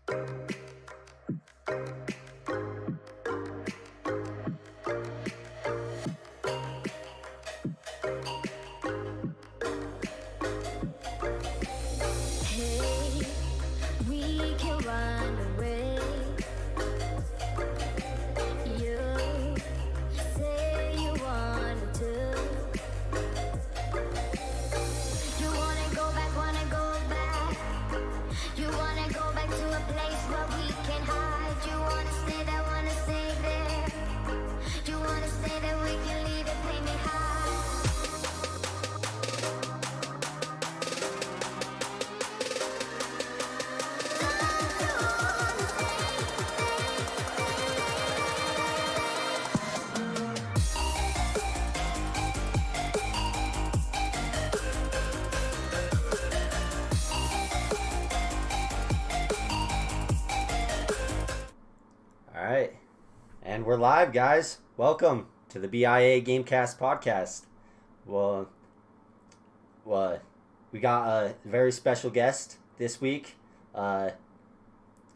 Hey, we can run away. You say you wanted to. You wanna go back. You wanna go back to a place where we can hide. You wanna stay there. You wanna stay there, we can leave the pain behind. All right, and we're live, guys. Welcome to the BIA Gamecast podcast. Well, we got a very special guest this week. I'd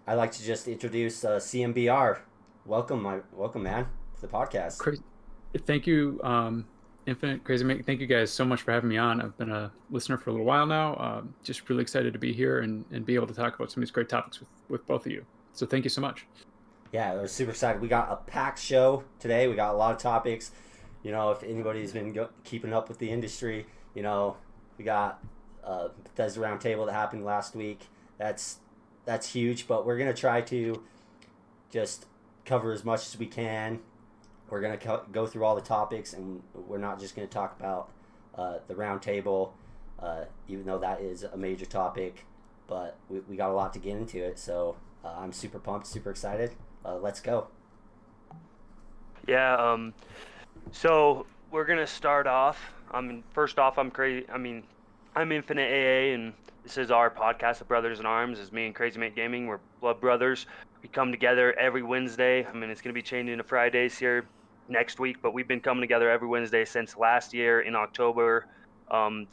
like to just introduce CMBR. Welcome, man, to the podcast. Thank you, Infinite Crazy Mate. Thank you guys so much for having me on. I've been a listener for a little while now. Just really excited to be here and be able to talk about some of these great topics with both of you. So thank you so much. Yeah, we're super excited. We got a packed show today. We got a lot of topics. You know, if anybody's been keeping up with the industry, you know, we got Bethesda Roundtable that happened last week. That's huge, but we're going to try to just cover as much as we can. We're going to go through all the topics, and we're not just going to talk about the Roundtable, even though that is a major topic, but we got a lot to get into it, so I'm super pumped, super excited. Let's go. Yeah, so we're going to start off. First off, I'm Infinite AA, and this is our podcast of Brothers in Arms. It's me and Crazy Mate Gaming. We're blood brothers. We come together every Wednesday. It's going to be changing to Fridays here next week, but we've been coming together every Wednesday since last year in October,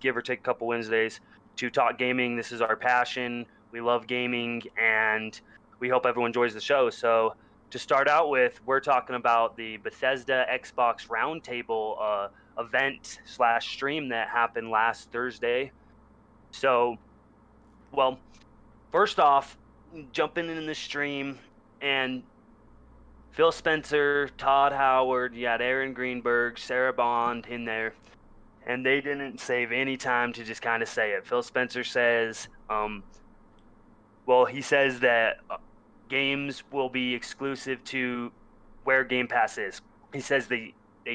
give or take a couple Wednesdays, to talk gaming. This is our passion. We love gaming, and we hope everyone enjoys the show. So to start out with, we're talking about the Bethesda Xbox Roundtable event / stream that happened last Thursday. So, well, first off, jumping in the stream, and Phil Spencer, Todd Howard, you had Aaron Greenberg, Sarah Bond in there, and they didn't save any time to just kind of say it. Phil Spencer says, he says that games will be exclusive to where Game Pass is. He says they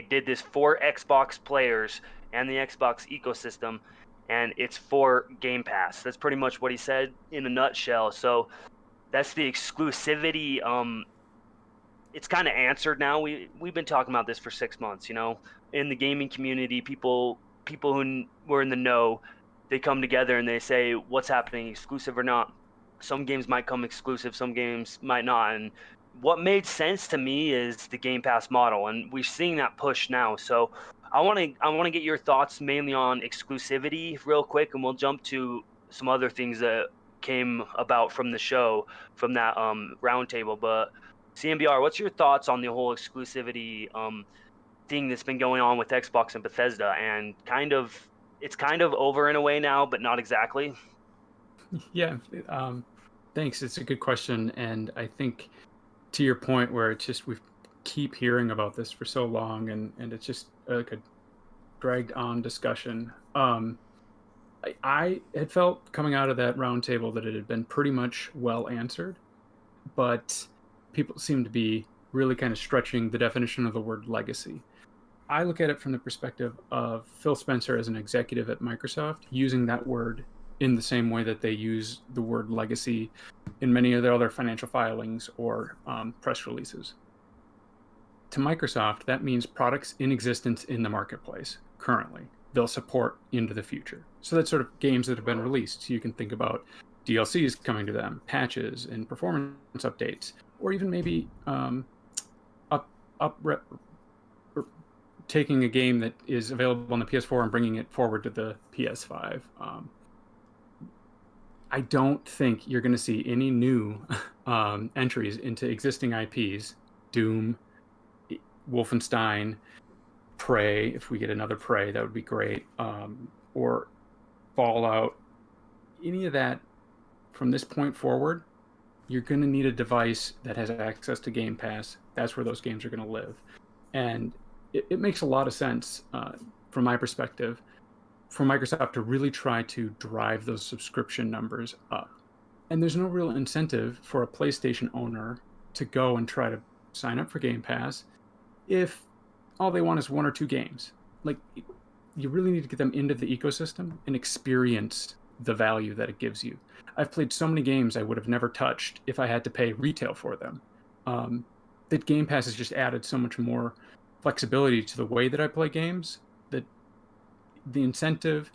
did this for Xbox players and the Xbox ecosystem, and it's for Game Pass. That's pretty much what he said in a nutshell. So that's the exclusivity. It's kind of answered now. We've been talking about this for 6 months, you know. In the gaming community, people who were in the know, they come together and they say, what's happening, exclusive or not? Some games might come exclusive, some games might not. And what made sense to me is the Game Pass model, and we're seeing that push now. So I want to get your thoughts mainly on exclusivity real quick, and we'll jump to some other things that came about from the show, from that roundtable. But CMBR, what's your thoughts on the whole exclusivity thing that's been going on with Xbox and Bethesda? And it's kind of over in a way now, but not exactly. Yeah, thanks. It's a good question, and I think to your point where it's just we keep hearing about this for so long, and it's just like a dragged on discussion. I had felt coming out of that roundtable that it had been pretty much well answered, but people seem to be really kind of stretching the definition of the word legacy. I look at it from the perspective of Phil Spencer as an executive at Microsoft using that word in the same way that they use the word legacy in many of their other financial filings or press releases. To Microsoft, that means products in existence in the marketplace currently. They'll support into the future. So that's sort of games that have been released. So you can think about DLCs coming to them, patches and performance updates, or even maybe taking a game that is available on the PS4 and bringing it forward to the PS5. I don't think you're going to see any new entries into existing IPs. Doom, Wolfenstein, Prey. If we get another Prey, that would be great. Or Fallout. Any of that from this point forward, you're going to need a device that has access to Game Pass. That's where those games are going to live. And it makes a lot of sense from my perspective for Microsoft to really try to drive those subscription numbers up. And there's no real incentive for a PlayStation owner to go and try to sign up for Game Pass if all they want is 1 or 2 games. Like, you really need to get them into the ecosystem and experience the value that it gives you. I've played so many games I would have never touched if I had to pay retail for them. That Game Pass has just added so much more flexibility to the way that I play games that the incentive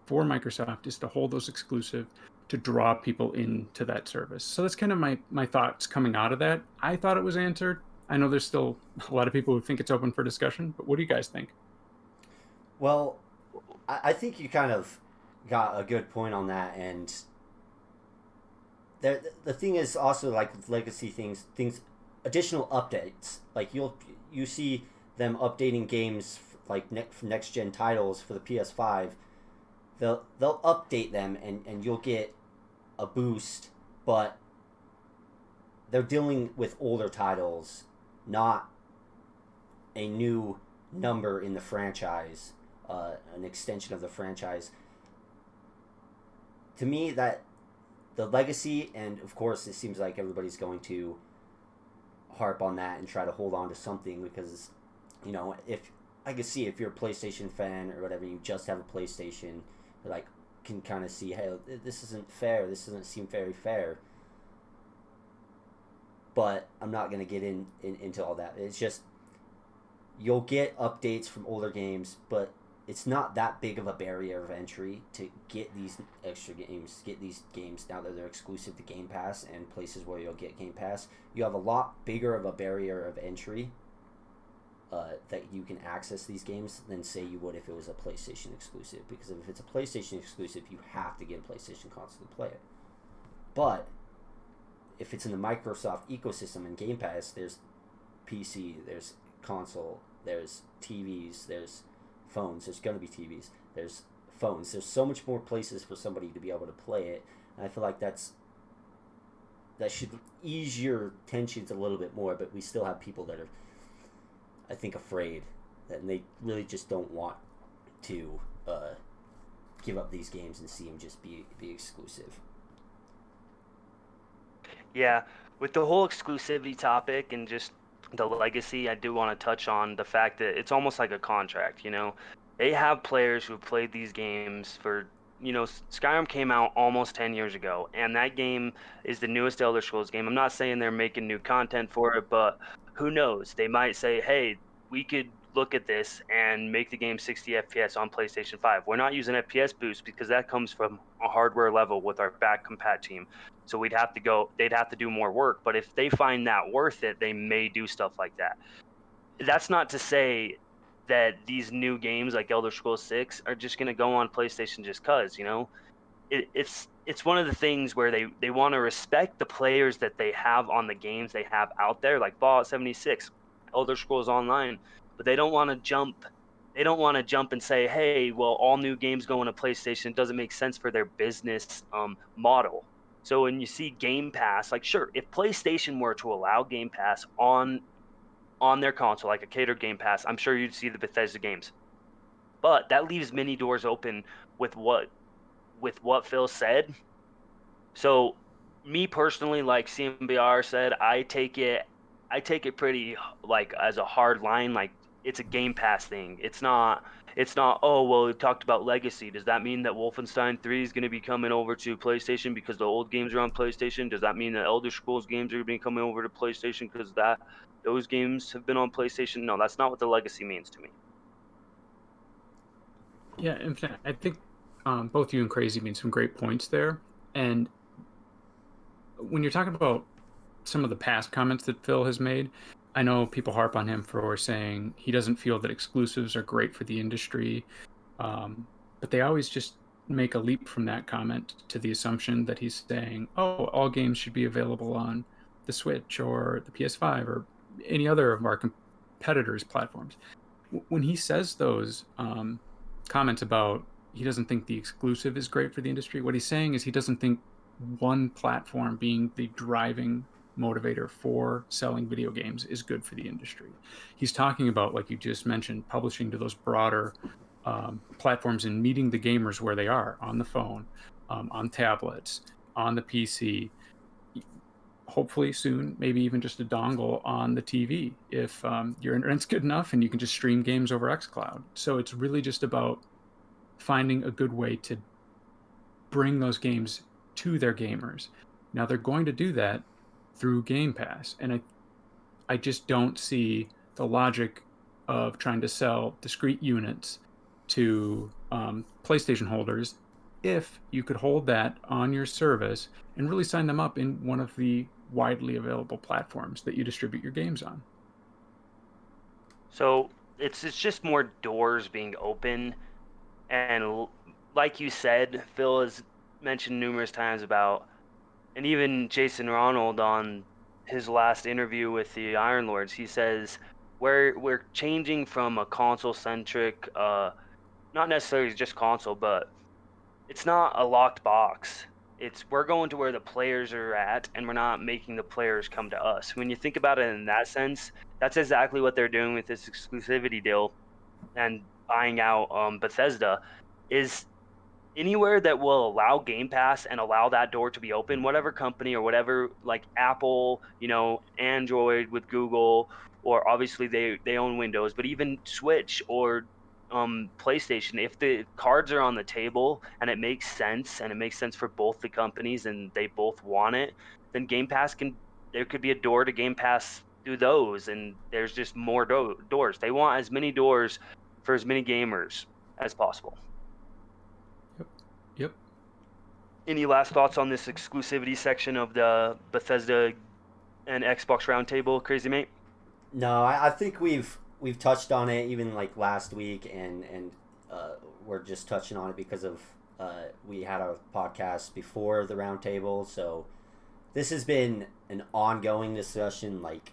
for Microsoft is to hold those exclusive to draw people into that service. So that's kind of my thoughts coming out of that. I thought it was answered. I know there's still a lot of people who think it's open for discussion, but what do you guys think? Well, I think you kind of got a good point on that, and the thing is also, like with legacy things, additional updates. Like you see them updating games like next gen titles for the PS5. They'll update them and you'll get a boost, but they're dealing with older titles, not a new number in the franchise, an extension of the franchise. To me, that the legacy, and of course it seems like everybody's going to harp on that and try to hold on to something, because, you know, if I can see if you're a PlayStation fan or whatever, you just have a PlayStation, like, can kind of see, hey, this isn't fair, this doesn't seem very fair. But I'm not going to get into all that. It's just, you'll get updates from older games, but it's not that big of a barrier of entry to get these extra games, get these games now that they're exclusive to Game Pass and places where you'll get Game Pass. You have a lot bigger of a barrier of entry that you can access these games than, say, you would if it was a PlayStation exclusive. Because if it's a PlayStation exclusive, you have to get a PlayStation console to play it. But if it's in the Microsoft ecosystem and Game Pass, there's PC, there's console, there's TVs, there's phones, there's going to be TVs, there's phones, there's so much more places for somebody to be able to play it, and I feel like that should ease your tensions a little bit more. But we still have people that are, I think, afraid, and they really just don't want to give up these games and see them just be exclusive. Yeah, with the whole exclusivity topic and just the legacy, I do want to touch on the fact that it's almost like a contract, you know. They have players who have played these games for, you know, Skyrim came out almost 10 years ago, and that game is the newest Elder Scrolls game. I'm not saying they're making new content for it, but who knows? They might say, hey, we could look at this and make the game 60 FPS on PlayStation 5. We're not using FPS boost because that comes from a hardware level with our back compat team. So they'd have to do more work. But if they find that worth it, they may do stuff like that. That's not to say that these new games like Elder Scrolls 6 are just going to go on PlayStation just because, you know. It's one of the things where they want to respect the players that they have on the games they have out there, like Fallout 76, Elder Scrolls Online, but they don't want to jump. They don't want to jump and say, hey, well, all new games going to PlayStation. It doesn't make sense for their business model. So when you see Game Pass, like, sure, if PlayStation were to allow Game Pass on their console, like a catered Game Pass, I'm sure you'd see the Bethesda games. But that leaves many doors open with what Phil said. So me personally, like CMBR said, I take it pretty, like, as a hard line. Like, it's a Game Pass thing. It's not, oh, well, we talked about legacy. Does that mean that Wolfenstein 3 is going to be coming over to PlayStation because the old games are on PlayStation? Does that mean that Elder Scrolls games are going to be coming over to PlayStation because those games have been on PlayStation? No, that's not what the legacy means to me. Yeah, in fact, I think both you and Crazy made some great points there. And when you're talking about some of the past comments that Phil has made, I know people harp on him for saying he doesn't feel that exclusives are great for the industry, but they always just make a leap from that comment to the assumption that he's saying, oh, all games should be available on the Switch or the PS5 or any other of our competitors' platforms. When he says those comments about he doesn't think the exclusive is great for the industry, what he's saying is he doesn't think one platform being the driving motivator for selling video games is good for the industry. He's talking about, like you just mentioned, publishing to those broader platforms and meeting the gamers where they are, on the phone, on tablets, on the PC, hopefully soon, maybe even just a dongle on the TV if your internet's good enough and you can just stream games over xCloud. So it's really just about finding a good way to bring those games to their gamers. Now they're going to do that through Game Pass, and I just don't see the logic of trying to sell discrete units to PlayStation holders if you could hold that on your service and really sign them up in one of the widely available platforms that you distribute your games on. So it's just more doors being open, and like you said, Phil has mentioned numerous times about, and even Jason Ronald on his last interview with the Iron Lords, he says we're changing from a console centric, not necessarily just console, but it's not a locked box. We're going to where the players are at, and we're not making the players come to us. When you think about it in that sense, that's exactly what they're doing with this exclusivity deal and buying out Bethesda. Is anywhere that will allow Game Pass and allow that door to be open, whatever company or whatever, like Apple, Android with Google, or obviously they own Windows, but even Switch or PlayStation, if the cards are on the table and it makes sense for both the companies and they both want it, then Game Pass there could be a door to Game Pass through those, and there's just more doors. They want as many doors for as many gamers as possible. Yep. Any last thoughts on this exclusivity section of the Bethesda and Xbox Roundtable, Crazy Mate? No, I think we've touched on it even like last week, and we're just touching on it because of we had a podcast before the roundtable, so this has been an ongoing discussion, like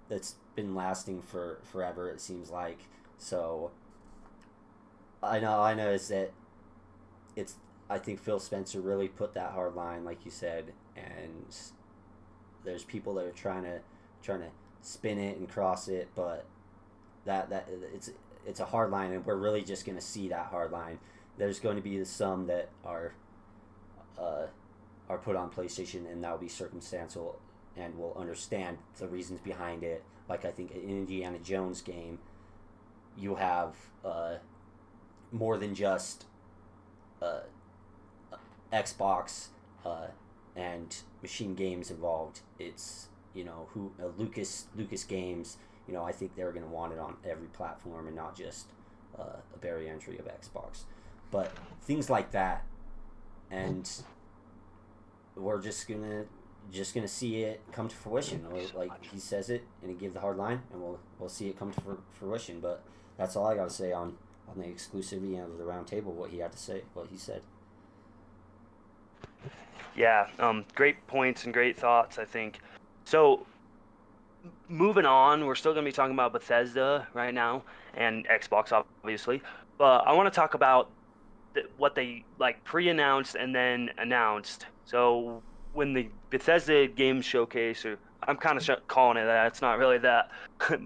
that's been lasting for forever, it seems like. So I know is that I think Phil Spencer really put that hard line, like you said, and there's people that are trying to spin it and cross it, but that it's a hard line, and we're really just going to see that hard line. There's going to be some that are put on PlayStation, and that will be circumstantial, and we'll understand the reasons behind it. Like I think in Indiana Jones game, you have more than just Xbox and Machine Games involved. It's Lucas Games. I think they're going to want it on every platform and not just a barrier entry of Xbox. But things like that, and we're just gonna see it come to fruition. Or like he says it, and he gives the hard line, and we'll see it come to fruition. But that's all I got to say on the exclusivity of the roundtable. What he had to say, what he said. Yeah, great points and great thoughts, I think. So, moving on, we're still going to be talking about Bethesda right now and Xbox, obviously. But I want to talk about what they pre-announced and then announced. So, when the Bethesda Game Showcase, or I'm kind of calling it that, it's not really that,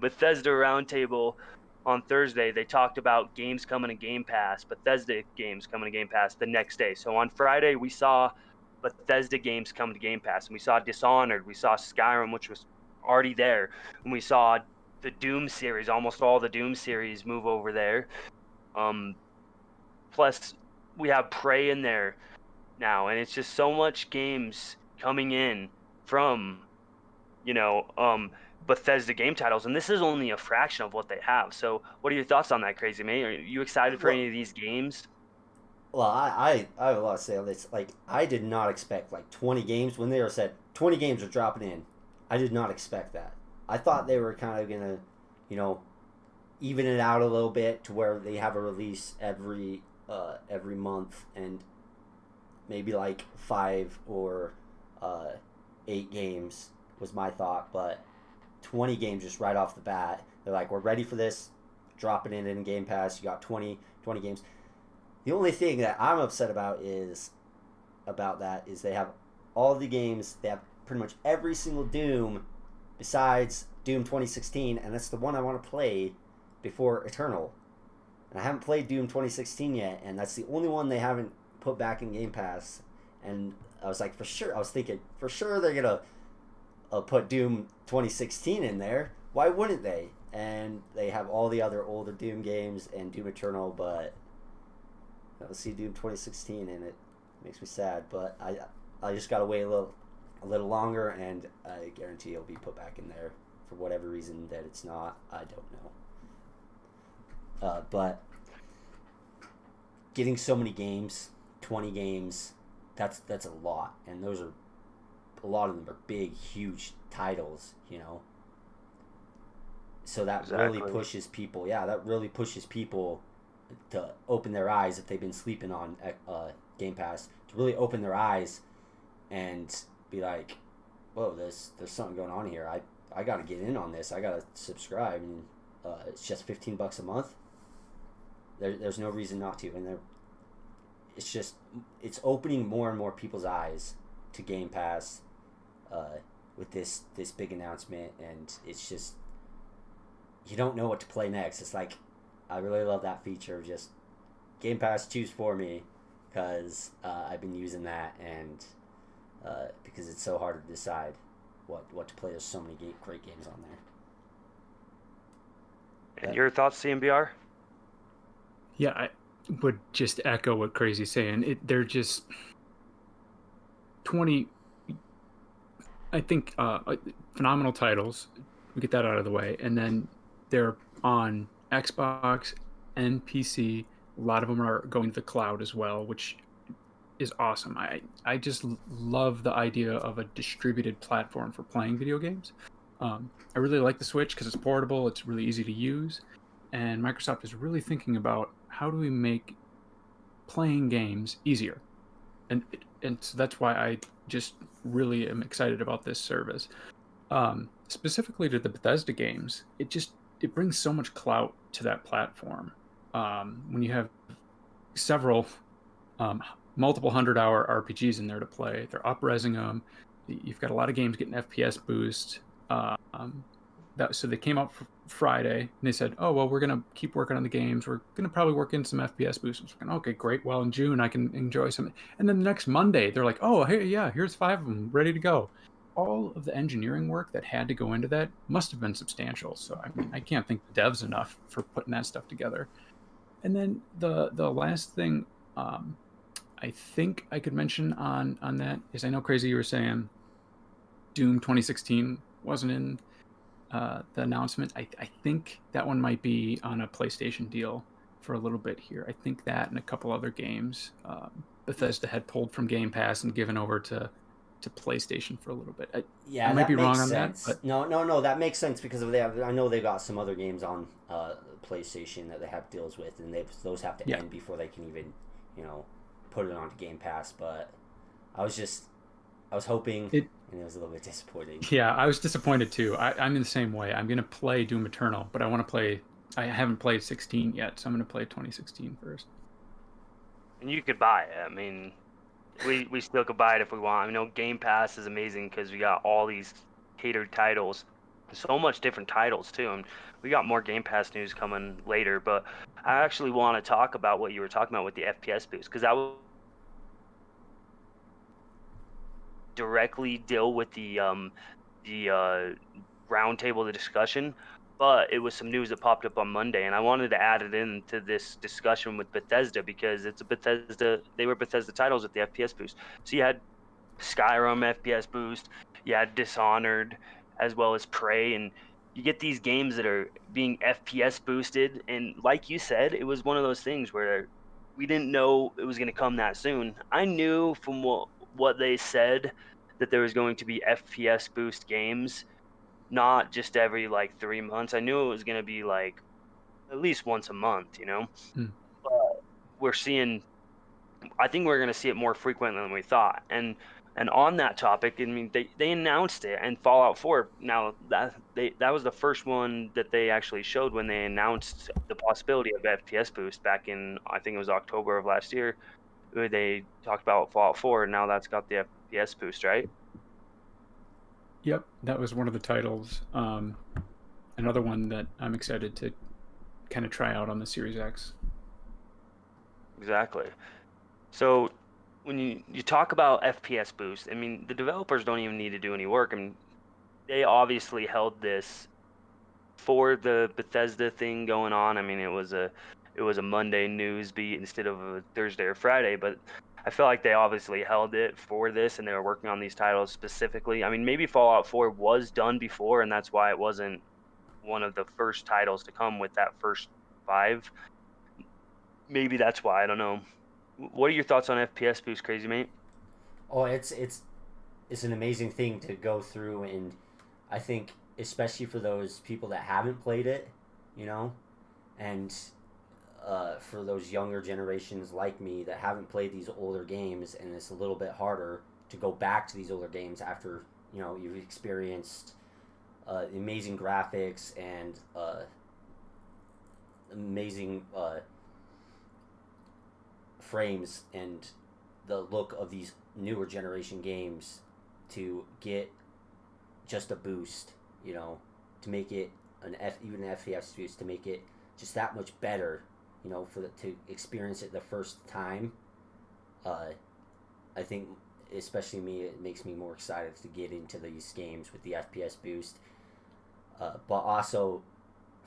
Bethesda Roundtable on Thursday, they talked about games coming to Game Pass, Bethesda games coming to Game Pass the next day. So on Friday, we saw Bethesda games come to Game Pass, and we saw Dishonored, we saw Skyrim, which was already there, and we saw the Doom series, almost all the Doom series move over there. Plus, we have Prey in there now, and it's just so much games coming in from, Bethesda game titles, and this is only a fraction of what they have. So what are your thoughts on that, Crazy Mate? Are you excited for any of these games? Well, I have a lot to say on this. Like, I did not expect 20 games when they were said 20 games are dropping in. I did not expect that. I thought they were kind of gonna, even it out a little bit to where they have a release every month, and maybe like 5 or 8 games was my thought, but 20 games just right off the bat. They're like, we're ready for this. Drop it in Game Pass. You got 20 games. The only thing that I'm upset about that is they have all the games. They have pretty much every single Doom besides Doom 2016, and that's the one I want to play before Eternal. And I haven't played Doom 2016 yet, and that's the only one they haven't put back in Game Pass. And I was like, I was thinking, for sure they're going to put Doom 2016 in there. Why wouldn't they? And they have all the other older Doom games and Doom Eternal, but I don't see Doom 2016 in it. Makes me sad, but I just got to wait a little longer, and I guarantee it'll be put back in there. For whatever reason that it's not, I don't know. But getting so many games, 20 games, that's a lot, and a lot of them are big, huge titles, you know. So that really pushes people. Yeah, that really pushes people to open their eyes if they've been sleeping on Game Pass, to really open their eyes and be like, whoa, there's something going on here. I got to get in on this. I got to subscribe. And it's just $15 a month. There's no reason not to. And it's opening more and more people's eyes to Game Pass with this big announcement. And it's just, you don't know what to play next. It's like, I really love that feature of just Game Pass, choose for me, because I've been using that, and because it's so hard to decide what to play. There's so many great games on there. And your thoughts, CMBR? Yeah, I would just echo what Crazy's saying. They're just 20, I think, phenomenal titles. We get that out of the way. And then they're on Xbox and PC. A lot of them are going to the cloud as well, which is awesome. I just love the idea of a distributed platform for playing video games. I really like the Switch because it's portable, it's really easy to use, and Microsoft is really thinking about how do we make playing games easier. And so that's why I just really am excited about this service. Specifically to the Bethesda games, it brings so much clout to that platform. When you have several multiple 100-hour RPGs in there to play, they're up-resing them. You've got a lot of games getting FPS boost. So they came out Friday, and they said, oh, well, we're going to keep working on the games. We're going to probably work in some FPS boost. I was like, okay, great. Well, in June, I can enjoy some. And then the next Monday, they're like, oh, hey, yeah, here's 5 of them ready to go. All of the engineering work that had to go into that must have been substantial. So, I mean, I can't thank the devs enough for putting that stuff together. And then the last thing I think I could mention on that is, I know, Crazy, you were saying Doom 2016 wasn't in the announcement. I think that one might be on a PlayStation deal for a little bit here. I think that and a couple other games Bethesda had pulled from Game Pass and given over to PlayStation for a little bit. I might be wrong on sense. that. But No, that makes sense because I know they got some other games on PlayStation that they have deals with, and those have to end before they can even, put it onto Game Pass. But I was hoping, and it was a little bit disappointing. Yeah, I was disappointed too. I'm in the same way. I'm gonna play Doom Eternal, but I haven't played 16 yet, so I'm gonna play 2016 first. And you could buy it. I mean, we still could buy it if we want. I know Game Pass is amazing because we got all these catered titles, so much different titles too. And we got more Game Pass news coming later, but I actually want to talk about what you were talking about with the FPS boost, because that will directly deal with the roundtable, the discussion. But it was some news that popped up on Monday, and I wanted to add it into this discussion with Bethesda because they were Bethesda titles with the FPS boost. So you had Skyrim FPS boost, you had Dishonored, as well as Prey, and you get these games that are being FPS boosted. And like you said, it was one of those things where we didn't know it was going to come that soon. I knew from what they said that there was going to be FPS boost games, not just every 3 months. I knew it was going to be at least once a month, But we're seeing I think we're going to see it more frequent than we thought. And on that topic, I mean, they announced it, and Fallout 4. Now that was the first one that they actually showed when they announced the possibility of FPS boost back in, I think it was October of last year. Where they talked about Fallout 4, and now that's got the FPS boost, right? Yep, that was one of the titles. Another one that I'm excited to kind of try out on the Series X. Exactly. So when you talk about FPS boost, I mean, the developers don't even need to do any work. I mean, they obviously held this for the Bethesda thing going on. I mean, it was a Monday news beat instead of a Thursday or Friday, but I feel like they obviously held it for this, and they were working on these titles specifically. I mean, maybe Fallout 4 was done before, and that's why it wasn't one of the first titles to come with that first 5. Maybe that's why. I don't know. What are your thoughts on FPS boost, Crazy Mate? Oh, it's an amazing thing to go through, and I think especially for those people that haven't played it, you know, and for those younger generations like me that haven't played these older games, and it's a little bit harder to go back to these older games after you've experienced amazing graphics and amazing frames and the look of these newer generation games, to get just a boost, to make it even an FPS boost, to make it just that much better, to experience it the first time. I think, especially me, it makes me more excited to get into these games with the FPS boost. But also,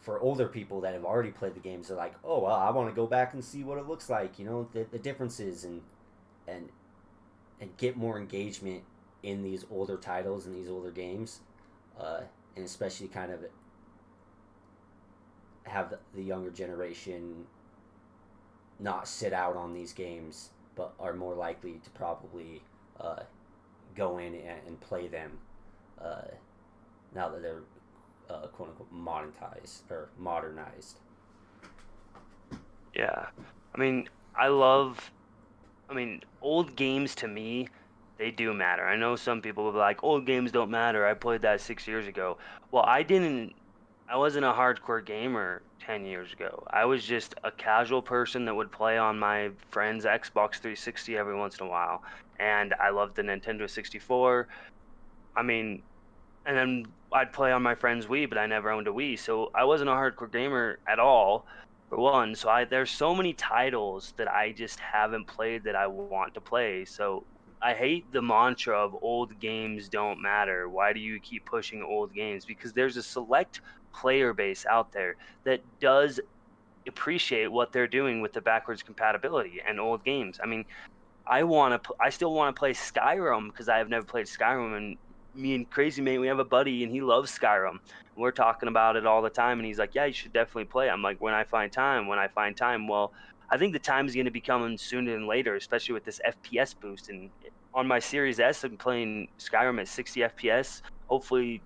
for older people that have already played the games, they're like, oh, well, I want to go back and see what it looks like, the differences, and get more engagement in these older titles and these older games, and especially kind of have the younger generation not sit out on these games, but are more likely to probably go in and play them now that they're quote unquote modernized. Yeah. I mean, old games to me, they do matter. I know some people will be like, old games don't matter. I played that 6 years ago. Well, I wasn't a hardcore gamer 10 years ago. I was just a casual person that would play on my friend's Xbox 360 every once in a while. And I loved the Nintendo 64. I mean, and then I'd play on my friend's Wii, but I never owned a Wii. So I wasn't a hardcore gamer at all, for one. So there's so many titles that I just haven't played that I want to play. So I hate the mantra of old games don't matter. Why do you keep pushing old games? Because there's a select player base out there that does appreciate what they're doing with the backwards compatibility and old games. I mean, I still want to play Skyrim because I have never played Skyrim, and me and Crazy Mate, we have a buddy and he loves Skyrim. We're talking about it all the time, and he's like, "Yeah, you should definitely play." I'm like, "When I find time, when I find time." Well, I think the time is going to be coming sooner than later, especially with this FPS boost. And on my Series S, I'm playing Skyrim at 60 FPS. Hopefully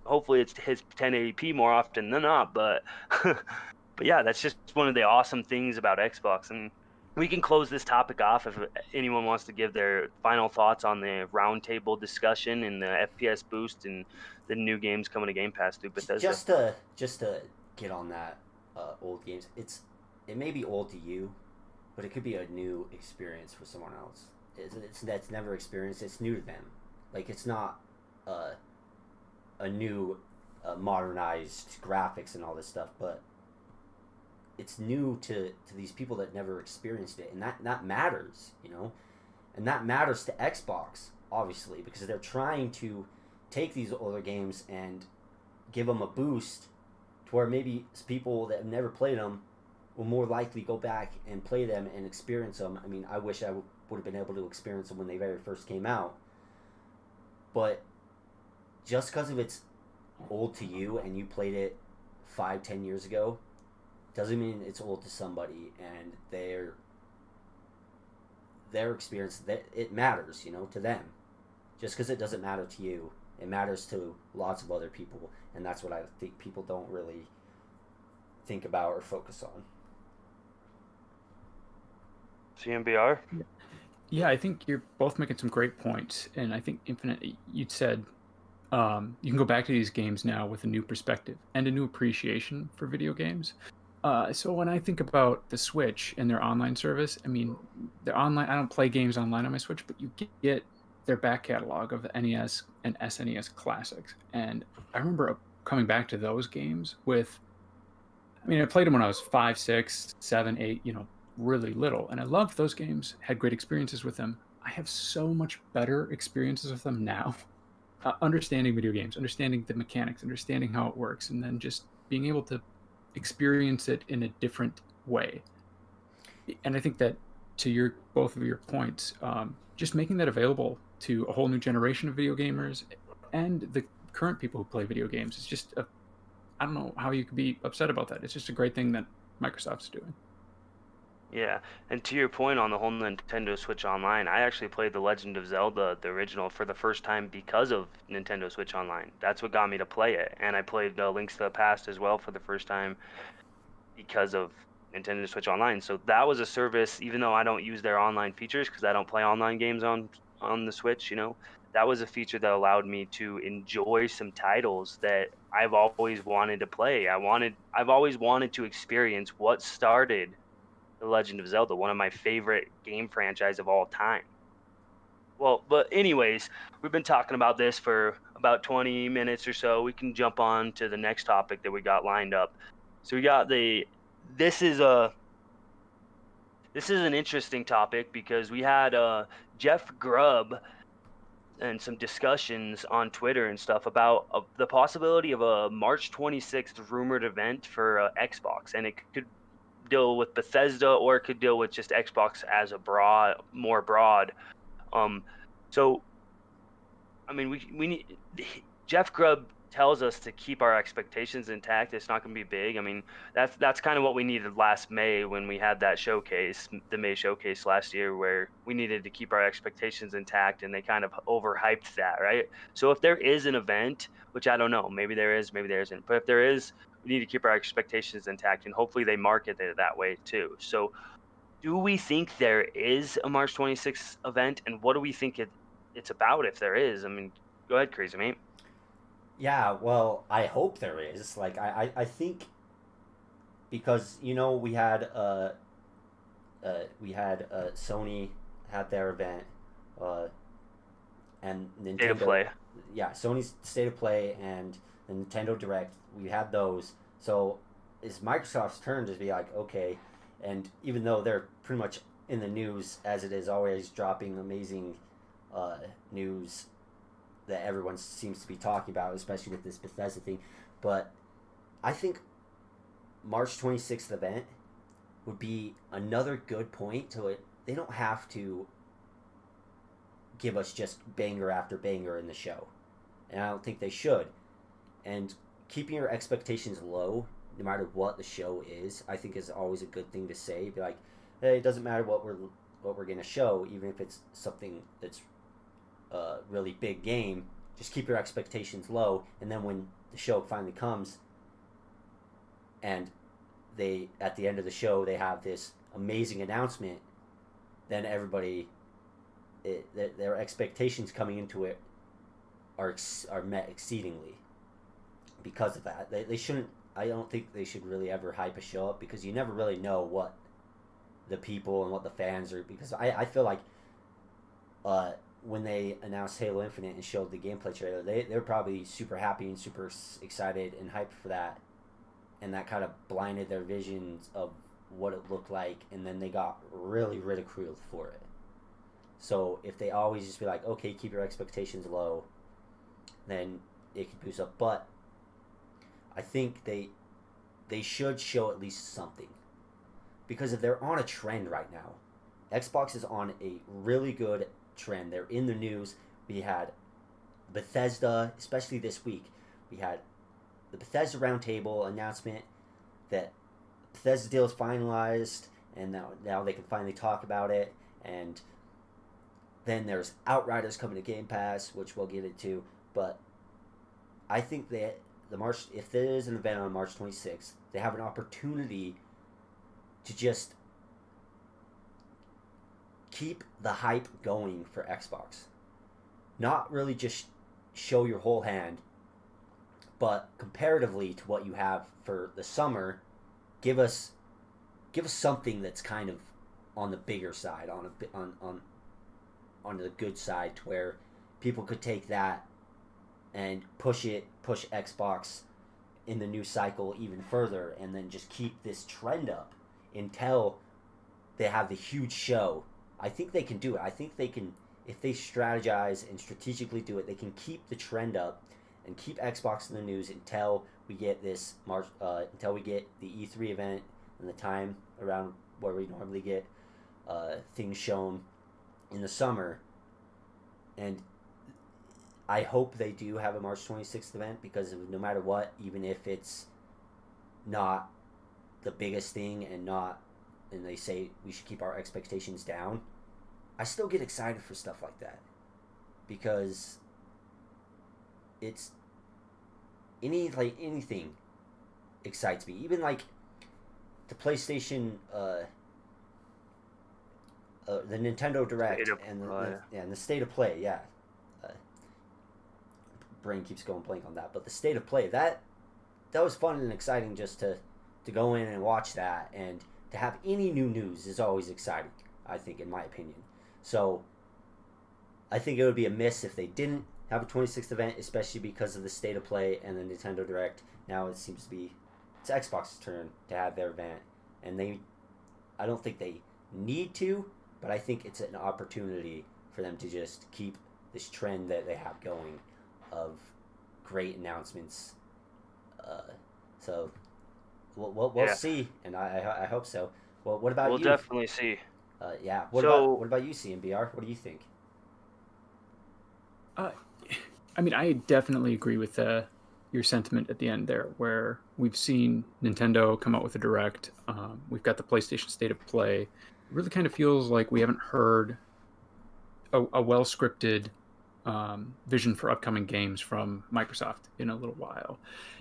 it's hits 1080p more often than not. But but yeah, that's just one of the awesome things about Xbox. And we can close this topic off if anyone wants to give their final thoughts on the roundtable discussion and the FPS boost and the new games coming to Game Pass through Bethesda. Just to get on that, old games, it may be old to you, but it could be a new experience for someone else. It's that's never experienced. It's new to them. Like, it's not a new modernized graphics and all this stuff, but it's new to these people that never experienced it, and that matters, and that matters to Xbox, obviously, because they're trying to take these older games and give them a boost to where maybe people that have never played them will more likely go back and play them and experience them. I mean, I wish I would have been able to experience them when they very first came out, but just because of it's old to you and you played it 5-10 years ago doesn't mean it's old to somebody, and their experience, that it matters, to them. Just because it doesn't matter to you, it matters to lots of other people, and that's what I think people don't really think about or focus on. CMBR. Yeah, I think you're both making some great points, and I think Infinite, you'd said you can go back to these games now with a new perspective and a new appreciation for video games. So when I think about the Switch and their online service, I mean, their online. I don't play games online on my Switch, but you get their back catalog of NES and SNES classics, and I remember coming back to those games with. I mean, I played them when I was 5, 6, 7, 8. Really little, and I loved those games. Had great experiences with them. I have so much better experiences with them now. Understanding video games, understanding the mechanics, understanding how it works, and then just being able to experience it in a different way. And I think that to your both of your points, just making that available to a whole new generation of video gamers and the current people who play video games is just I don't know how you could be upset about that. It's just a great thing that Microsoft's doing. Yeah, and to your point on the whole Nintendo Switch Online, I actually played The Legend of Zelda, the original, for the first time because of Nintendo Switch Online. That's what got me to play it. And I played Links to the Past as well for the first time because of Nintendo Switch Online. So that was a service, even though I don't use their online features because I don't play online games on the Switch, that was a feature that allowed me to enjoy some titles that I've always wanted to play. I've always wanted to experience what started The Legend of Zelda, one of my favorite game franchise of all time. Well, but anyways, we've been talking about this for about 20 minutes or so. We can jump on to the next topic that we got lined up. So we got this is an interesting topic because we had Jeff Grubb and some discussions on Twitter and stuff about the possibility of a March 26th rumored event for Xbox, and it could deal with Bethesda or it could deal with just Xbox as a more broad. So, I mean, we need. Jeff Grubb tells us to keep our expectations intact. It's not going to be big. I mean, that's kind of what we needed last May when we had that showcase, the May showcase last year, where we needed to keep our expectations intact, and they kind of overhyped that, right? So if there is an event, which I don't know, maybe there is, maybe there isn't, but if there is, we need to keep our expectations intact, and hopefully they market it that way too. So do we think there is a March 26th event, and what do we think it's about if there is? I mean, go ahead, Crazy Mate. Yeah, well, I hope there is. Like, I think because Sony had their event, and Nintendo. State of Play. Yeah, Sony's State of Play and the Nintendo Direct. We had those, so it's Microsoft's turn to be like, okay, and even though they're pretty much in the news as it is, always dropping amazing news that everyone seems to be talking about, especially with this Bethesda thing. But I think March 26th event would be another good point to it. They don't have to give us just banger after banger in the show. And I don't think they should. And keeping your expectations low, no matter what the show is, I think is always a good thing to say. Be like, hey, it doesn't matter what we're gonna show, even if it's something that's a really big game. Just keep your expectations low, and then when the show finally comes, and they at the end of the show they have this amazing announcement, then everybody, their expectations coming into it are met exceedingly because of that. They shouldn't. I don't think they should really ever hype a show up because you never really know what the people and what the fans are. Because I feel like when they announced Halo Infinite and showed the gameplay trailer, they're probably super happy and super excited and hyped for that, and that kind of blinded their visions of what it looked like, and then they got really ridiculed for it. So if they always just be like, okay, keep your expectations low, then it could boost up. But I think they should show at least something, because if they're on a trend right now, Xbox is on a really good trend. They're in the news. We had Bethesda, especially this week. We had the Bethesda Roundtable announcement that Bethesda deal is finalized, and now they can finally talk about it. And then there's Outriders coming to Game Pass, which we'll get into. But I think that if there is an event on March 26th, they have an opportunity to just keep the hype going for Xbox. Not really just show your whole hand, but comparatively to what you have for the summer, give us something that's kind of on the bigger side, on the good side, to where people could take that and push Xbox in the new cycle even further, and then just keep this trend up until they have the huge show. I think they can do it. I think they can, if they strategize and strategically do it, they can keep the trend up and keep Xbox in the news until we get this until we get the E3 event and the time around where we normally get things shown in the summer. And I hope they do have a March 26th event, because no matter what, even if it's not the biggest thing and they say we should keep our expectations down, I still get excited for stuff like that, because it's anything excites me. Even like the PlayStation, the Nintendo Direct and the State of Play. Yeah, brain keeps going blank on that, but the State of Play, that was fun and exciting, just to go in and watch that, and to have any new news is always exciting, I think, in my opinion. So I think it would be a miss if they didn't have a 26th event, especially because of the State of Play and the Nintendo Direct. Now it seems to be it's Xbox's turn to have their event, and I don't think they need to, but I think it's an opportunity for them to just keep this trend that they have going of great announcements. So we'll see, and I hope so. Well, what about you? We'll definitely see. Yeah. What about you, CMBR? What do you think? I mean, I definitely agree with your sentiment at the end there, where we've seen Nintendo come out with a Direct. We've got the PlayStation State of Play. It really kind of feels like we haven't heard a well-scripted vision for upcoming games from Microsoft in a little while.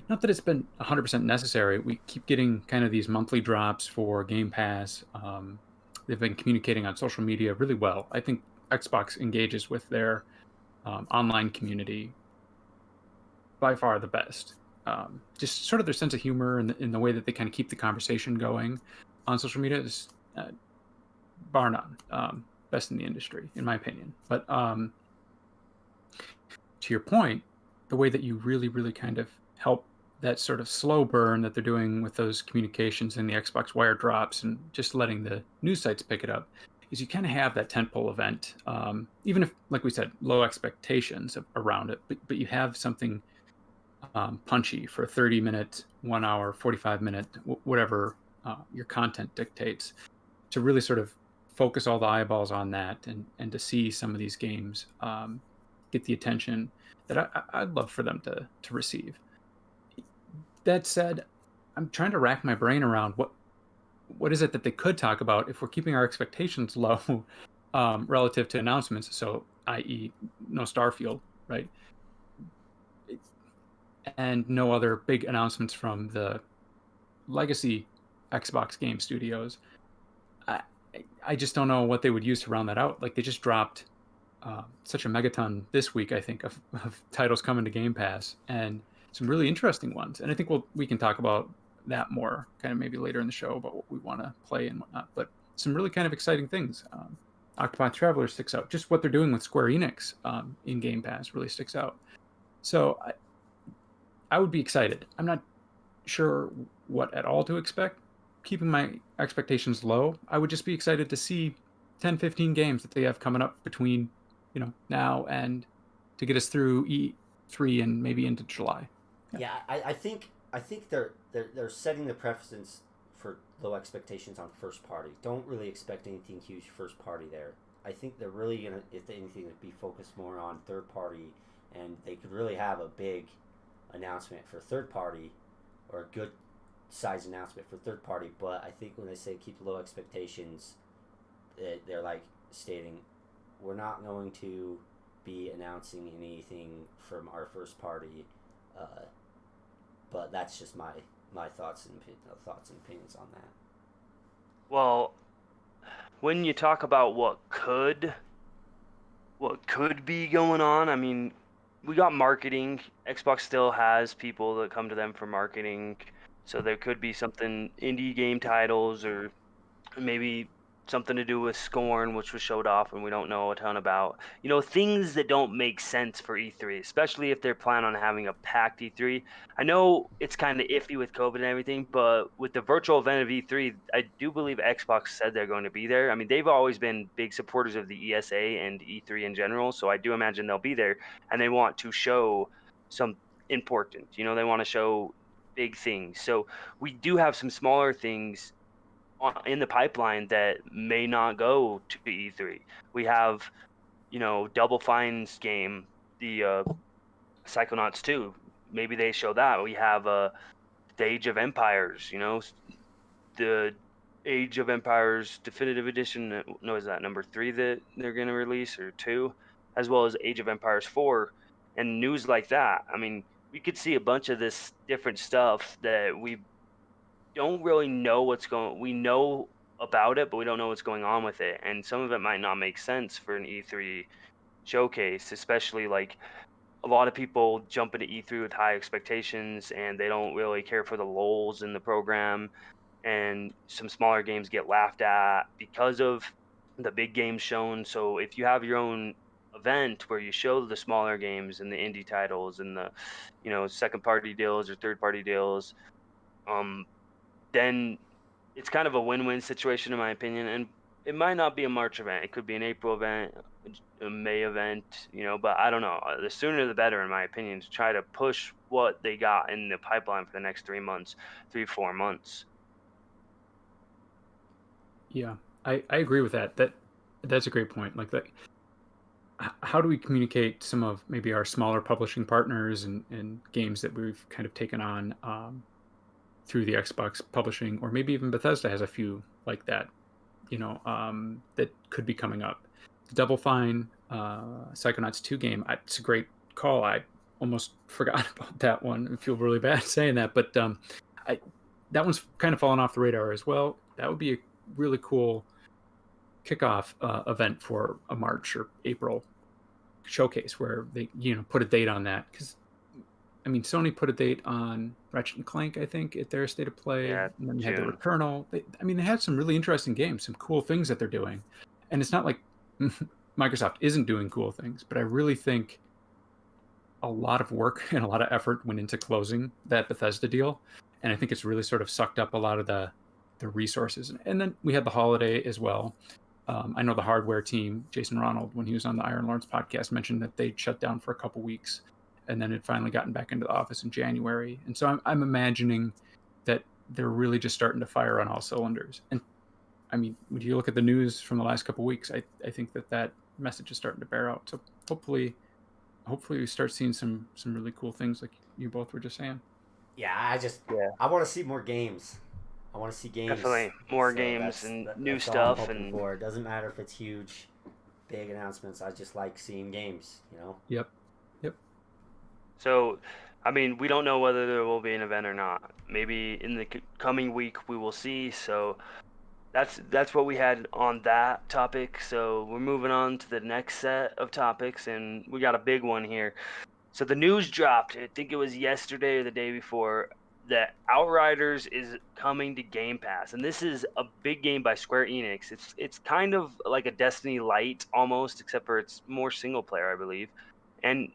Not that it's been 100% necessary. We keep getting kind of these monthly drops for Game Pass. They've been communicating on social media really well. I think Xbox engages with their online community by far the best. Just sort of their sense of humor and in the way that they kind of keep the conversation going on social media is bar none best in the industry, in my opinion. But to your point, the way that you really, really kind of help that sort of slow burn that they're doing with those communications and the Xbox Wire drops and just letting the news sites pick it up is you kind of have that tentpole event, even if, like we said, low expectations around it, but you have something punchy for a 30-minute, 1 hour, 45-minute, whatever your content dictates, to really sort of focus all the eyeballs on that and to see some of these games get the attention that I'd love for them to receive. That said, I'm trying to rack my brain around what is it that they could talk about if we're keeping our expectations low relative to announcements. So, i.e., no Starfield, right? And no other big announcements from the legacy Xbox game studios. I just don't know what they would use to round that out. Like, they just dropped such a megaton this week, I think, of titles coming to Game Pass, and some really interesting ones. And I think we can talk about that more kind of maybe later in the show about what we want to play and whatnot. But some really kind of exciting things. Octopath Traveler sticks out. Just what they're doing with Square Enix in Game Pass really sticks out. So I would be excited. I'm not sure what at all to expect. Keeping my expectations low, I would just be excited to see 10, 15 games that they have coming up between, now and to get us through E3 and maybe into July. Yeah, I think they're setting the precedence for low expectations on first party. Don't really expect anything huge first party there. I think they're really gonna, if anything, be focused more on third party, and they could really have a big announcement for third party, or a good size announcement for third party. But I think when they say keep low expectations, they're like stating we're not going to be announcing anything from our first party. But that's just my thoughts and opinions on that. Well, when you talk about what could be going on, I mean, we got marketing. Xbox still has people that come to them for marketing, so there could be something indie game titles or maybe something to do with Scorn, which was showed off and we don't know a ton about. Things that don't make sense for E3, especially if they're planning on having a packed E3. I know it's kind of iffy with COVID and everything, but with the virtual event of E3, I do believe Xbox said they're going to be there. I mean, they've always been big supporters of the ESA and E3 in general, so I do imagine they'll be there, and they want to show some important. They want to show big things. So we do have some smaller things in the pipeline that may not go to E3. We have, Double Fine's game, the Psychonauts 2. Maybe they show that. We have the Age of Empires, the Age of Empires Definitive Edition. No, is that number 3 that they're going to release, or 2? As well as Age of Empires 4 and news like that. I mean, we could see a bunch of this different stuff that we don't really know we know about it, but we don't know what's going on with it, and some of it might not make sense for an E3 showcase, especially like a lot of people jump into E3 with high expectations and they don't really care for the lulls in the program, and some smaller games get laughed at because of the big games shown. So if you have your own event where you show the smaller games and the indie titles and the second party deals or third party deals, then it's kind of a win-win situation in my opinion. And it might not be a March event. It could be an April event, a May event, but I don't know. The sooner the better, in my opinion, to try to push what they got in the pipeline for the next 4 months. Yeah, I agree with that. That's a great point. Like that, how do we communicate some of maybe our smaller publishing partners and games that we've kind of taken on through the Xbox publishing, or maybe even Bethesda has a few like that, that could be coming up. The Double Fine Psychonauts 2 game, it's a great call. I almost forgot about that one. I feel really bad saying that, but that one's kind of fallen off the radar as well. That would be a really cool kickoff event for a March or April showcase where they put a date on that, because I mean, Sony put a date on Ratchet and Clank, I think, at their State of Play. Yeah, and then you had the June. Returnal. They had some really interesting games, some cool things that they're doing. And it's not like Microsoft isn't doing cool things, but I really think a lot of work and a lot of effort went into closing that Bethesda deal. And I think it's really sort of sucked up a lot of the resources. And then we had the holiday as well. I know the hardware team, Jason Ronald, when he was on the Iron Lords podcast, mentioned that they'd shut down for a couple weeks and then had finally gotten back into the office in January. And so I'm imagining that they're really just starting to fire on all cylinders. And I mean, when you look at the news from the last couple of weeks, I think that message is starting to bear out. So hopefully we start seeing some really cool things like you both were just saying. Yeah, I want to see more games. I want to see games. Definitely more So games and new that's all I'm stuff. hoping And for. It doesn't matter if it's huge, big announcements. I just like seeing games. Yep. so, I mean, we don't know whether there will be an event or not. Maybe in the coming week we will see. So that's what we had on that topic. So we're moving on to the next set of topics, and we got a big one here. So the news dropped, I think it was yesterday or the day before, that Outriders is coming to Game Pass. And this is a big game by Square Enix. It's kind of like a Destiny Light almost, except for it's more single player, I believe. And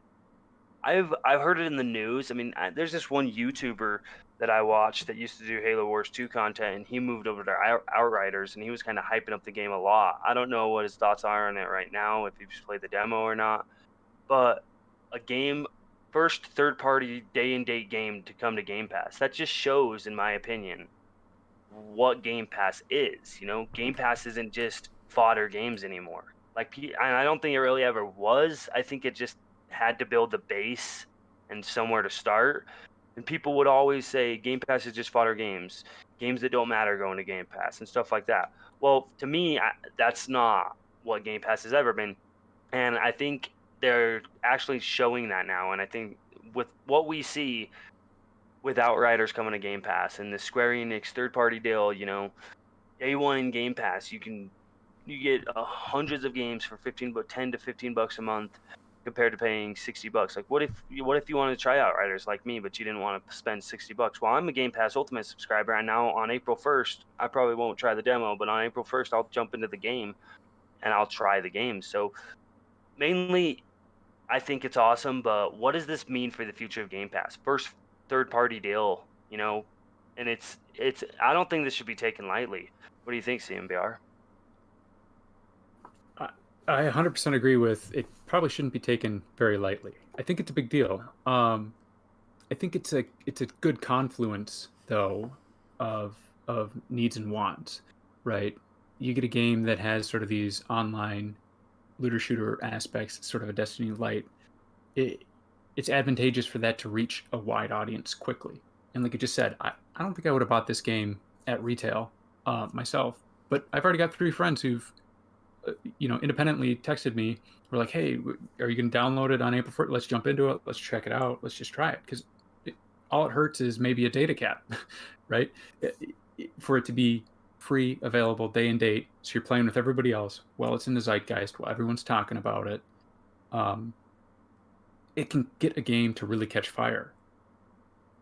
I've heard it in the news. I mean, there's this one YouTuber that I watched that used to do Halo Wars 2 content, and he moved over to Outriders, and he was kind of hyping up the game a lot. I don't know what his thoughts are on it right now, if he's played the demo or not, but a game, first third-party day-and-date game to come to Game Pass. That just shows, in my opinion, what Game Pass is. Game Pass isn't just fodder games anymore. And I don't think it really ever was. I think it just had to build the base and somewhere to start. And people would always say Game Pass is just fodder games that don't matter going to Game Pass and stuff like that. Well, to me, that's not what Game Pass has ever been. And I think they're actually showing that now. And I think with what we see with Outriders coming to Game Pass and the Square Enix third-party deal, day one in Game Pass, you can you get hundreds of games for 10 to 15 bucks a month, compared to paying 60 bucks. Like, what if you wanted to try Outriders like me, but you didn't want to spend 60 bucks? Well, I'm a Game Pass Ultimate subscriber, and now on April 1st, I probably won't try the demo, but on April 1st, I'll jump into the game and I'll try the game. So mainly, I think it's awesome, but what does this mean for the future of Game Pass? First third-party deal, and it's I don't think this should be taken lightly. What do you think, CMBR? I 100% agree with it. Probably shouldn't be taken very lightly. I think it's a big deal. I think it's a good confluence though of needs and wants, right? You get a game that has sort of these online looter shooter aspects, sort of a Destiny light. It's advantageous for that to reach a wide audience quickly. And like you just said, I don't think I would have bought this game at retail myself, but I've already got 3 friends who've independently texted me. We're like, hey, are you going to download it on April 1st? Let's jump into it. Let's check it out. Let's just try it. Because all it hurts is maybe a data cap, right? For it to be free, available, day and date. So you're playing with everybody else. Well, it's in the zeitgeist. Well, everyone's talking about it. It can get a game to really catch fire.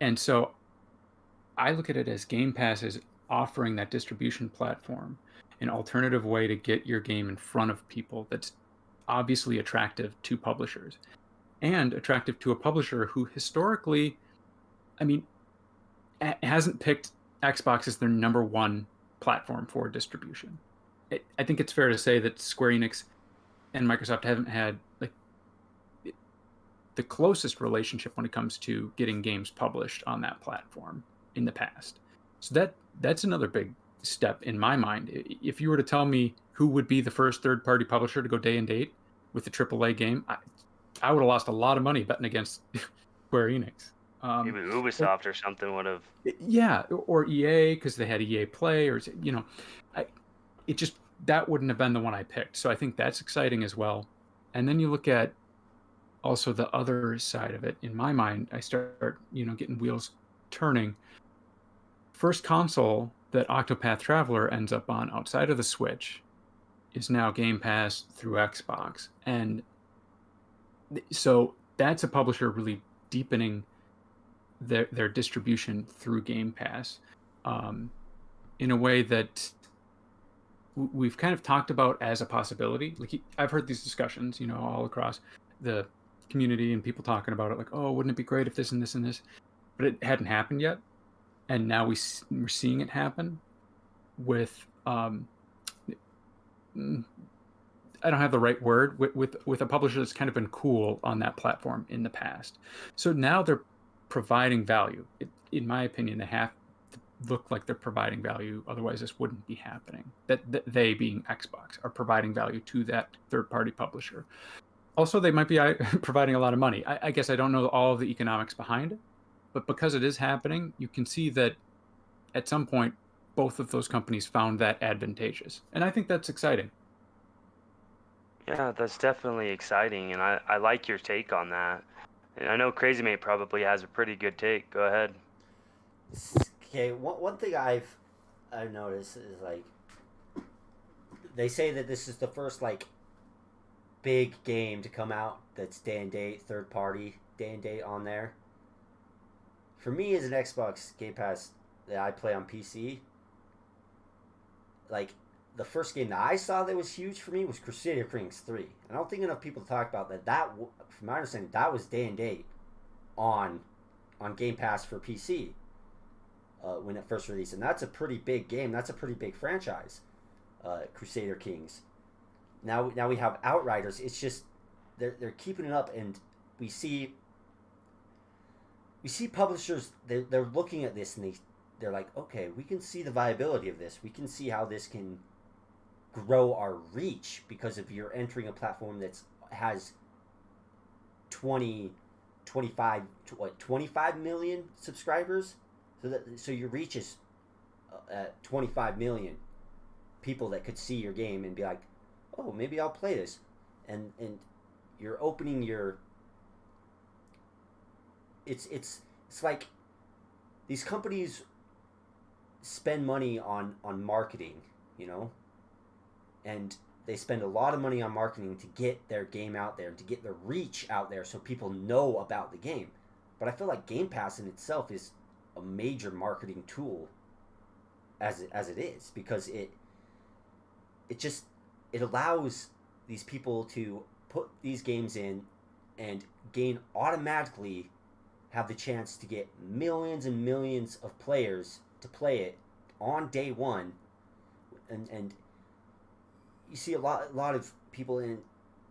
And so I look at it as Game Pass is offering that distribution platform, an alternative way to get your game in front of people that's obviously attractive to publishers and attractive to a publisher who historically, hasn't picked Xbox as their number one platform for distribution. I think it's fair to say that Square Enix and Microsoft haven't had the closest relationship when it comes to getting games published on that platform in the past. So that's another big step in my mind. If you were to tell me who would be the first third-party publisher to go day and date with a AAA game, I would have lost a lot of money betting against Square Enix. Maybe Ubisoft or something would have. Yeah, or EA because they had EA Play, or that wouldn't have been the one I picked. So I think that's exciting as well. And then you look at also the other side of it. In my mind, I start getting wheels turning. First console that Octopath Traveler ends up on outside of the Switch is now Game Pass through Xbox. And so that's a publisher really deepening their distribution through Game Pass in a way that we've kind of talked about as a possibility. Like I've heard these discussions, all across the community and people talking about it like, oh, wouldn't it be great if this and this and this? But it hadn't happened yet. And now we're seeing it happen with I don't have the right word, with a publisher that's kind of been cool on that platform in the past. So now they're providing value. In my opinion, they have to look like they're providing value. Otherwise, this wouldn't be happening. That they, being Xbox, are providing value to that third-party publisher. Also, they might be providing a lot of money. I guess I don't know all of the economics behind it, but because it is happening, you can see that at some point, both of those companies found that advantageous. And I think that's exciting. Yeah, that's definitely exciting, and I like your take on that. And I know Crazy Mate probably has a pretty good take. Go ahead. Okay, one thing I've noticed is they say that this is the first big game to come out that's day and date, third party day and date on there. For me, as an Xbox Game Pass that I play on PC, the first game that I saw that was huge for me was Crusader Kings 3. I don't think enough people talk about that. From my understanding, that was day and date on Game Pass for PC when it first released. And that's a pretty big game. That's a pretty big franchise, Crusader Kings. Now we have Outriders. It's just they're keeping it up, and we see publishers, they're looking at this and they're like, okay, we can see the viability of this. We can see how this can grow our reach, because if you're entering a platform that has 25 million subscribers, so your reach is 25 million people that could see your game and be like, oh, maybe I'll play this, and you're opening your. It's like these companies spend money on marketing, and they spend a lot of money on marketing to get their game out there and to get the reach out there so people know about the game. But I feel like Game Pass in itself is a major marketing tool as it is, because it allows these people to put these games in and automatically have the chance to get millions and millions of players to play it on day one. And you see a lot of people in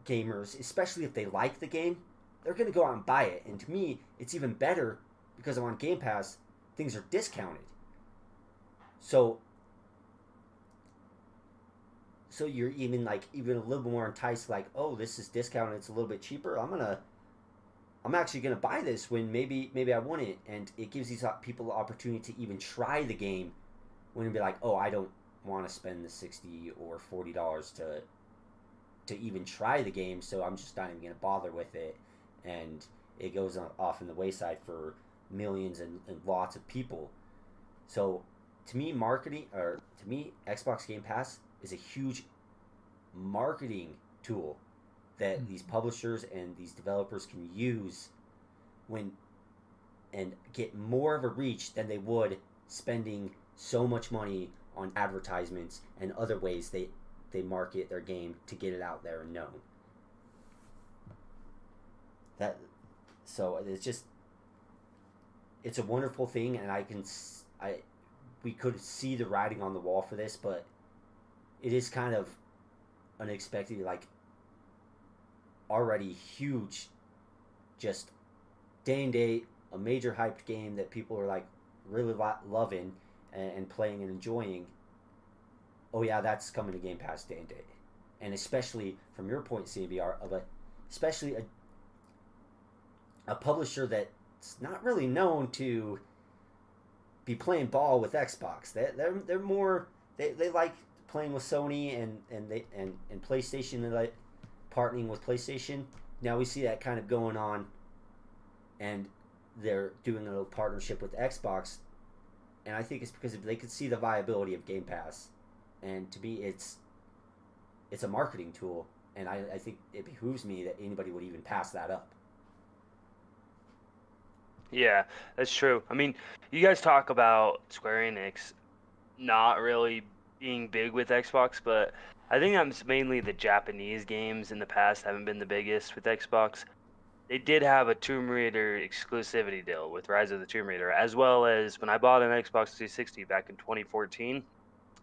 gamers, especially if they like the game, they're going to go out and buy it. And to me, it's even better because on Game Pass, things are discounted. So you're even a little more enticed, like, oh, this is discounted, it's a little bit cheaper. I'm actually gonna buy this when maybe I want it, and it gives these people the opportunity to even try the game when it'd be like, oh, I don't want to spend the $60 or $40 to even try the game, so I'm just not even gonna bother with it, and it goes off in the wayside for millions and lots of people. So to me, Xbox Game Pass is a huge marketing tool that these publishers and these developers can use and get more of a reach than they would spending so much money on advertisements and other ways they market their game to get it out there and known. So it's a wonderful thing, and we could see the writing on the wall for this, but it is kind of unexpected, like already huge, just day and date, a major hyped game that people are like really loving and playing and enjoying. Oh yeah, that's coming to Game Pass day and date. And especially from your point, CBR, especially a publisher that's not really known to be playing ball with Xbox. They're more, they like playing with Sony and PlayStation, and like partnering with PlayStation. Now we see that kind of going on, and they're doing a little partnership with Xbox, and I think it's because they could see the viability of Game Pass, and to me it's a marketing tool, and I think it behooves me that anybody would even pass that up. Yeah, that's true. I mean, you guys talk about Square Enix not really being big with Xbox, but I think that's mainly the Japanese games in the past haven't been the biggest with Xbox. They did have a Tomb Raider exclusivity deal with Rise of the Tomb Raider, as well as when I bought an Xbox 360 back in 2014,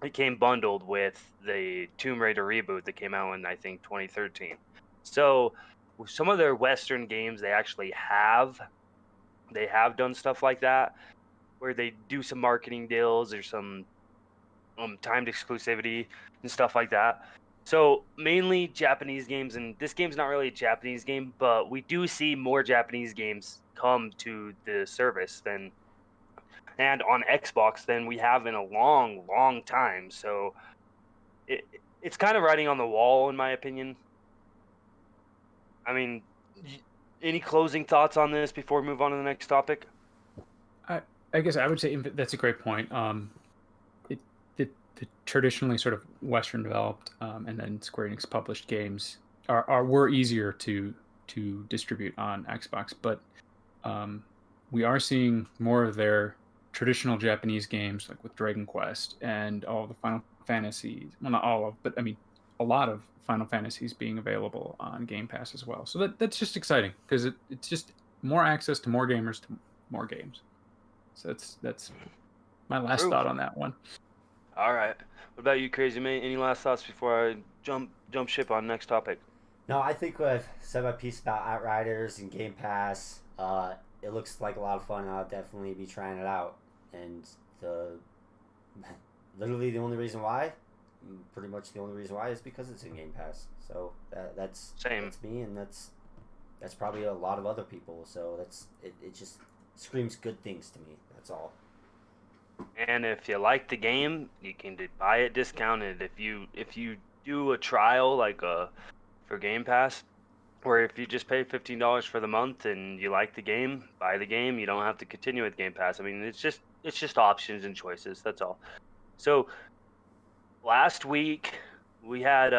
it came bundled with the Tomb Raider reboot that came out in, I think, 2013. So with some of their Western games, they have done stuff like that, where they do some marketing deals or some timed exclusivity and stuff like that. So mainly Japanese games, and this game's not really a Japanese game, but we do see more Japanese games come to the service and on Xbox than we have in a long, long time. So it's kind of writing on the wall, in my opinion. I mean, any closing thoughts on this before we move on to the next topic? I guess I would say that's a great point. The traditionally sort of Western developed and then Square Enix published games were easier to distribute on Xbox, but we are seeing more of their traditional Japanese games, like with Dragon Quest and all the Final Fantasies. Well, not all of, but I mean, a lot of Final Fantasies being available on Game Pass as well. So that's just exciting because it's just more access to more gamers to more games. So that's my last thought on that one. All right. What about you, Crazy Mate? Any last thoughts before I jump ship on next topic? No, I think I've said my piece about Outriders and Game Pass. It looks like a lot of fun. I'll definitely be trying it out. And literally the only reason why, pretty much the only reason why, is because it's in Game Pass. So that's me, and that's probably a lot of other people. So it just screams good things to me. That's all. And if you like the game, you can buy it discounted. If you do a trial for Game Pass, or if you just pay $15 for the month and you like the game, buy the game. You don't have to continue with Game Pass. I mean, it's just options and choices. That's all. So last week we had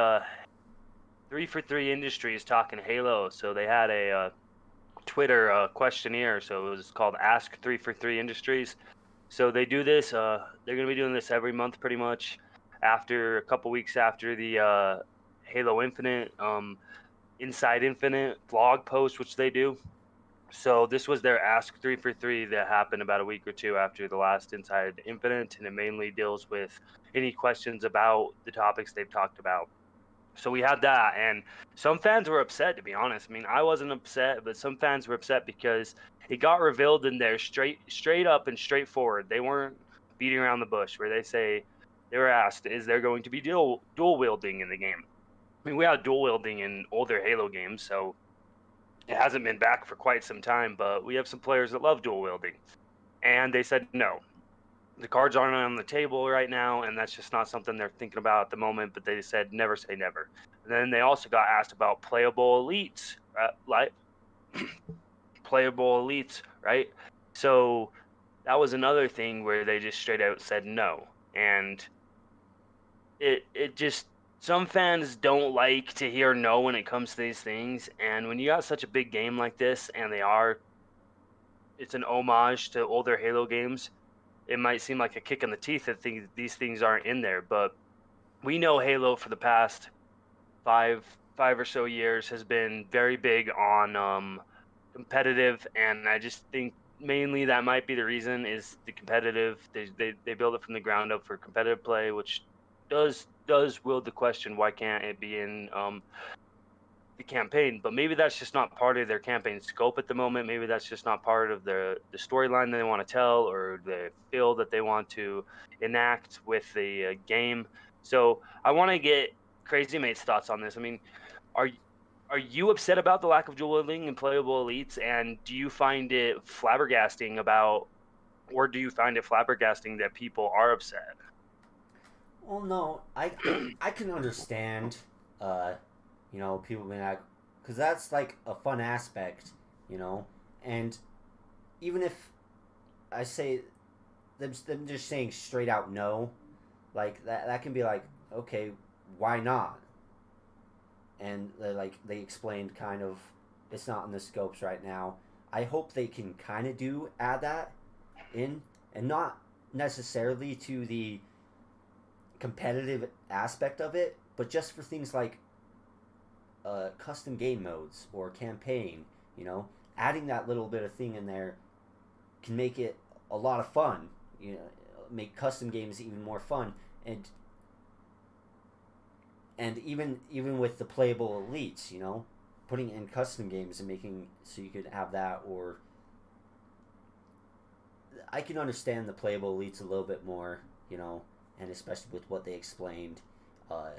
343 Industries talking Halo, so they had a Twitter questionnaire. So it was called Ask 343 Industries. So they do this. They're gonna be doing this every month, pretty much. After a couple weeks after the Halo Infinite, Inside Infinite blog post, which they do. So this was their Ask 343 that happened about a week or two after the last Inside Infinite, and it mainly deals with any questions about the topics they've talked about. So we had that, and some fans were upset, to be honest. I mean, I wasn't upset, but some fans were upset because it got revealed in there straight up and straightforward. They weren't beating around the bush, where they were asked, "Is there going to be dual wielding in the game?" I mean, we had dual wielding in older Halo games, so it hasn't been back for quite some time. But we have some players that love dual wielding, and they said no. The cards aren't on the table right now, and that's just not something they're thinking about at the moment. But they said never say never. And then they also got asked about playable elites, like playable elites, right? So that was another thing where they just straight out said no, and it just, some fans don't like to hear no when it comes to these things. And when you got such a big game like this, and it's an homage to older Halo games, it might seem like a kick in the teeth that these things aren't in there. But we know Halo for the past five or so years has been very big on competitive, and I just think mainly that might be the reason is the competitive. They build it from the ground up for competitive play, which does wield the question, why can't it be in the campaign? But maybe that's just not part of their campaign scope at the moment. Maybe that's just not part of the storyline that they want to tell, or the feel that they want to enact with the game. So I want to get Crazy Mate's thoughts on this. I mean, are are you upset about the lack of dual wielding and playable elites, and do you find it flabbergasting that people are upset? Well, no, I can understand, uh, people being like, because that's like a fun aspect, you know, and even if I say them just saying straight out no, like that can be like, okay, why not? And they explained kind of it's not in the scopes right now. I hope they can kind of do add that in, and not necessarily to the competitive aspect of it, but just for things like custom game modes or campaign. Adding that little bit of thing in there can make it a lot of fun. Make custom games even more fun, and even with the playable elites, putting in custom games and making so you could have that. Or I can understand the playable elites a little bit more, and especially with what they explained. Uh,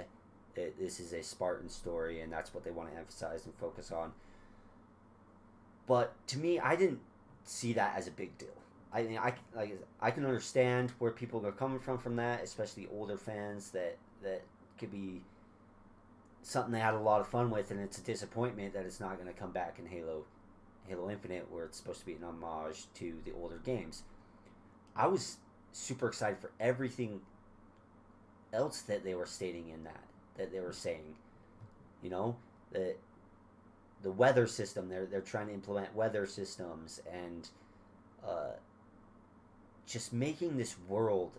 this is a Spartan story, and that's what they want to emphasize and focus on. But to me, I didn't see that as a big deal. I mean, I can understand where people are coming from that, especially older fans that could be something they had a lot of fun with, and it's a disappointment that it's not going to come back in Halo Infinite, where it's supposed to be an homage to the older games. I was super excited for everything else that they were stating in that they were saying. The weather system, they're trying to implement weather systems, and just making this world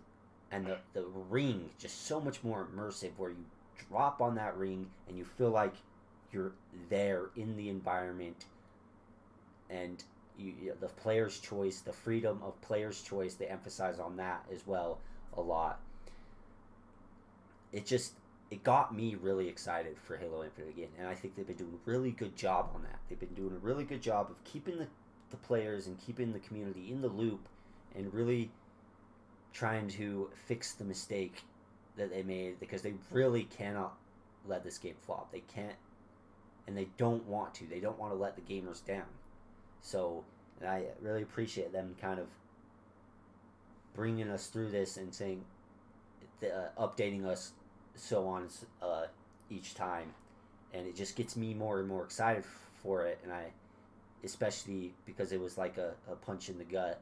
and the ring just so much more immersive, where you drop on that ring and you feel like you're there in the environment. And the player's choice, the freedom of player's choice, they emphasize on that as well a lot. It got me really excited for Halo Infinite again, and I think they've been doing a really good job on that. They've been doing a really good job of keeping the players and keeping the community in the loop, and really trying to fix the mistake that they made, because they really cannot let this game flop. They can't, and they don't want to. They don't want to let the gamers down. So, and I really appreciate them kind of bringing us through this and saying, updating us so on each time, and it just gets me more and more excited for it. And I, especially because it was like a punch in the gut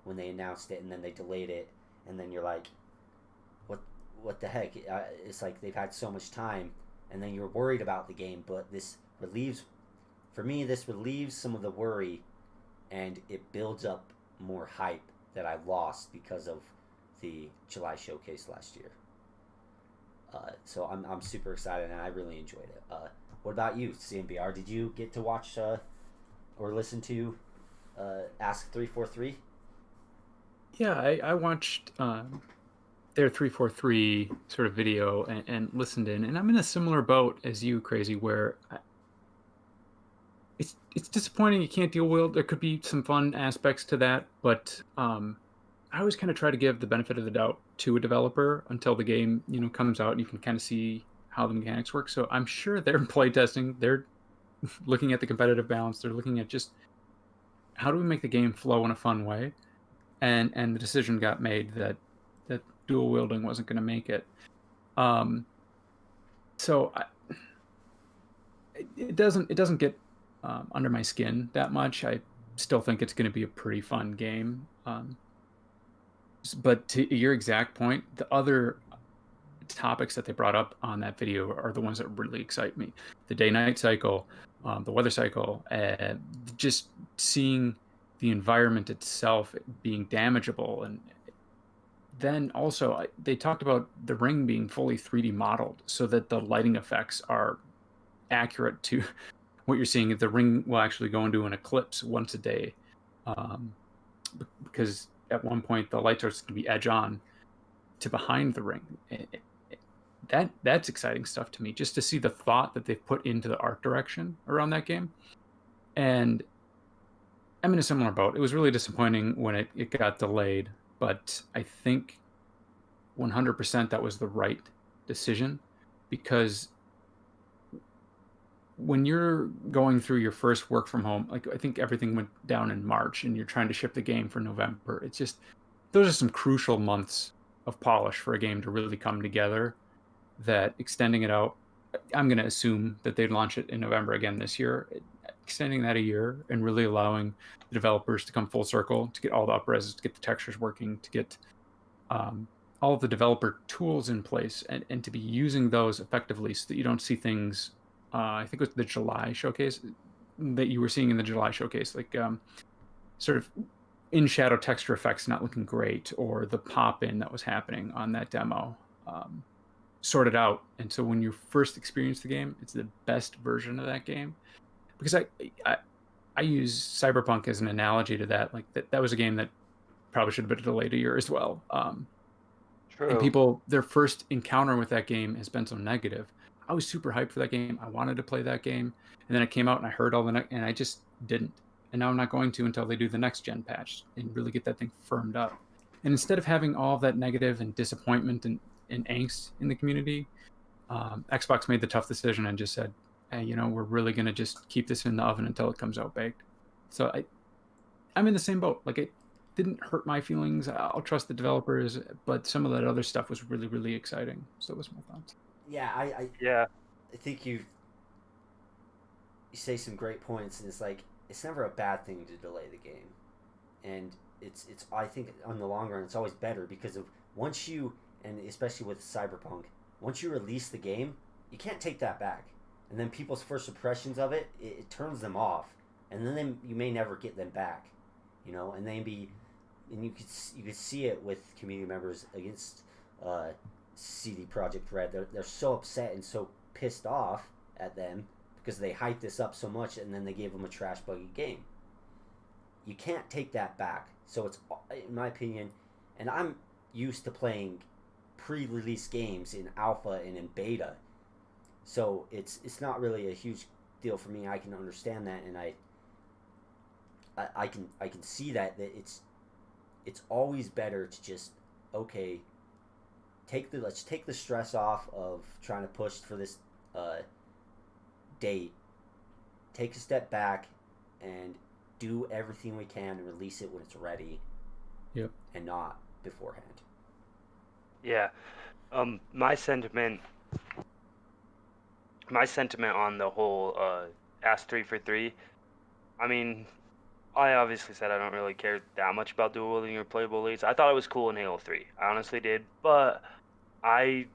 when they announced it, and then they delayed it, and then you're like, what the heck? It's like they've had so much time, and then you're worried about the game, but for me, this relieves some of the worry, and it builds up more hype that I lost because of the July showcase last year. So I'm super excited, and I really enjoyed it. What about you, CMBR? Did you get to watch or listen to Ask 343? Yeah, I watched their 343 sort of video and listened in, and I'm in a similar boat as you, Crazy, where it's disappointing you can't deal with. There could be some fun aspects to that, but I always kind of try to give the benefit of the doubt to a developer until the game, comes out and you can kind of see how the mechanics work. So I'm sure they're playtesting. They're looking at the competitive balance. They're looking at just how do we make the game flow in a fun way, and the decision got made that dual wielding wasn't going to make it. So it doesn't get under my skin that much. I still think it's going to be a pretty fun game. But to your exact point, the other topics that they brought up on that video are the ones that really excite me: the day-night cycle, the weather cycle, and just seeing the environment itself being damageable. And then also they talked about the ring being fully 3D modeled so that the lighting effects are accurate to what you're seeing. The ring will actually go into an eclipse once a day, because at one point the light starts to be edge on to behind the ring. That's exciting stuff to me, just to see the thought that they've put into the art direction around that game. And I'm in a similar boat. It was really disappointing when it got delayed, but I think 100% that was the right decision, because when you're going through your first work from home, like I think everything went down in March and you're trying to ship the game for November, it's just, those are some crucial months of polish for a game to really come together, that extending it out, I'm going to assume that they'd launch it in November again this year, extending that a year and really allowing the developers to come full circle, to get all the up-res, to get the textures working, to get all of the developer tools in place, and to be using those effectively so that you don't see things, I think it was the July showcase that you were seeing in the July showcase, like sort of in shadow texture effects not looking great, or the pop-in that was happening on that demo sorted out. And so when you first experience the game, it's the best version of that game. Because I use Cyberpunk as an analogy to that. Like that was a game that probably should have been delayed a year as well. True. And people, their first encounter with that game has been so negative. I was super hyped for that game. I wanted to play that game, and then it came out and I heard all and I just didn't. And now I'm not going to until they do the next gen patch and really get that thing firmed up. And instead of having all of that negative and disappointment and angst in the community, Xbox made the tough decision and just said, hey, we're really going to just keep this in the oven until it comes out baked. So I'm in the same boat. Like, it didn't hurt my feelings. I'll trust the developers, but some of that other stuff was really, really exciting. So that was my thoughts. Yeah, Yeah. I think you say some great points, and it's like, it's never a bad thing to delay the game, and it's I think on the long run it's always better, because of once you, and especially with Cyberpunk, once you release the game, you can't take that back, and then people's first impressions of it turns them off, and then you may never get them back, and you could see it with community members against CD Projekt Red. They're so upset and so pissed off at them because they hyped this up so much, and then they gave them a trash buggy game. You can't take that back. So it's, in my opinion, and I'm used to playing pre-release games in alpha and in beta, so it's not really a huge deal for me. I can understand that, and I can see that it's always better to just, okay, let's take the stress off of trying to push for this date, take a step back, and do everything we can to release it when it's ready. Yep. And not beforehand. Yeah. My sentiment on the whole Ask 3 for 3, I mean, I obviously said I don't really care that much about dual wielding or playable leads. I thought it was cool in Halo 3. I honestly did, but I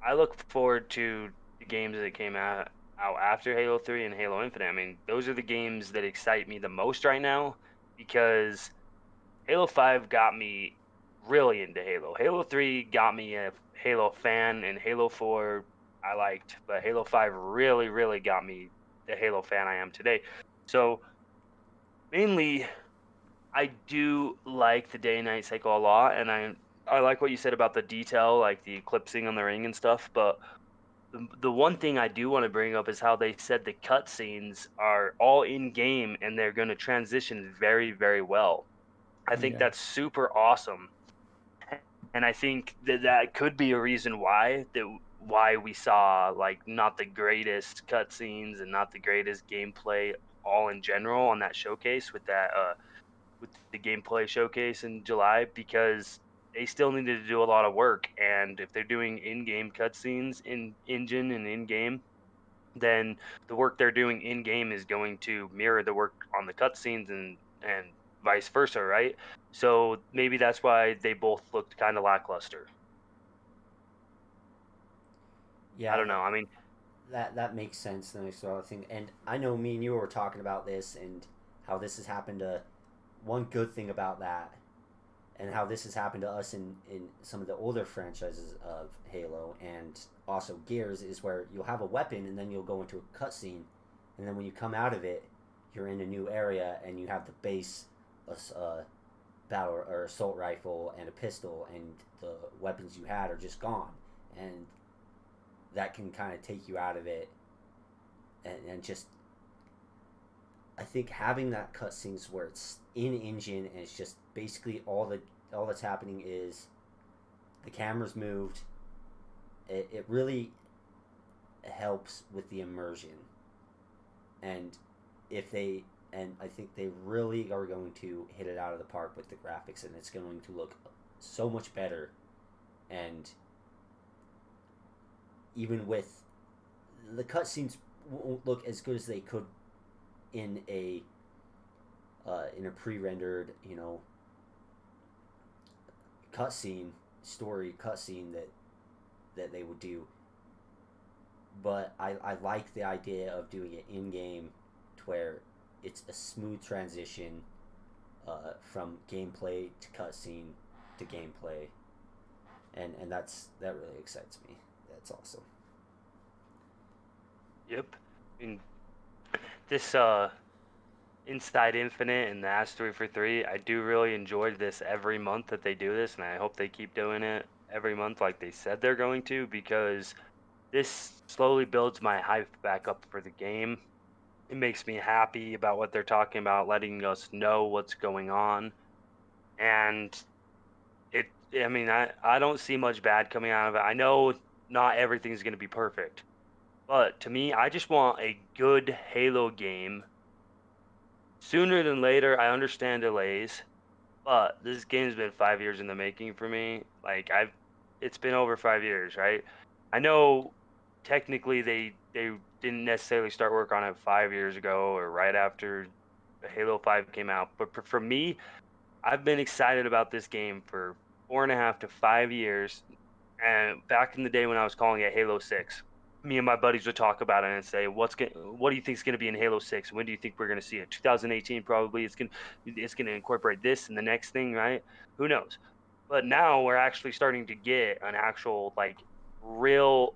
I look forward to the games that came out after Halo 3 and Halo Infinite. I mean, those are the games that excite me the most right now because Halo 5 got me really into Halo. Halo 3 got me a Halo fan, and Halo 4 I liked, but Halo 5 really, really got me the Halo fan I am today. So mainly, I do like the day and night cycle a lot, and I like what you said about the detail, like the eclipsing on the ring and stuff. But the one thing I do want to bring up is how they said the cutscenes are all in game and they're going to transition very, very well. I Oh, think yeah. that's super awesome, and I think that that could be a reason why we saw like not the greatest cutscenes and not the greatest gameplay all in general on that showcase with the gameplay showcase in July because they still needed to do a lot of work. And if they're doing in-game cutscenes in engine and in-game, then the work they're doing in-game is going to mirror the work on the cutscenes and vice versa, right? So maybe that's why they both looked kind of lackluster. I Yeah, don't know. I mean, that makes sense. The next other thing, and I know me and you were talking about this and how this has happened to. One good thing about that, and how this has happened to us in some of the older franchises of Halo and also Gears, is where you'll have a weapon and then you'll go into a cutscene, and then when you come out of it, you're in a new area and you have the base, battle or assault rifle and a pistol, and the weapons you had are just gone, and that can kind of take you out of it, and just I think having that cutscenes where it's in engine and it's just basically all that's happening is the camera's moved. It really helps with the immersion, and if they and I think they really are going to hit it out of the park with the graphics, and it's going to look so much better, and even with the cutscenes won't look as good as they could in a pre-rendered, cutscene story cutscene that they would do. But I like the idea of doing it in game, to where it's a smooth transition from gameplay to cutscene to gameplay, and that really excites me. That's awesome. yep. I mean, this Inside Infinite and the Ask 3 for 3, I do really enjoy this every month that they do this, and I hope they keep doing it every month like they said they're going to, because this slowly builds my hype back up for the game. It makes me happy about what they're talking about, letting us know what's going on. And I mean, I don't see much bad coming out of it. I know not everything's going to be perfect, but to me, I just want a good Halo game sooner than later. I understand delays, but this game's been 5 years in the making for me. Like it's been over 5 years, right? I know technically they didn't necessarily start work on it 5 years ago or right after Halo 5 came out, but for me, I've been excited about this game for 4.5 to 5 years. And back in the day when I was calling it Halo 6, me and my buddies would talk about it and say, what do you think is going to be in Halo 6? When do you think we're going to see it? 2018 probably. It's going to incorporate this and the next thing, right? Who knows? But now we're actually starting to get an actual like real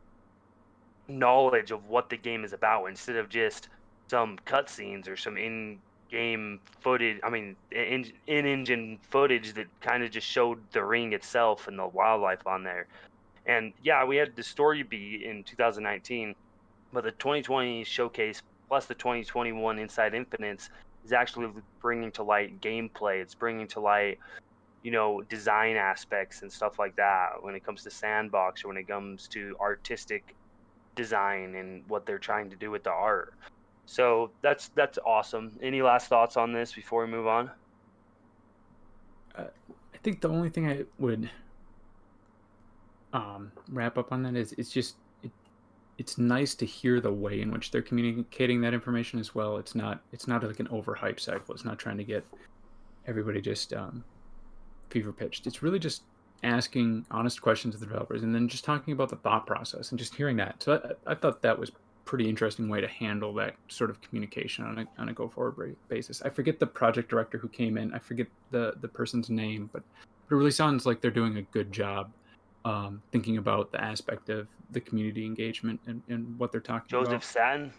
knowledge of what the game is about instead of just some cutscenes or some in-game footage. I mean, in-engine footage that kind of just showed the ring itself and the wildlife on there. And yeah, we had the story beat in 2019, but the 2020 showcase plus the 2021 Inside Infinites is actually bringing to light gameplay. It's bringing to light, design aspects and stuff like that when it comes to sandbox or when it comes to artistic design and what they're trying to do with the art. So that's awesome. Any last thoughts on this before we move on? I think the only thing I would wrap up on that is it's nice to hear the way in which they're communicating that information as well. It's not like an overhype cycle. It's not trying to get everybody just fever pitched. It's really just asking honest questions of the developers, and then just talking about the thought process and just hearing that. So I thought that was pretty interesting way to handle that sort of communication on a go forward basis. I forget the project director who came in. I forget the person's name, but it really sounds like they're doing a good job thinking about the aspect of the community engagement and what they're talking Joseph about. Staten.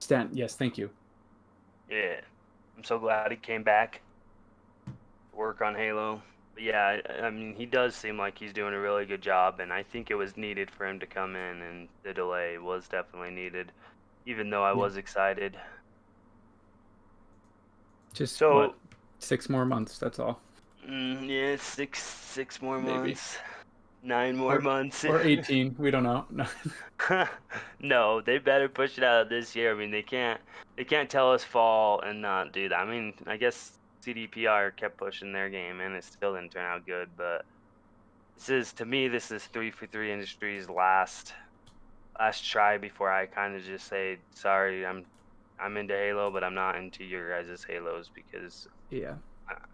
Stan, yes, thank you. Yeah, I'm so glad he came back to work on Halo. But yeah, I mean, he does seem like he's doing a really good job, and I think it was needed for him to come in, and the delay was definitely needed, even though I was excited. Just So, what, 6 more months? That's all. yeah, six more Maybe. months, 9 more months. Or 18. We don't know. No. No, they better push it out this year. I mean, they can't tell us fall and not do that. I mean, I guess CDPR kept pushing their game and it still didn't turn out good, but to me this is 343 Industries last try before I kind of just say sorry, I'm into Halo, but I'm not into your guys' Halos, because Yeah.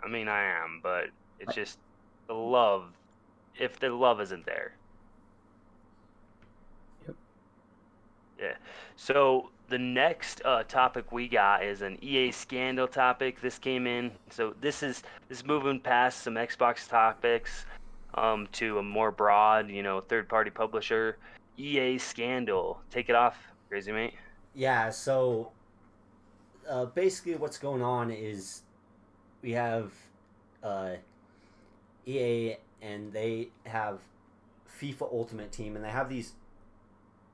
I mean I am, but it's just the love. If the love isn't there. Yep. Yeah. So the next topic we got is an EA scandal topic. This came in. So this is moving past some Xbox topics to a more broad, third-party publisher. EA scandal. Take it off, Crazy Mate. Yeah, so basically what's going on is we have EA, and they have FIFA Ultimate Team, and they have these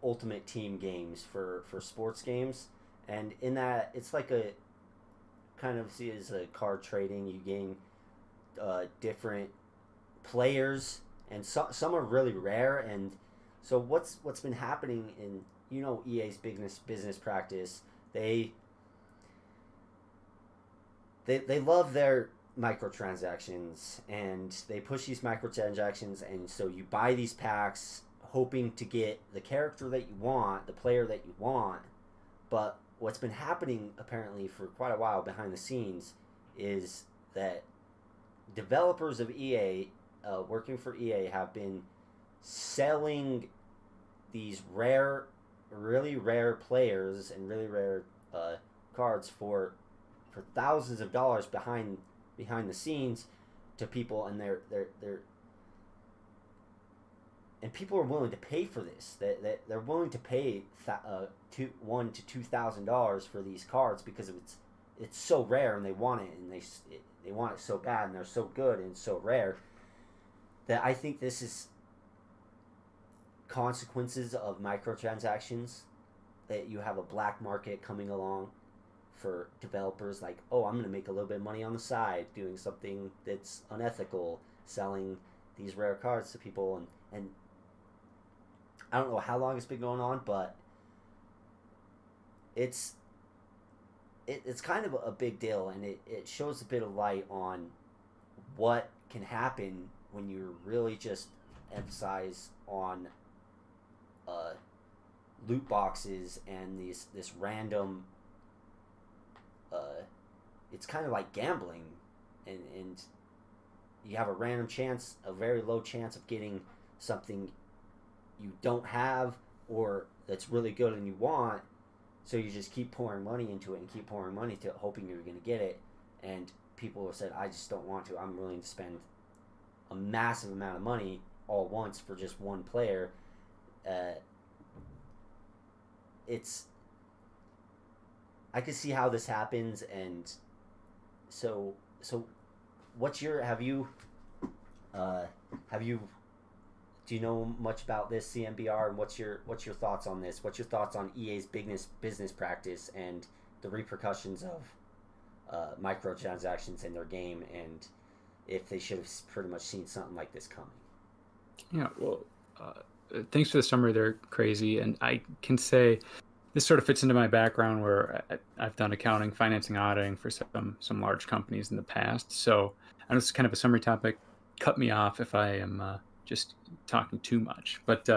Ultimate Team games for sports games. And in that, it's like a kind of see as a card trading. You gain different players, and some are really rare. And so what's been happening in EA's business practice, they love their microtransactions, and they push these microtransactions, and so you buy these packs hoping to get the character that you want, the player that you want. But what's been happening apparently for quite a while behind the scenes is that developers of EA, working for EA, have been selling these really rare players and really rare cards for thousands of dollars behind the scenes to people, and they're and people are willing to pay for this. They're willing to pay $1,000 to $2,000 for these cards because it's so rare, and they want it, and they want it so bad, and they're so good and so rare that I think this is consequences of microtransactions, that you have a black market coming along for developers, like, oh, I'm going to make a little bit of money on the side doing something that's unethical, selling these rare cards to people. And I don't know how long it's been going on, but it's kind of a big deal, and it shows a bit of light on what can happen when you really just emphasize on loot boxes and this random it's kind of like gambling, and you have a random chance, a very low chance of getting something you don't have or that's really good and you want, so you just keep pouring money into it and keep pouring money into it, hoping you're going to get it. And people have said, I just don't want to. I'm willing to spend a massive amount of money all at once for just one player. I can see how this happens, and so what's your do you know much about this CMBR, and what's your thoughts on this? What's your thoughts on EA's business practice and the repercussions of microtransactions in their game, and if they should have pretty much seen something like this coming? Yeah, well, thanks for the summary there, Crazy. And I can say this sort of fits into my background, where I've done accounting, financing, auditing for some large companies in the past. So I know it's kind of a summary topic. Cut me off if I am just talking too much. But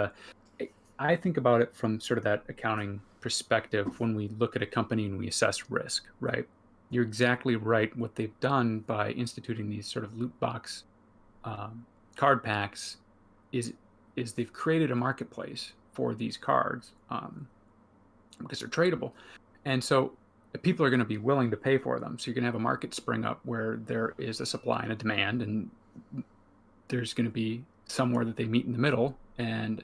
I think about it from sort of that accounting perspective when we look at a company and we assess risk, right? You're exactly right. What they've done by instituting these sort of loot box card packs is they've created a marketplace for these cards because they're tradable, and so people are going to be willing to pay for them. So you're going to have a market spring up where there is a supply and a demand, and there's going to be somewhere that they meet in the middle, and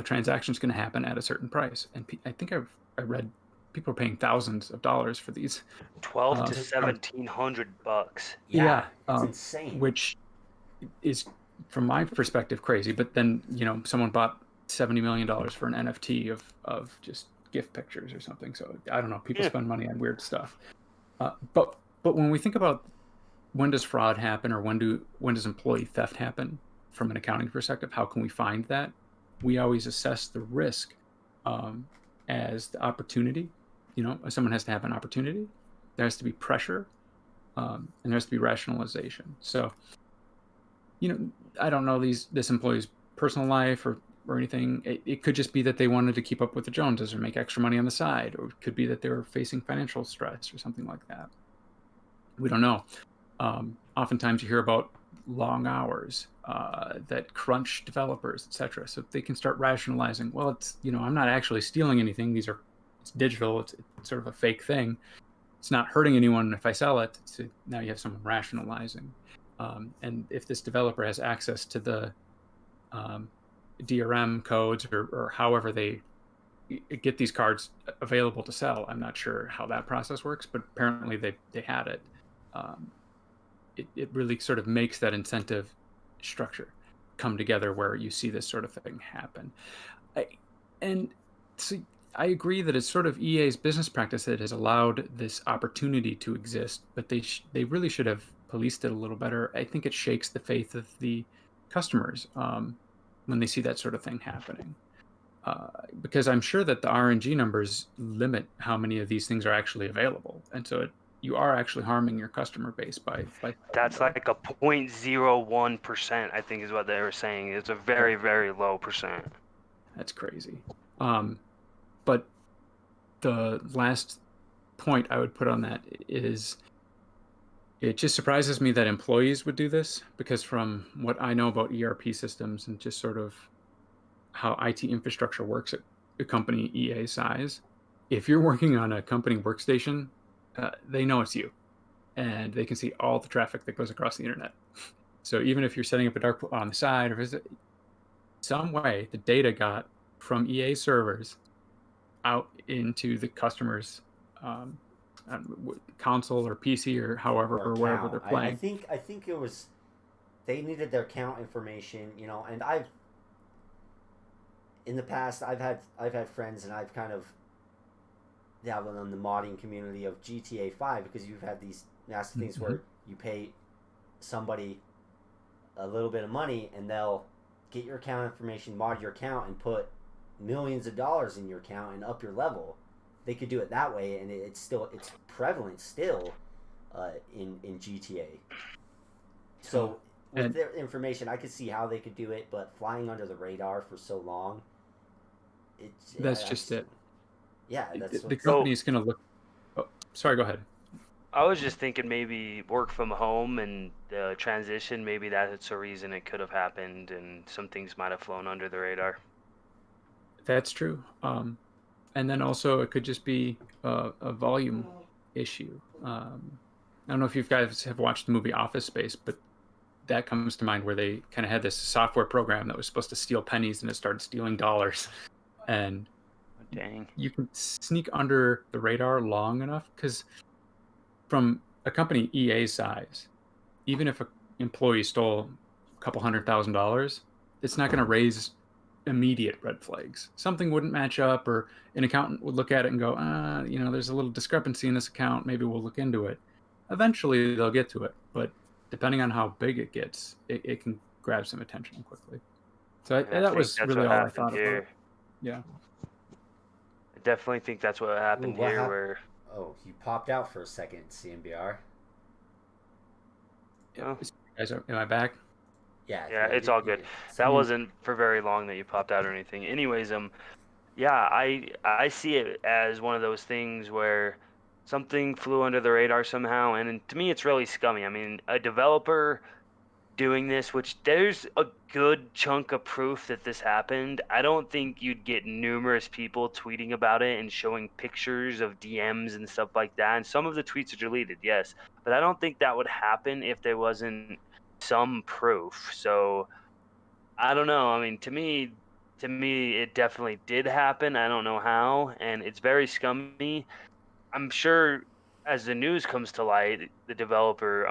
transaction's going to happen at a certain price. And I think I read people are paying thousands of dollars for these. 12 to cards. $1,700. Yeah, it's insane. Which is, from my perspective, crazy. But then someone bought $70 million for an NFT of just gift pictures or something. So I don't know. People spend money on weird stuff. But when we think about when does fraud happen, or when does employee theft happen from an accounting perspective, how can we find that? We always assess the risk as the opportunity. Someone has to have an opportunity. There has to be pressure, and there has to be rationalization. So, I don't know this employee's personal life or anything. It could just be that they wanted to keep up with the Joneses or make extra money on the side, or it could be that they were facing financial stress or something like that. We don't know. Oftentimes you hear about long hours that crunch developers, etc. So they can start rationalizing, well, it's I'm not actually stealing anything. It's digital. It's sort of a fake thing. It's not hurting anyone if I sell it. So now you have someone rationalizing. And if this developer has access to the DRM codes or however they get these cards available to sell, I'm not sure how that process works, but apparently they had it. It really sort of makes that incentive structure come together where you see this sort of thing happen. I agree that it's sort of EA's business practice that has allowed this opportunity to exist, but they really should have policed it a little better. I think it shakes the faith of the customers when they see that sort of thing happening. Because I'm sure that the RNG numbers limit how many of these things are actually available. And so you are actually harming your customer base by That's like a 0.01%, I think is what they were saying. It's a very, very low percent. That's crazy. But the last point I would put on that is it just surprises me that employees would do this, because from what I know about ERP systems and just sort of how IT infrastructure works at a company EA size, if you're working on a company workstation, they know it's you, and they can see all the traffic that goes across the internet. So even if you're setting up a dark pool on the side, or some way the data got from EA servers out into the customer's console or PC or however or wherever they're playing. I think it was they needed their account information, and in the past I've had friends, and I've kind of dabbled in the modding community of GTA 5, because you've had these nasty things where you pay somebody a little bit of money and they'll get your account information, mod your account, and put millions of dollars in your account and up your level. They could do it that way, and it's prevalent still in GTA. So with their information, I could see how they could do it, but flying under the radar for so long, that's just it. Yeah, that's the company's going to look. Oh, sorry, go ahead. I was just thinking maybe work from home and the transition, maybe that's a reason it could have happened, and some things might have flown under the radar. That's true. And then also it could just be a volume issue. I don't know if you guys have watched the movie Office Space, but that comes to mind, where they kind of had this software program that was supposed to steal pennies, and it started stealing dollars. And dang, you can sneak under the radar long enough, because from a company EA size, even if an employee stole a couple $100,000, it's not going to raise immediate red flags. Something wouldn't match up, or an accountant would look at it and go, there's a little discrepancy in this account, maybe we'll look into it. Eventually they'll get to it, but depending on how big it gets, it can grab some attention quickly. So that was really all I thought about. Yeah, I definitely think that's what happened here. Where you popped out for a second, CMBR. Yeah. Guys, am I back? Yeah, it's all good. That wasn't for very long that you popped out or anything. Anyways, I see it as one of those things where something flew under the radar somehow, and to me it's really scummy. I mean, a developer doing this, which there's a good chunk of proof that this happened. I don't think you'd get numerous people tweeting about it and showing pictures of DMs and stuff like that. And some of the tweets are deleted, yes, but I don't think that would happen if there wasn't some proof. So I don't know. I mean, to me, it definitely did happen. I don't know how, and it's very scummy. I'm sure as the news comes to light, the developer,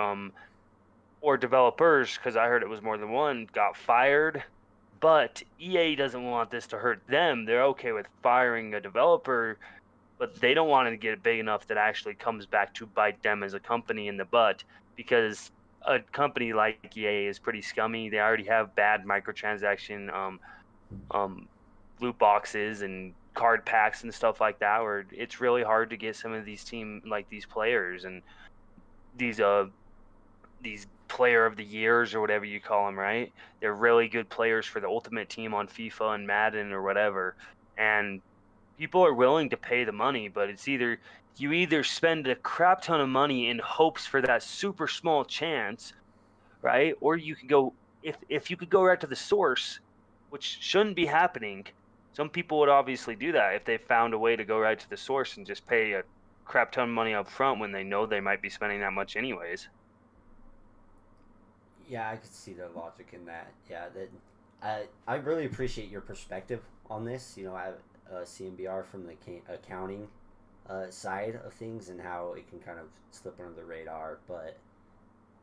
or developers, because I heard it was more than one, got fired. But EA doesn't want this to hurt them. They're okay with firing a developer, but they don't want it to get big enough that actually comes back to bite them as a company in the butt, because a company like EA is pretty scummy. They already have bad microtransaction um, loot boxes and card packs and stuff like that, where it's really hard to get some of these players and these player of the years or whatever you call them, right? They're really good players for the ultimate team on FIFA and Madden or whatever. And people are willing to pay the money, but it's either spend a crap ton of money in hopes for that super small chance, right? Or you can go if you could go right to the source, which shouldn't be happening. Some people would obviously do that if they found a way to go right to the source and just pay a crap ton of money up front when they know they might be spending that much anyways. Yeah, I could see the logic in that. Yeah, that I really appreciate your perspective on this. You know, I have CMBR from the accounting side of things and how it can kind of slip under the radar, but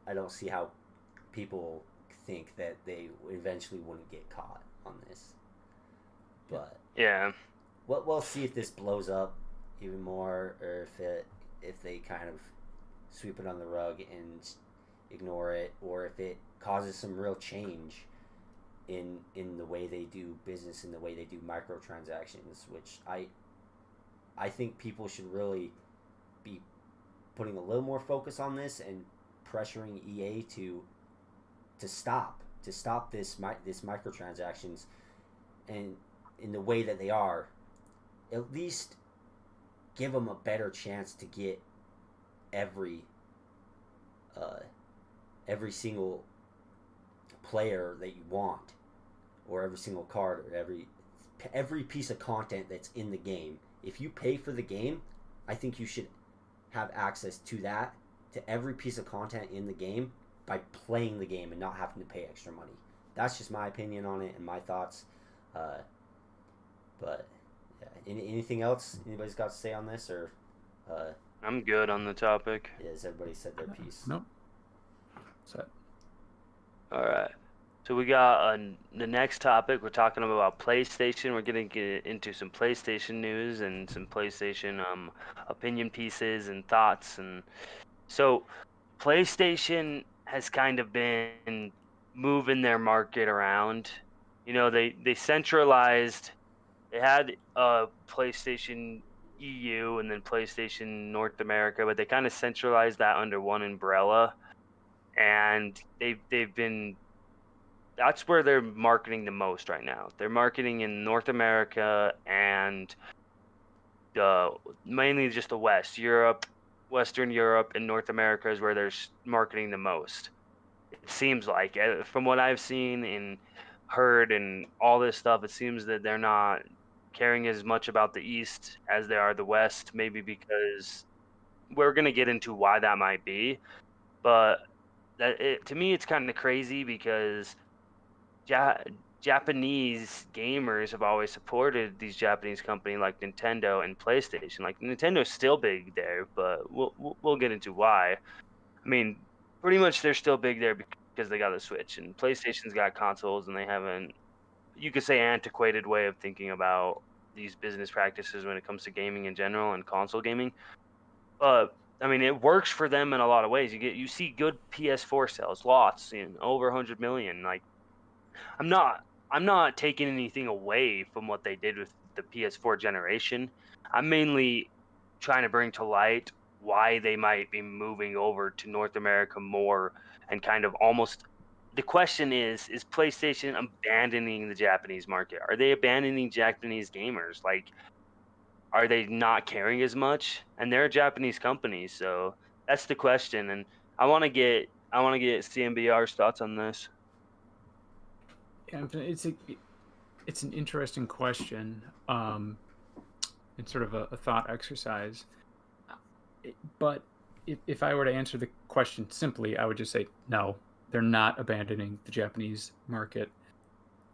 I don't see how people think that they eventually wouldn't get caught on this. But Yeah. we'll see if this blows up even more, or if they kind of sweep it on the rug and ignore it, or if it causes some real change in the way they do business, in the way they do microtransactions, which I think people should really be putting a little more focus on this and pressuring EA to stop this microtransactions, and in the way that they are, at least give them a better chance to get every uh, every single player that you want, or every single card, or every piece of content that's in the game. If you pay for the game, I think you should have access to that, to every piece of content in the game, by playing the game and not having to pay extra money. That's just my opinion on it and my thoughts. But yeah, anything else anybody's got to say on this, or I'm good on the topic. has everybody said their piece? Nope. Set. All right. So we got the next topic. We're talking about PlayStation. We're going to get into some PlayStation news and some PlayStation opinion pieces and thoughts. And so PlayStation has kind of been moving their market around. You know, they centralized. They had PlayStation EU and then PlayStation North America, but they kind of centralized that under one umbrella. And they've been, that's where they're marketing the most right now. They're marketing in North America and mainly just the West, Europe, Western Europe, and North America is where they're marketing the most. It seems like, from what I've seen and heard and all this stuff, it seems that they're not caring as much about the East as they are the West, maybe because we're going to get into why that might be. But to me, it's kind of crazy because Japanese gamers have always supported these Japanese companies like Nintendo and PlayStation. Like, Nintendo's still big there, but we'll get into why. I mean, pretty much they're still big there because they got the Switch, and PlayStation's got consoles, and they have you could say, antiquated way of thinking about these business practices when it comes to gaming in general and console gaming. But I mean, it works for them in a lot of ways. You see good PS4 sales, lots, over 100 million. Like, I'm not taking anything away from what they did with the PS4 generation. I'm mainly trying to bring to light why they might be moving over to North America more, and kind of almost, the question is PlayStation abandoning the Japanese market? Are they abandoning Japanese gamers? Like, are they not caring as much? And they're a Japanese company, so that's the question. And I want to get I want to get CMBR's thoughts on this. Yeah, it's an interesting question, it's sort of a thought exercise. But if I were to answer the question simply, I would just say no, they're not abandoning the Japanese market.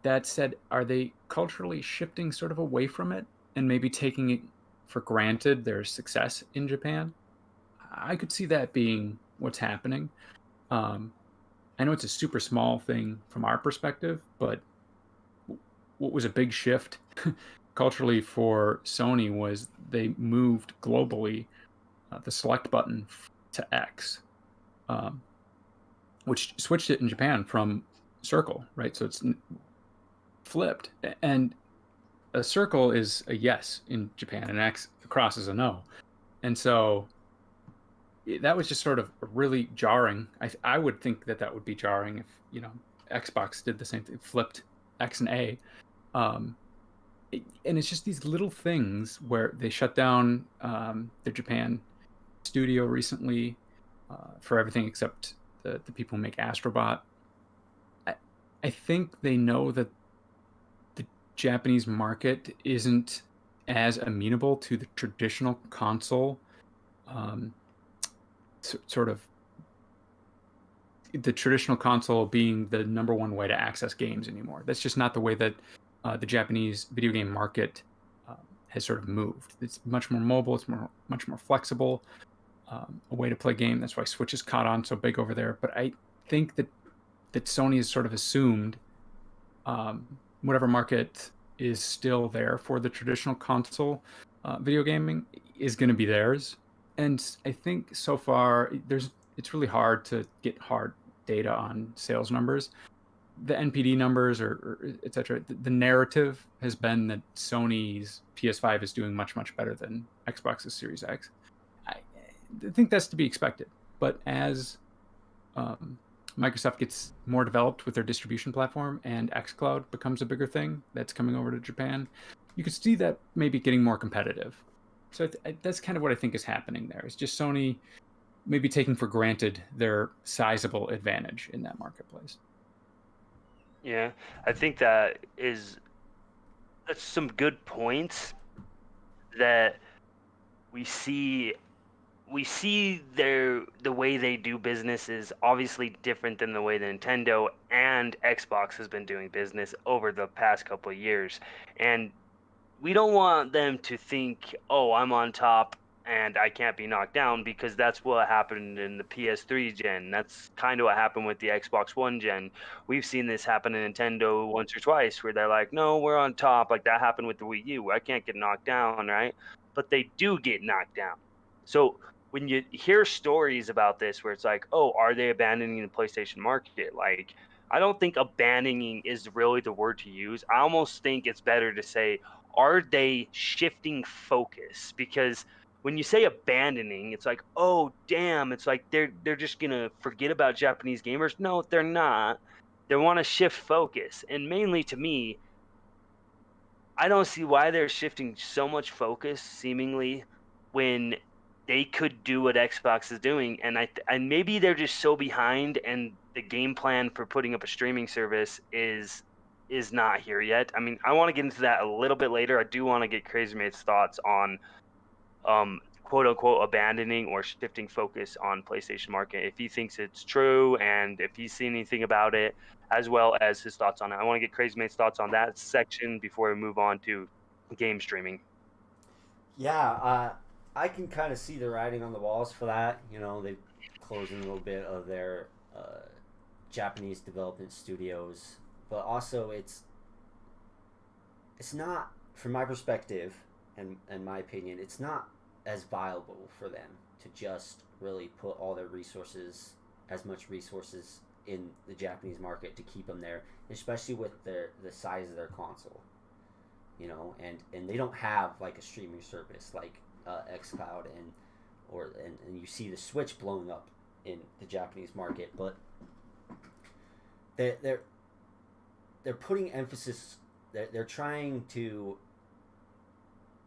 That said, are they culturally shifting sort of away from it and maybe taking it for granted their success in Japan? I could see that being what's happening. Um, I know it's a super small thing from our perspective, but what was a big shift culturally for Sony was they moved globally the select button to X, um, which switched it in Japan from circle, right? So it's flipped. And a circle is a yes in Japan, and X across is a no. And so that was just sort of really jarring. I would think that would be jarring if, Xbox did the same thing, flipped X and A. Um, and it's just these little things where they shut down their Japan studio recently for everything except the people who make Astrobot. I think they know that the Japanese market isn't as amenable to the traditional console, sort of the traditional console being the number one way to access games anymore. That's just not the way that the Japanese video game market has sort of moved. It's much more mobile. It's much more flexible. A way to play game. That's why Switch is caught on so big over there. But I think that Sony has sort of assumed whatever market is still there for the traditional console video gaming is going to be theirs. And I think so far it's really hard to get hard data on sales numbers. The NPD numbers or et cetera, the narrative has been that Sony's PS5 is doing much, much better than Xbox's Series X. I think that's to be expected. But as Microsoft gets more developed with their distribution platform and xCloud becomes a bigger thing that's coming over to Japan, you could see that maybe getting more competitive. So that's kind of what I think is happening there. It's just Sony maybe taking for granted their sizable advantage in that marketplace. Yeah, I think that's some good points that we see the way they do business is obviously different than the way Nintendo and Xbox has been doing business over the past couple of years. And we don't want them to think, oh, I'm on top and I can't be knocked down, because that's what happened in the PS3 gen. That's kind of what happened with the Xbox One gen. We've seen this happen in Nintendo once or twice where they're like, no, we're on top. Like that happened with the Wii U. I can't get knocked down, right? But they do get knocked down. So when you hear stories about this where it's like, oh, are they abandoning the PlayStation market? Like, I don't think abandoning is really the word to use. I almost think it's better to say, are they shifting focus? Because when you say abandoning, it's like, oh damn, it's like they're just gonna forget about Japanese gamers. No, they're not. They want to shift focus. And mainly to me, I don't see why they're shifting so much focus seemingly when they could do what Xbox is doing. And maybe they're just so behind, and the game plan for putting up a streaming service is not here yet. I mean, I want to get into that a little bit later. I do want to get Crazy Mate's thoughts on quote unquote abandoning or shifting focus on PlayStation market, if he thinks it's true and if he's seen anything about it, as well as his thoughts on it. I want to get Crazy Mate's thoughts on that section before we move on to game streaming. Yeah, I can kind of see the writing on the walls for that. They've closed in a little bit of their Japanese development studios, but also it's not, from my perspective and my opinion, it's not as viable for them to just really put all their resources, as much resources in the Japanese market to keep them there, especially with the size of their console. And they don't have like a streaming service like xCloud and you see the Switch blowing up in the Japanese market, but they're putting emphasis. They're trying to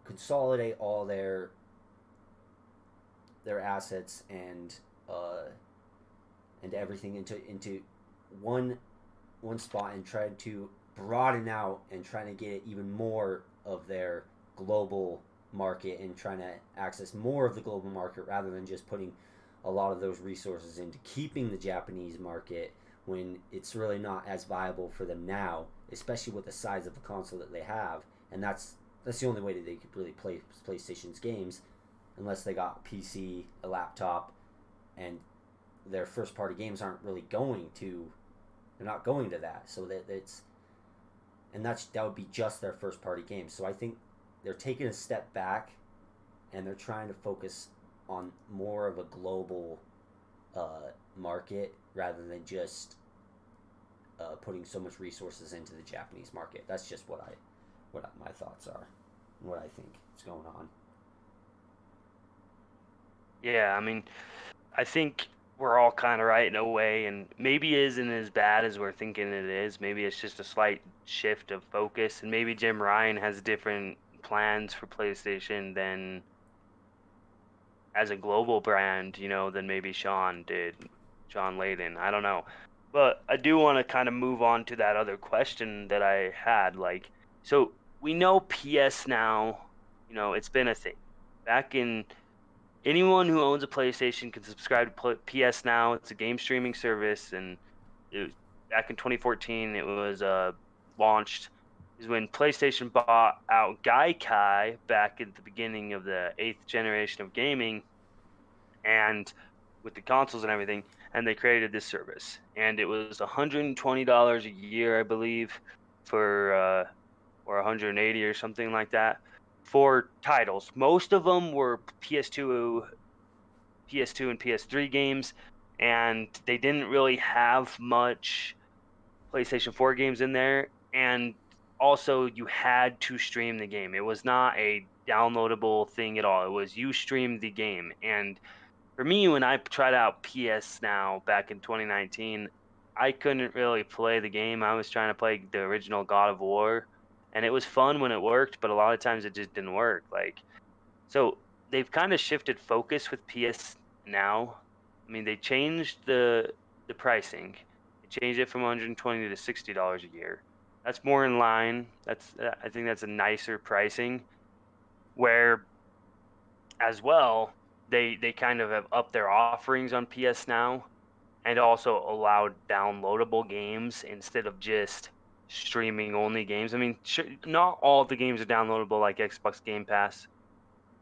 consolidate all their assets and and everything into one spot and try to broaden out and trying to get even more of their global market and trying to access more of the global market rather than just putting a lot of those resources into keeping the Japanese market when it's really not as viable for them now, especially with the size of the console that they have. And that's the only way that they could really play PlayStation's games, unless they got a PC, a laptop, and their first party games aren't really going to. They're not going to that, so that that would be just their first party games. So I think they're taking a step back, and they're trying to focus on more of a global market rather than just putting so much resources into the Japanese market. That's just what my thoughts are, and what I think is going on. Yeah, I mean, I think we're all kind of right in a way, and maybe it isn't as bad as we're thinking it is. Maybe it's just a slight shift of focus, and maybe Jim Ryan has different plans for PlayStation than as a global brand, than maybe Sean Layden. I don't know. But I do want to kind of move on to that other question that I had. Like, so we know PS Now, it's been a thing. Anyone who owns a PlayStation can subscribe to PS Now. It's a game streaming service, and back in 2014, it was launched. Is when PlayStation bought out Gaikai back at the beginning of the 8th generation of gaming, and with the consoles and everything, and they created this service. And it was $120 a year, I believe, or 180 or something like that, for titles. Most of them were PS2 and PS3 games, and they didn't really have much PlayStation 4 games in there. And also, you had to stream the game. It was not a downloadable thing at all. It was you streamed the game. And for me, when I tried out PS Now back in 2019, I couldn't really play the game. I was trying to play the original God of War, and it was fun when it worked, but a lot of times it just didn't work. So they've kind of shifted focus with PS Now. I mean, they changed the pricing. They changed it from 120 to $60 a year. That's more in line. I think that's a nicer pricing. Where, as well, they kind of have upped their offerings on PS Now, and also allowed downloadable games instead of just streaming only games. I mean, not all of the games are downloadable like Xbox Game Pass,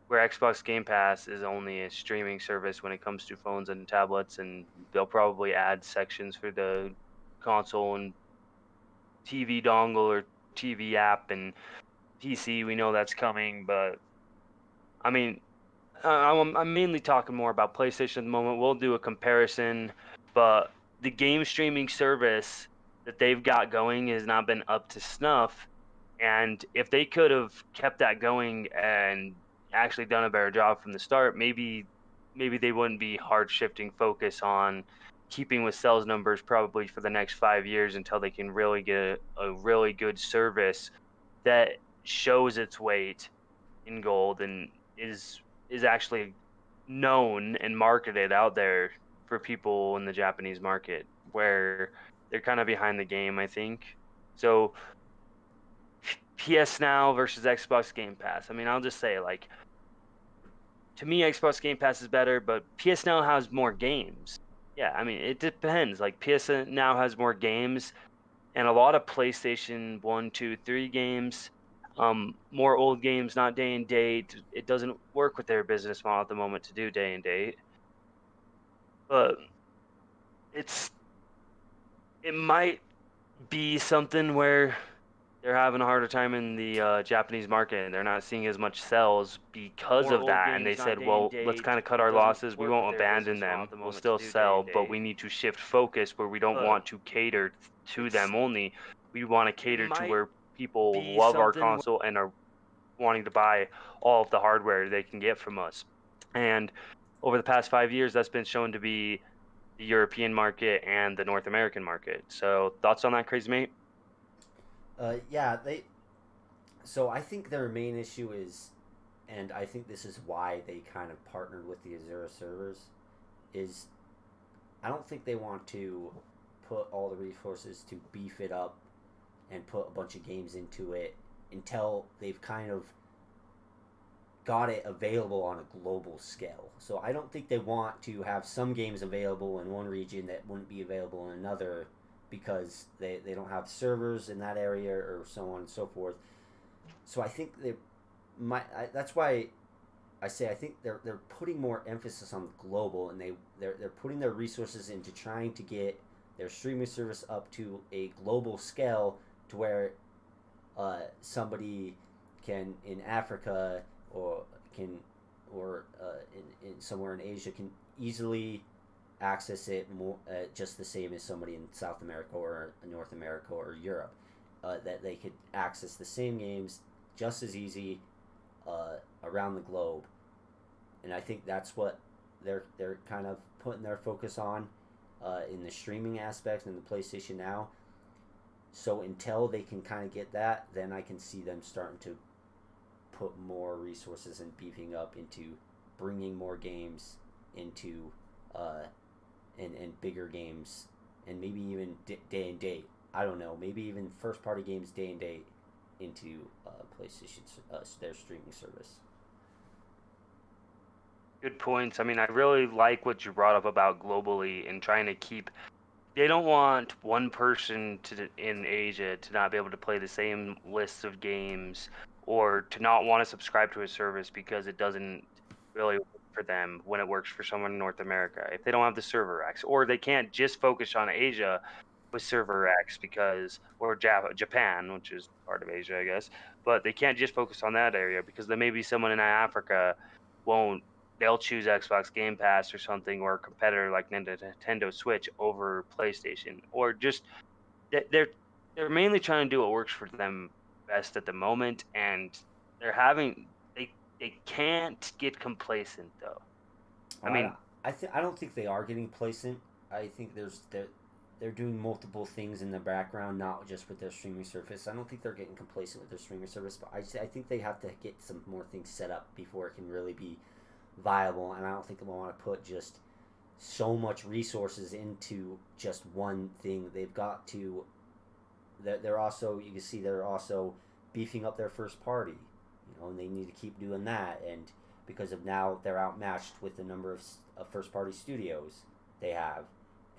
where Xbox Game Pass is only a streaming service when it comes to phones and tablets, and they'll probably add sections for the console and TV dongle or TV app and PC. We know that's coming, but I mean, I'm mainly talking more about PlayStation at the moment. We'll do a comparison, but the game streaming service that they've got going has not been up to snuff. And if they could have kept that going and actually done a better job from the start, maybe they wouldn't be hard shifting focus on keeping with sales numbers probably for the next 5 years until they can really get a really good service that shows its weight in gold and is actually known and marketed out there for people in the Japanese market, where they're kind of behind the game, I think. So PS Now versus Xbox Game Pass. I mean, I'll just say, like, to me, Xbox Game Pass is better, but PS Now has more games. Yeah, I mean, it depends. Like, PS Now has more games, and a lot of PlayStation 1, 2, 3 games, more old games, not day and date. It doesn't work with their business model at the moment to do day and date. But it might be something where they're having a harder time in the Japanese market, and they're not seeing as much sales because More of old that. And they games, not said, day well, and date. let's kind of cut It our doesn't losses. We work won't with their abandon business model them. at the We'll moment still to do day sell, and but date. we need to shift focus where we don't But want to cater to them only. We want to cater to might where people be love our something console and are wanting to buy all of the hardware they can get from us. And over the past 5 years, that's been shown to be the European market and the North American market. So thoughts on that, Crazy Mate? Yeah, So I think their main issue is, and I think this is why they kind of partnered with the Azure servers, is I don't think they want to put all the resources to beef it up and put a bunch of games into it until they've kind of got it available on a global scale. So I don't think they want to have some games available in one region that wouldn't be available in another because they don't have servers in that area or so on and so forth. So I think that's why I say I think they're putting more emphasis on global, and they're putting their resources into trying to get their streaming service up to a global scale to where somebody can in Africa or in somewhere in Asia can easily access it more just the same as somebody in South America or North America or Europe. That they could access the same games just as easy around the globe, and I think that's what they're kind of putting their focus on in the streaming aspect in the PlayStation Now. So until they can kind of get that, then I can see them starting to put more resources and beefing up into bringing more games into and bigger games, and maybe even day and date. I don't know, maybe even first party games day and date into PlayStation their streaming service. Good points. I mean, I really like what you brought up about globally and trying to keep. They don't want one person in Asia to not be able to play the same list of games, or to not want to subscribe to a service because it doesn't really work for them when it works for someone in North America. If they don't have the server X, or they can't just focus on Asia with server X or Japan, which is part of Asia, I guess, but they can't just focus on that area because there may be someone in Africa won't. They'll choose Xbox Game Pass or something, or a competitor like Nintendo Switch over PlayStation, or just they're mainly trying to do what works for them best at the moment, and they can't get complacent though. I mean, I don't think they are getting complacent. I think they're doing multiple things in the background, not just with their streaming service. I don't think they're getting complacent with their streaming service, but I think they have to get some more things set up before it can really be viable. And I don't think they want to put just so much resources into just one thing. They've got to. They're also, you can see they're also beefing up their first party, and they need to keep doing that. And because of now they're outmatched with the number of first party studios they have,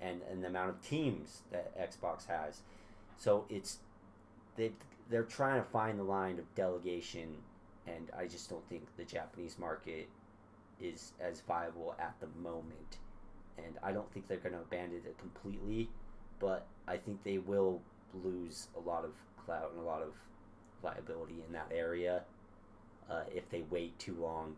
and the amount of teams that Xbox has. So they're trying to find the line of delegation, and I just don't think the Japanese market is as viable at the moment. And I don't think they're going to abandon it completely, but I think they will lose a lot of clout and a lot of viability in that area if they wait too long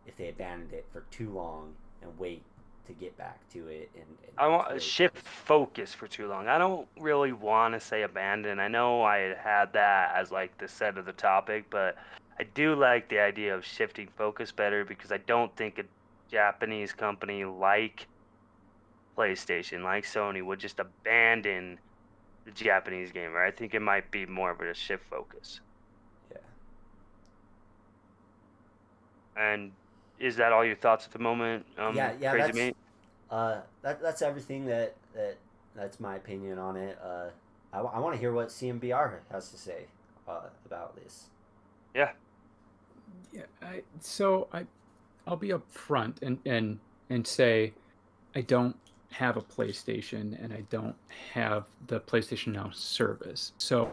if they abandon it for too long and wait to get back to it. And I want to shift focus for too long. I don't really want to say abandon. I know I had that as like the set of the topic, but I do like the idea of shifting focus better, because I don't think a Japanese company like PlayStation, like Sony, would just abandon the Japanese gamer. I think it might be more of a shift focus. Yeah. And is that all your thoughts at the moment? Yeah. Crazy Mate? That's everything that's my opinion on it. I want to hear what CMBR has to say about this. Yeah. Yeah. I'll be upfront and say I don't have a PlayStation, and I don't have the PlayStation Now service. So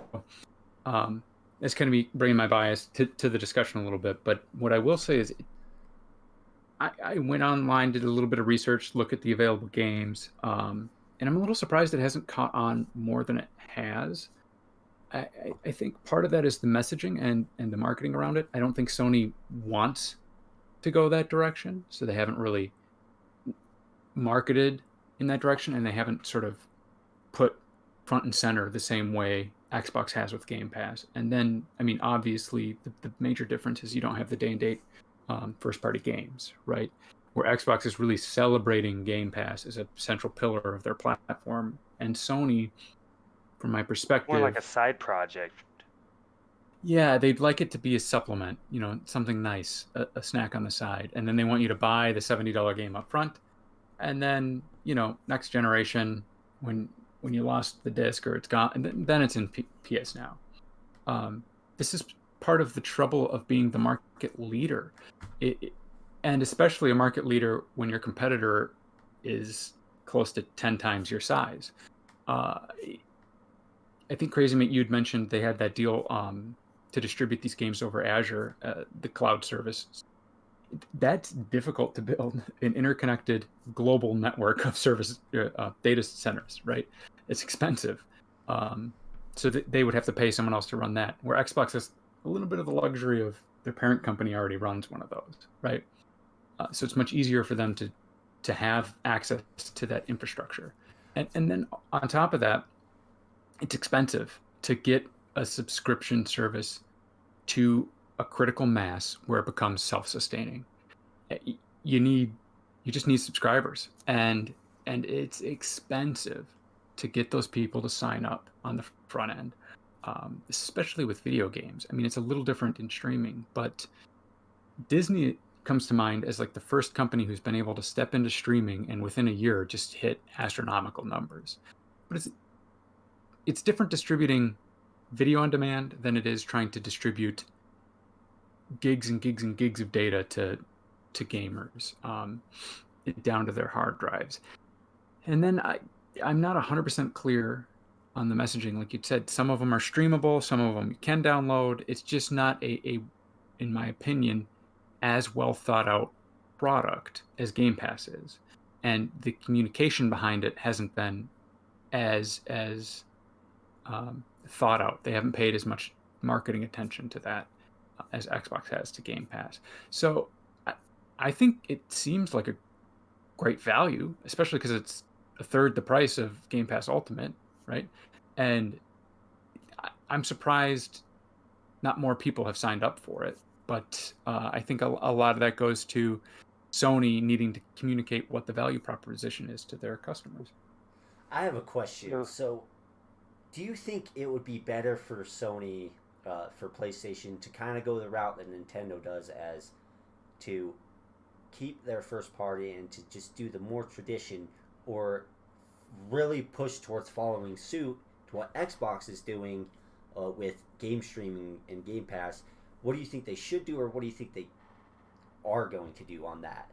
that's kind of me bringing my bias to the discussion a little bit. But what I will say is I went online, did a little bit of research, look at the available games, and I'm a little surprised it hasn't caught on more than it has. I think part of that is the messaging and the marketing around it. I don't think Sony wants to go that direction, so they haven't really marketed in that direction, and they haven't sort of put front and center the same way Xbox has with Game Pass. And then, I mean, obviously, the major difference is you don't have the day and date first-party games, right? Where Xbox is really celebrating Game Pass as a central pillar of their platform, and Sony, from my perspective, more like a side project. Yeah, they'd like it to be a supplement, something nice, a snack on the side, and then they want you to buy the $70 game up front, And then, next generation, when you lost the disc or it's gone, and then it's in PS Now. This is part of the trouble of being the market leader, and especially a market leader when your competitor is close to 10 times your size. I think Crazy Mate, you'd mentioned they had that deal to distribute these games over Azure, the cloud service. That's difficult to build an interconnected global network of service data centers, right? It's expensive. So they would have to pay someone else to run that, where Xbox has a little bit of the luxury of their parent company already runs one of those, right? So it's much easier for them to have access to that infrastructure. And then on top of that, it's expensive to get a subscription service to a critical mass where it becomes self-sustaining. You just need subscribers, and it's expensive to get those people to sign up on the front end, especially with video games. I mean, it's a little different in streaming, but Disney comes to mind as like the first company who's been able to step into streaming and within a year just hit astronomical numbers. But it's different distributing video on demand than it is trying to distribute gigs and gigs and gigs of data to gamers down to their hard drives. And then I'm not 100% clear on the messaging. Like you said, some of them are streamable, some of them you can download. It's just not a in my opinion, as well thought out product as Game Pass is. And the communication behind it hasn't been as thought out. They haven't paid as much marketing attention to that as Xbox has to Game Pass. So I think it seems like a great value, especially because it's a third the price of Game Pass Ultimate, right? And I'm surprised not more people have signed up for it. But I think a lot of that goes to Sony needing to communicate what the value proposition is to their customers. I have a question. So, do you think it would be better for Sony, for PlayStation, to kind of go the route that Nintendo does, as to keep their first party and to just do the more tradition, or really push towards following suit to what Xbox is doing with game streaming and Game Pass? What do you think they should do, or what do you think they are going to do on that?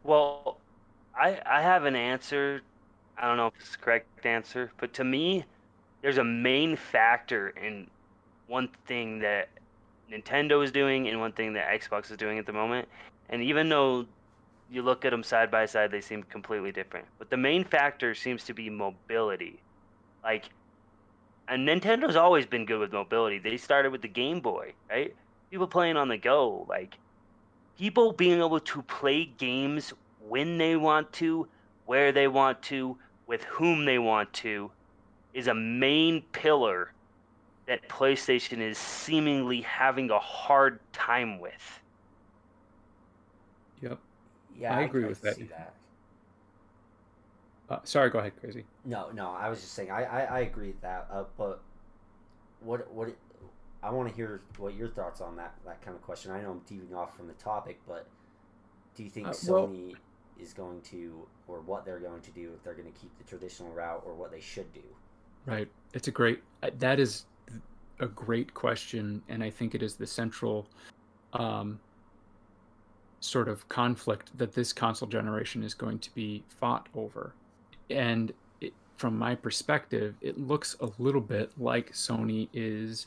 Well, I have an answer. I don't know if it's the correct answer, but to me, there's a main factor in one thing that Nintendo is doing and one thing that Xbox is doing at the moment. And even though you look at them side by side, they seem completely different. But the main factor seems to be mobility. Like, and Nintendo's always been good with mobility. They started with the Game Boy, right? People playing on the go, like people being able to play games when they want to, where they want to, with whom they want to, is a main pillar that PlayStation is seemingly having a hard time with. Yep. Yeah, I agree with that. See that. Sorry, go ahead, Crazy. No, I was just saying I agree with that. But what I want to hear what your thoughts on that kind of question. I know I'm deviating off from the topic, but do you think Sony is going to, or what they're going to do, if they're going to keep the traditional route, or what they should do? Right. That is a great question, and I think it is the central sort of conflict that this console generation is going to be fought over. And from my perspective, it looks a little bit like Sony is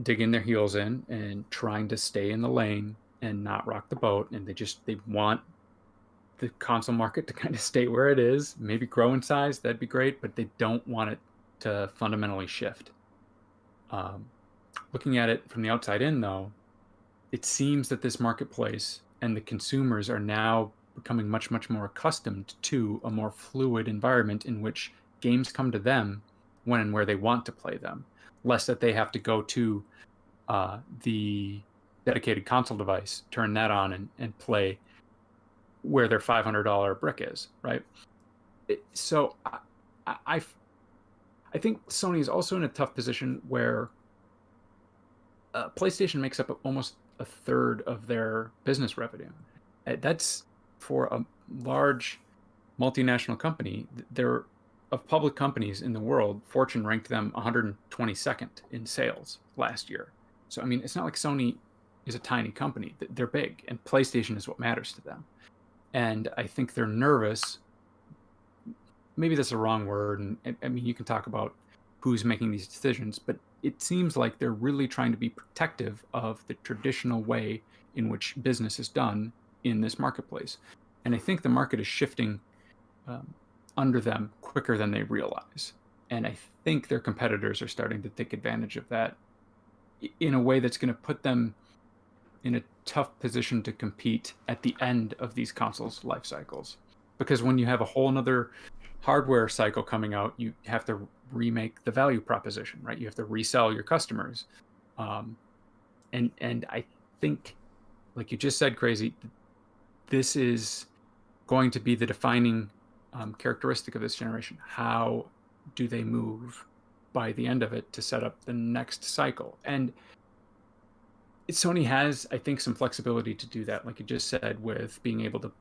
digging their heels in and trying to stay in the lane and not rock the boat. And they want the console market to kind of stay where it is, maybe grow in size. That'd be great, but they don't want it to fundamentally shift. Looking at it from the outside in, though, it seems that this marketplace and the consumers are now becoming much, much more accustomed to a more fluid environment in which games come to them when and where they want to play them, less that they have to go to the dedicated console device, turn that on and play where their $500 brick is, right? So I think Sony is also in a tough position where PlayStation makes up almost a third of their business revenue. That's for large multinational company. They're of public companies in the world. Fortune ranked them 122nd in sales last year. So I mean, it's not like Sony is a tiny company. They're big, and PlayStation is what matters to them. And I think they're nervous. Maybe that's the wrong word. And I mean, you can talk about who's making these decisions, but it seems like they're really trying to be protective of the traditional way in which business is done in this marketplace. And I think the market is shifting under them quicker than they realize. And I think their competitors are starting to take advantage of that in a way that's going to put them in a tough position to compete at the end of these consoles' life cycles. Because when you have a whole nother hardware cycle coming out, you have to remake the value proposition, right? You have to resell your customers. And I think, like you just said, Crazy, this is going to be the defining characteristic of this generation. How do they move by the end of it to set up the next cycle? And Sony has, I think, some flexibility to do that, like you just said, with being able to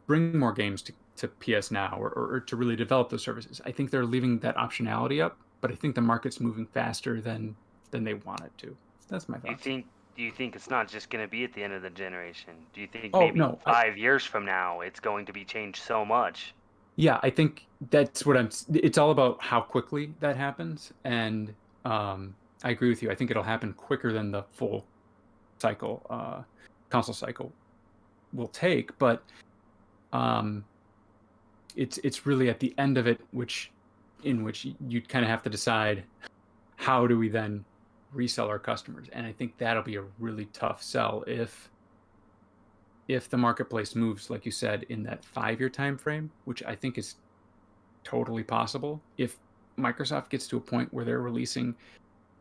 bring more games to PS Now or to really develop those services. I think they're leaving that optionality up, but I think the market's moving faster than they want it to. That's my thoughts. Do you think it's not just going to be at the end of the generation? Do you think Oh, maybe no, 5 years from now it's going to be changed so much? Yeah, I think that's what it's all about, how quickly that happens. And I agree with you. I think it'll happen quicker than the full cycle, console cycle will take. But it's really at the end of it, in which you'd kind of have to decide, how do we then resell our customers? And I think that'll be a really tough sell if the marketplace moves, like you said, in that 5-year time frame, which I think is totally possible. If Microsoft gets to a point where they're releasing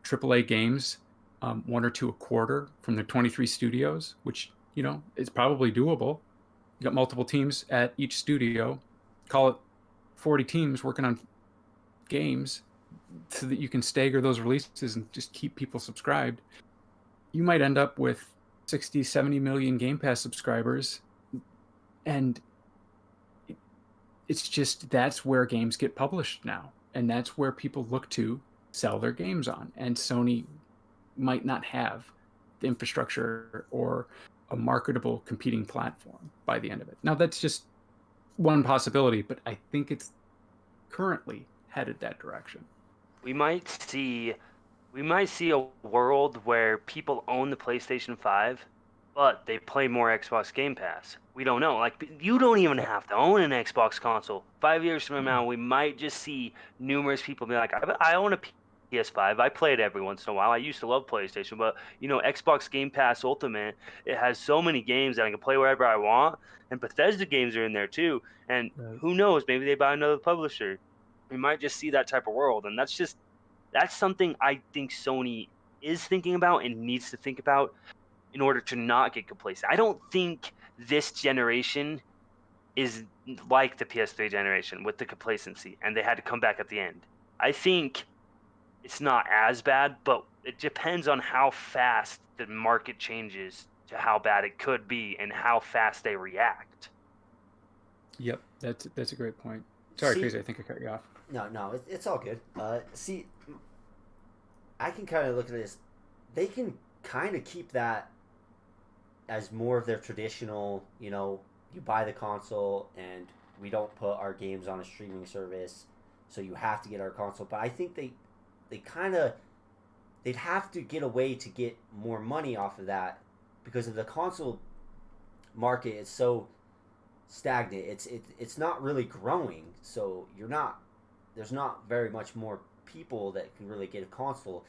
AAA games, 1 or 2 a quarter from their 23 studios, which, is probably doable. You got multiple teams at each studio, call it 40 teams working on games, so that you can stagger those releases and just keep people subscribed. You might end up with 60, 70 million Game Pass subscribers. And it's just, that's where games get published now. And that's where people look to sell their games on. And Sony might not have the infrastructure or a marketable competing platform by the end of it. Now, that's just one possibility, but I think it's currently headed that direction. We might see a world where people own the PlayStation 5, but they play more Xbox Game Pass. We don't know. Like, you don't even have to own an Xbox console. 5 years from now, we might just see numerous people be like, I own a PS5. I play it every once in a while. I used to love PlayStation, but Xbox Game Pass Ultimate, it has so many games that I can play wherever I want, and Bethesda games are in there too. And who knows? Maybe they buy another publisher. We might just see that type of world, and that's something I think Sony is thinking about and needs to think about in order to not get complacent. I don't think this generation is like the PS3 generation with the complacency, and they had to come back at the end. I think it's not as bad, but it depends on how fast the market changes to how bad it could be and how fast they react. Yep, that's a great point. Sorry, Crazy, I think I cut you off. No, it's all good. See, I can kind of look at this. They can kind of keep that as more of their traditional, you buy the console and we don't put our games on a streaming service, so you have to get our console. But I think they'd have to get a way to get more money off of that, because of the console market is so stagnant. It's not really growing, so there's not very much more people that can really get a console.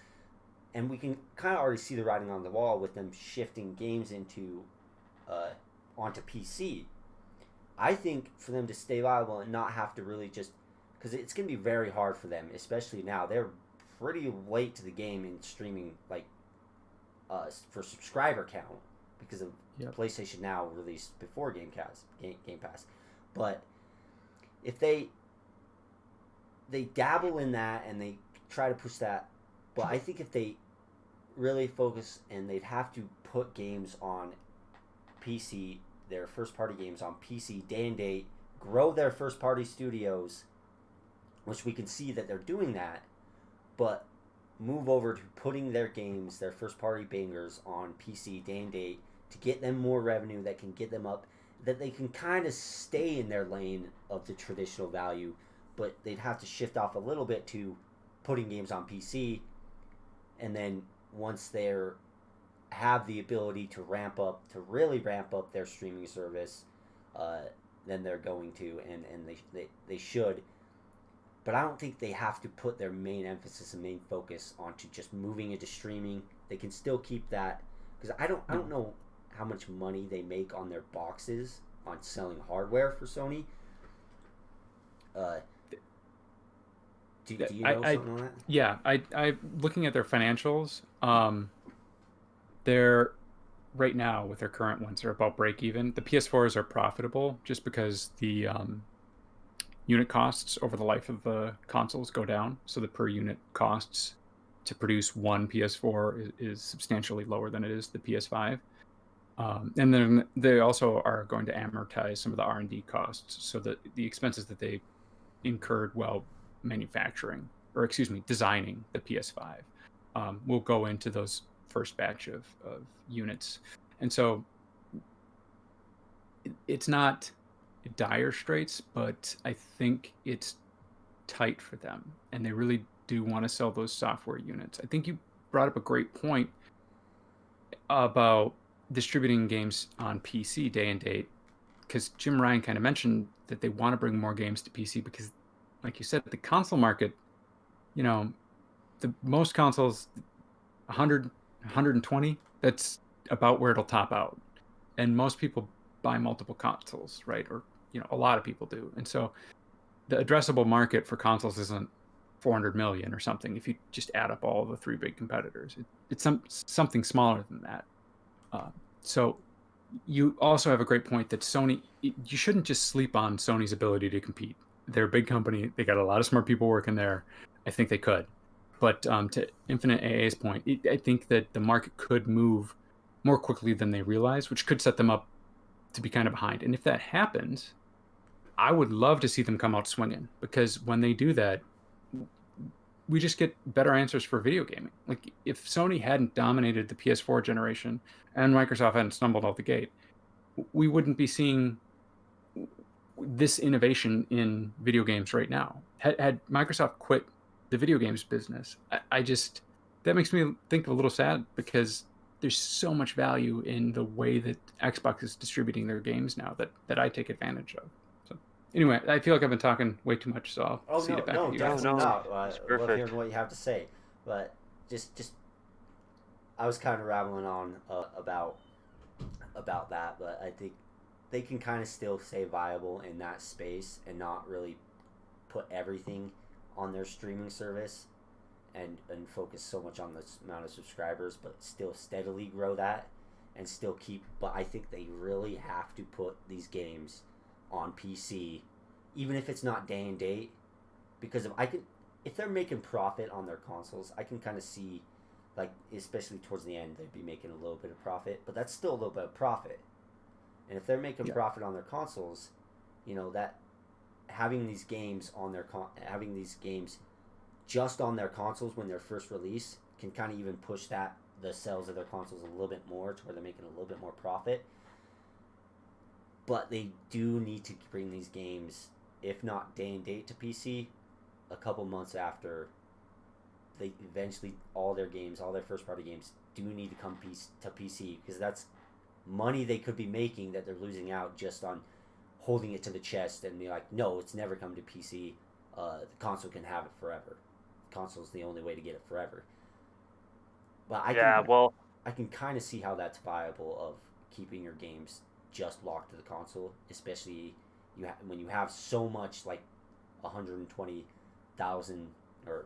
And we can kind of already see the writing on the wall with them shifting games onto PC. I think for them to stay viable and not have to really just, because it's going to be very hard for them, especially now. They're pretty late to the game in streaming, like for subscriber count, because of PlayStation Now released before Game Pass. But if they dabble in that and they try to push that, but I think if they really focus, and they'd have to put games on PC their first party games on PC day and date, grow their first party studios, which we can see that they're doing that, but move over to putting their games, their first party bangers on PC day and date to get them more revenue that can get them up, that they can kind of stay in their lane of the traditional value, but they'd have to shift off a little bit to putting games on PC, and then once they're have the ability to really ramp up their streaming service, then they're going to, and they should. But I don't think they have to put their main emphasis and main focus onto just moving into streaming. They can still keep that, because I don't know how much money they make on their boxes on selling hardware for Sony. Do you know something on that? Yeah, I looking at their financials, they're right now with their current ones, they're about break even. The PS4s are profitable just because the unit costs over the life of the consoles go down, so the per unit costs to produce one PS4 is substantially lower than it is the PS5. And then they also are going to amortize some of the R&D costs, so that the expenses that they incurred while designing the PS5 will go into those first batch of units. And so it's not dire straits, but I think it's tight for them, and they really do want to sell those software units. I think you brought up a great point about distributing games on PC day and date, because Jim Ryan kind of mentioned that they want to bring more games to PC because, like you said, the console market, the most consoles, 100, 120, that's about where it'll top out. And most people buy multiple consoles, right? Or, a lot of people do. And so the addressable market for consoles isn't 400 million or something if you just add up all the three big competitors. It's something smaller than that. So you also have a great point that Sony, you shouldn't just sleep on Sony's ability to compete. They're a big company. They got a lot of smart people working there. I think they could. But to Infinite AA's point, I think that the market could move more quickly than they realize, which could set them up to be kind of behind. And if that happens, I would love to see them come out swinging, because when they do that, we just get better answers for video gaming. Like, if Sony hadn't dominated the PS4 generation and Microsoft hadn't stumbled out the gate, we wouldn't be seeing this innovation in video games right now. Had Microsoft quit the video games business, that makes me think a little sad, because there's so much value in the way that Xbox is distributing their games now that I take advantage of. So anyway, I feel like I've been talking way too much, so I'll cede it back to you. Definitely not. It's Love perfect. hearing what you have to say, but just I was kind of rambling on about that, but I think they can kind of still stay viable in that space and not really put everything on their streaming service and focus so much on the amount of subscribers, but still steadily grow that and still keep. But I think they really have to put these games on PC, even if it's not day and date, because if they're making profit on their consoles, I can kind of see, like, especially towards the end, they'd be making a little bit of profit, but that's still a little bit of profit. And if they're making profit on their consoles, that having these games just on their consoles when they're first released can kind of even push the sales of their consoles a little bit more to where they're making a little bit more profit. But they do need to bring these games, if not day and date, to PC a couple months after they eventually, all their first party games do need to come to PC, because that's money they could be making that they're losing out just on holding it to the chest and be like, no, it's never come to PC. The console can have it forever. The console's the only way to get it forever. But I can kind of see how that's viable, of keeping your games just locked to the console, especially when you have so much, like 120,000 or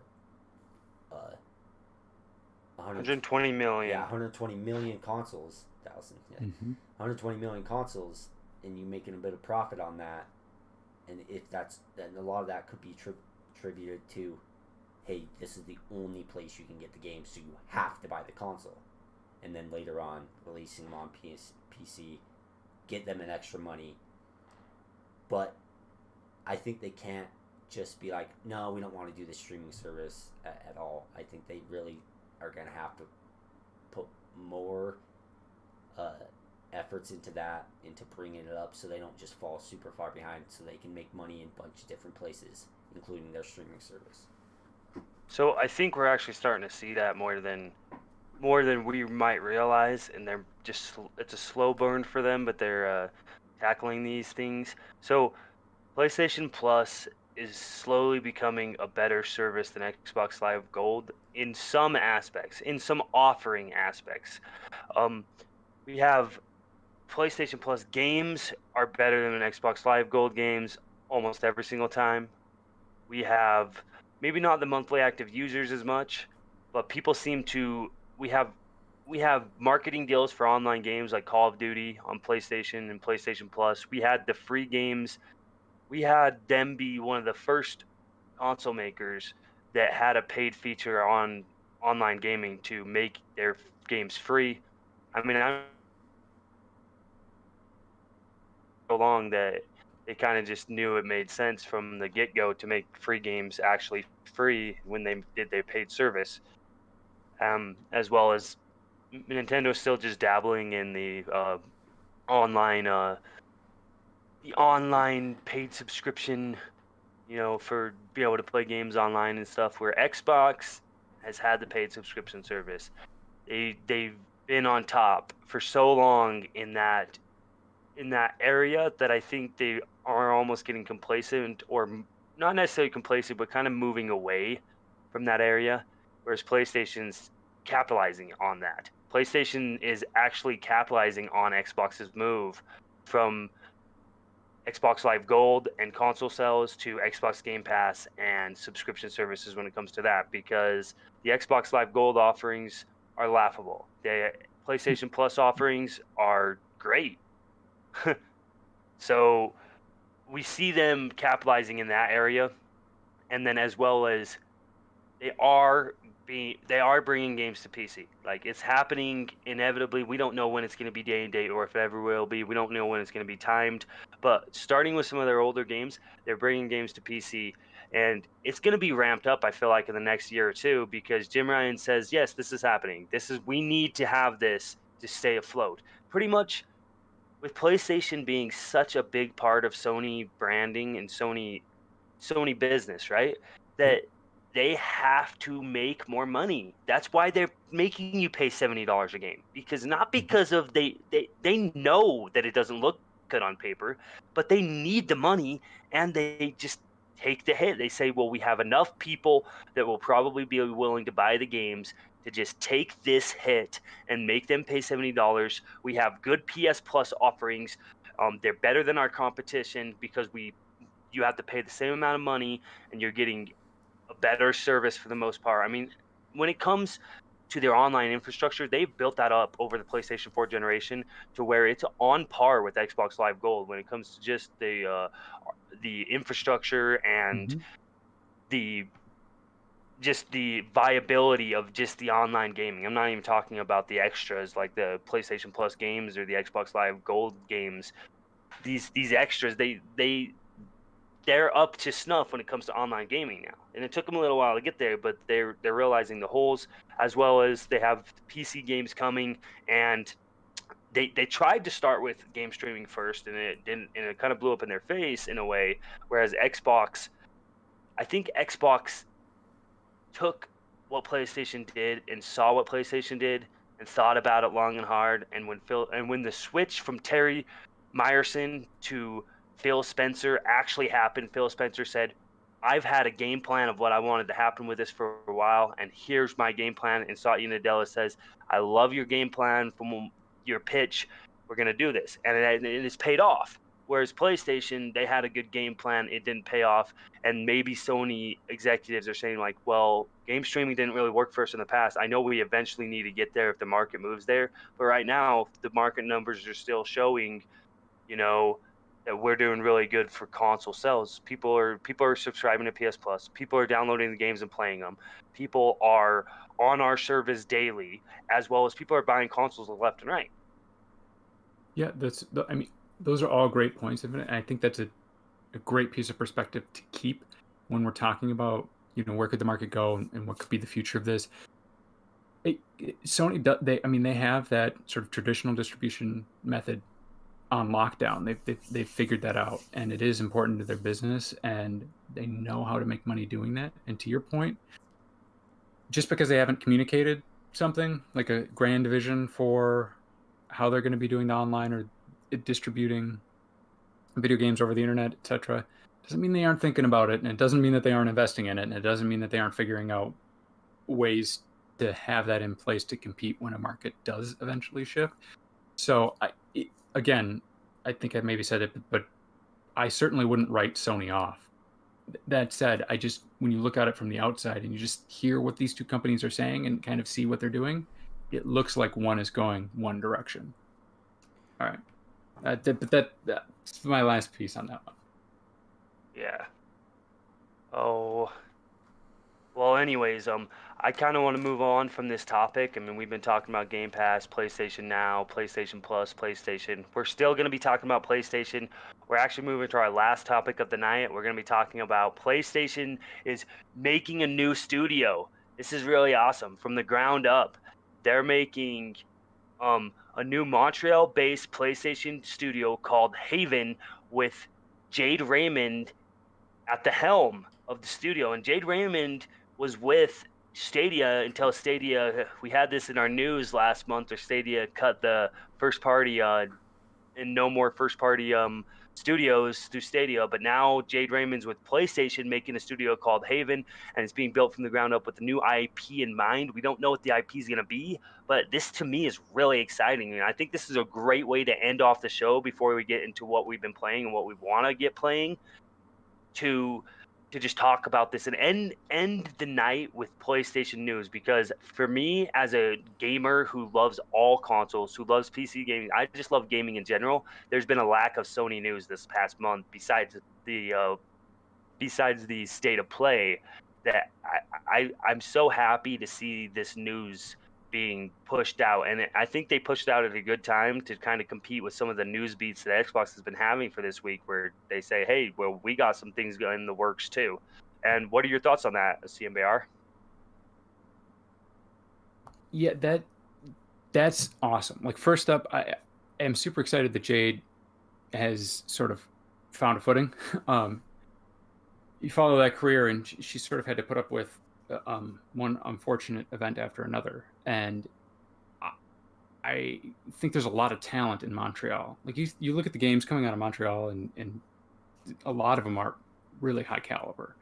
120 million. Yeah, 120 million consoles. 120 million consoles, and you making a bit of profit on that. And then a lot of that could be attributed to, hey, this is the only place you can get the game, so you have to buy the console. And then later on, releasing them on PC get them an extra money. But I think they can't just be like, no, we don't want to do the streaming service at all. I think they really are going to have to put more efforts into that, into bringing it up, so they don't just fall super far behind, so they can make money in a bunch of different places, including their streaming service. So I think we're actually starting to see that more than we might realize, and they're just it's a slow burn for them, but they're tackling these things. So PlayStation Plus is slowly becoming a better service than Xbox Live Gold in some aspects, in some offering aspects. We have PlayStation Plus games are better than Xbox Live Gold games almost every single time. We have maybe not the monthly active users as much, but people seem to we have marketing deals for online games like Call of Duty on PlayStation and PlayStation Plus. We had the free games. We had them be one of the first console makers that had a paid feature on online gaming to make their games free. I mean, I'm so long that they kind of just knew it made sense from the get-go to make free games actually free when they did their paid service. As well as Nintendo's still just dabbling in online the online paid subscription, for be able to play games online and stuff, where Xbox has had the paid subscription service. They've been on top for so long in that area that I think they are almost getting complacent, or not necessarily complacent, but kind of moving away from that area, whereas PlayStation's capitalizing on that. PlayStation is actually capitalizing on Xbox's move from Xbox Live Gold and console sales to Xbox Game Pass and subscription services when it comes to that, because the Xbox Live Gold offerings are laughable. The PlayStation Plus offerings are great. So we see them capitalizing in that area, and then as well as they are bringing games to PC. Like, it's happening inevitably. We don't know when it's going to be day and date, or if it ever will be. We don't know when it's going to be timed. But starting with some of their older games, they're bringing games to PC, and it's going to be ramped up, I feel like, in the next year or two, because Jim Ryan says, yes, this is happening. We need to have this to stay afloat. Pretty much, with PlayStation being such a big part of Sony branding and Sony business, right? That they have to make more money. That's why they're making you pay $70 a game, because not because of they know that it doesn't look good on paper, but they need the money, and they just take the hit. They say, well, we have enough people that will probably be willing to buy the games to just take this hit and make them pay $70. We have good PS Plus offerings. They're better than our competition because you have to pay the same amount of money and you're getting a better service for the most part. I mean, when it comes to their online infrastructure, they've built that up over the PlayStation 4 generation to where it's on par with Xbox Live Gold when it comes to just the infrastructure and the viability of just the online gaming. I'm not even talking about the extras like the PlayStation Plus games or the Xbox Live Gold games. These extras, they're up to snuff when it comes to online gaming now, and it took them a little while to get there, but they're realizing the holes, as well as they have PC games coming, and they tried to start with game streaming first, and it didn't, and it kind of blew up in their face in a way. Whereas I think Xbox took what PlayStation did and saw what PlayStation did and thought about it long and hard, and when the switch from Terry Myerson to Phil Spencer actually happened, Phil Spencer said, I've had a game plan of what I wanted to happen with this for a while, and here's my game plan. And Satya Nadella says, I love your game plan from your pitch. We're going to do this. And it's paid off. Whereas PlayStation, they had a good game plan. It didn't pay off. And maybe Sony executives are saying, like, well, game streaming didn't really work for us in the past. I know we eventually need to get there if the market moves there. But right now, the market numbers are still showing, that we're doing really good for console sales. People are subscribing to PS Plus. People are downloading the games and playing them. People are on our service daily, as well as people are buying consoles left and right. Yeah, I mean, those are all great points. And I think that's a great piece of perspective to keep when we're talking about, where could the market go and what could be the future of this. Sony, they have that sort of traditional distribution method on lockdown. They've figured that out, and it is important to their business, and they know how to make money doing that. And to your point, just because they haven't communicated something like a grand vision for how they're going to be doing the online or distributing video games over the internet, etc., doesn't mean they aren't thinking about it, and it doesn't mean that they aren't investing in it, and it doesn't mean that they aren't figuring out ways to have that in place to compete when a market does eventually shift. So again, I think I maybe said it, but I certainly wouldn't write Sony off. That said, when you look at it from the outside and you just hear what these two companies are saying and kind of see what they're doing, it looks like one is going one direction. All right. But that's my last piece on that one. Yeah. Oh. Well, anyways, I kind of want to move on from this topic. I mean, we've been talking about Game Pass, PlayStation Now, PlayStation Plus, PlayStation. We're still going to be talking about PlayStation. We're actually moving to our last topic of the night. We're going to be talking about PlayStation is making a new studio. This is really awesome. From the ground up, they're making a new Montreal-based PlayStation studio called Haven with Jade Raymond at the helm of the studio. And Jade Raymond was with Stadia until Stadia, we had this in our news last month, or Stadia cut the first party and no more first party studios through Stadia. But now Jade Raymond's with PlayStation making a studio called Haven, and it's being built from the ground up with the new IP in mind. We don't know what the IP is going to be, but this to me is really exciting. And I think this is a great way to end off the show before we get into what we've been playing and what we want to get playing, to just talk about this and end the night with PlayStation news. Because for me, as a gamer who loves all consoles, who loves PC gaming, I just love gaming in general, there's been a lack of Sony news this past month besides the state of play, that I'm so happy to see this news being pushed out. And I think they pushed out at a good time to kind of compete with some of the news beats that Xbox has been having for this week, where they say, hey, well, we got some things in the works too. And what are your thoughts on that, CMBR? Yeah, that's awesome. Like, first up, I am super excited that Jade has sort of found a footing. You follow that career, and she sort of had to put up with one unfortunate event after another. And I think there's a lot of talent in Montreal. Like, you look at the games coming out of Montreal, and a lot of them are really high caliber.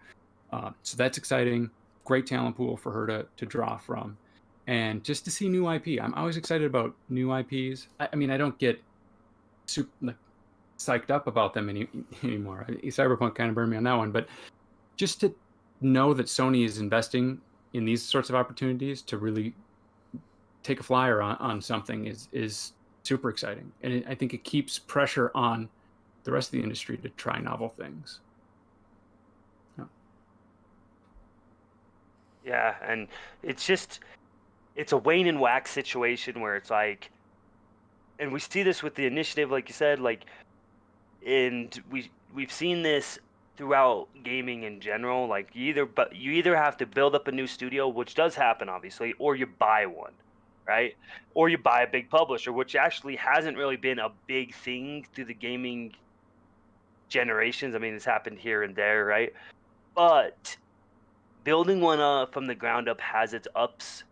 So that's exciting. Great talent pool for her to draw from. And just to see new IP. I'm always excited about new IPs. I mean, I don't get super psyched up about them anymore. Cyberpunk kind of burned me on that one. But just to know that Sony is investing in these sorts of opportunities to really take a flyer on something is super exciting. And I think it keeps pressure on the rest of the industry to try novel things. Yeah, and it's a wane and wax situation where it's like, and we see this with the initiative, like you said, like, and we've seen this throughout gaming in general. Like, you either have to build up a new studio, which does happen obviously, or you buy one, right? Or you buy a big publisher, which actually hasn't really been a big thing through the gaming generations. I mean, it's happened here and there, right? But building one up from the ground up has its ups.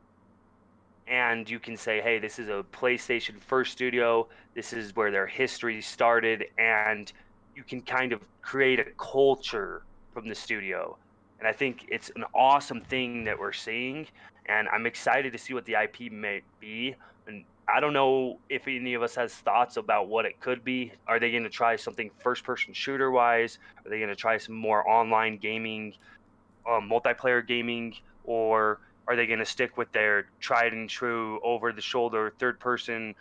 And you can say, hey, this is a PlayStation first studio. This is where their history started. And you can kind of create a culture from the studio. And I think it's an awesome thing that we're seeing. And I'm excited to see what the IP may be. And I don't know if any of us has thoughts about what it could be. Are they going to try something first-person shooter-wise? Are they going to try some more online gaming, multiplayer gaming? Or are they going to stick with their tried and true over-the-shoulder third-person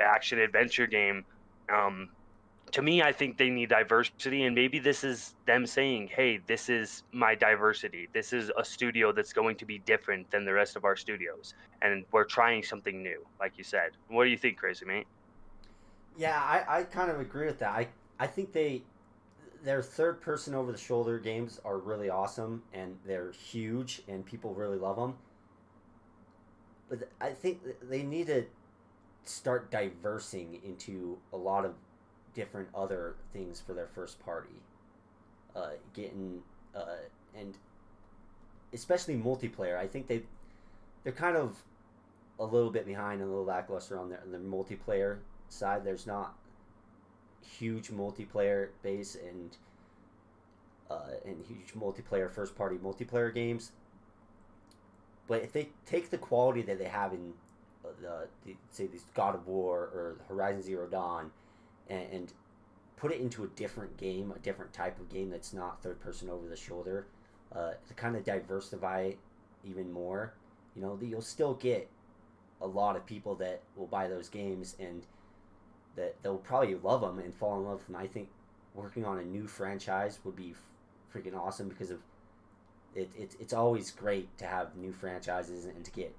action adventure game? To me, I think they need diversity, and maybe this is them saying, hey, this is my diversity. This is a studio that's going to be different than the rest of our studios, and we're trying something new, like you said. What do you think, Crazy Mate? Yeah, I kind of agree with that. I think their third person over the shoulder games are really awesome and they're huge and people really love them. But I think they need to start diversing into a lot of different other things for their first party. Getting and especially multiplayer. I think they're kind of a little bit behind and a little lackluster on their multiplayer side. There's not huge multiplayer base and huge multiplayer first party multiplayer games. But if they take the quality that they have in say these God of War or Horizon Zero Dawn and put it into a different game, a different type of game that's not third person over the shoulder, to kind of diversify it even more, you'll still get a lot of people that will buy those games and that they'll probably love them and fall in love with them. I think working on a new franchise would be freaking awesome because of it's always great to have new franchises and to get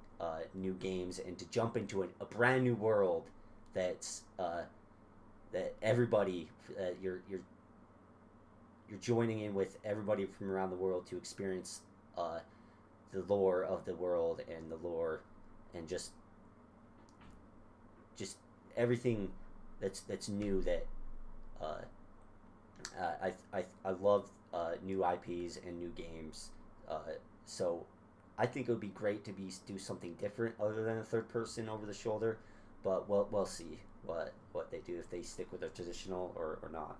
new games and to jump into a brand new world that's that everybody you're joining in with everybody from around the world to experience the lore of the world and the lore and just everything that's new that uh, I love new IPs and new games. So I think it would be great to do something different other than a third person over the shoulder, but we'll see what they do if they stick with their traditional or not.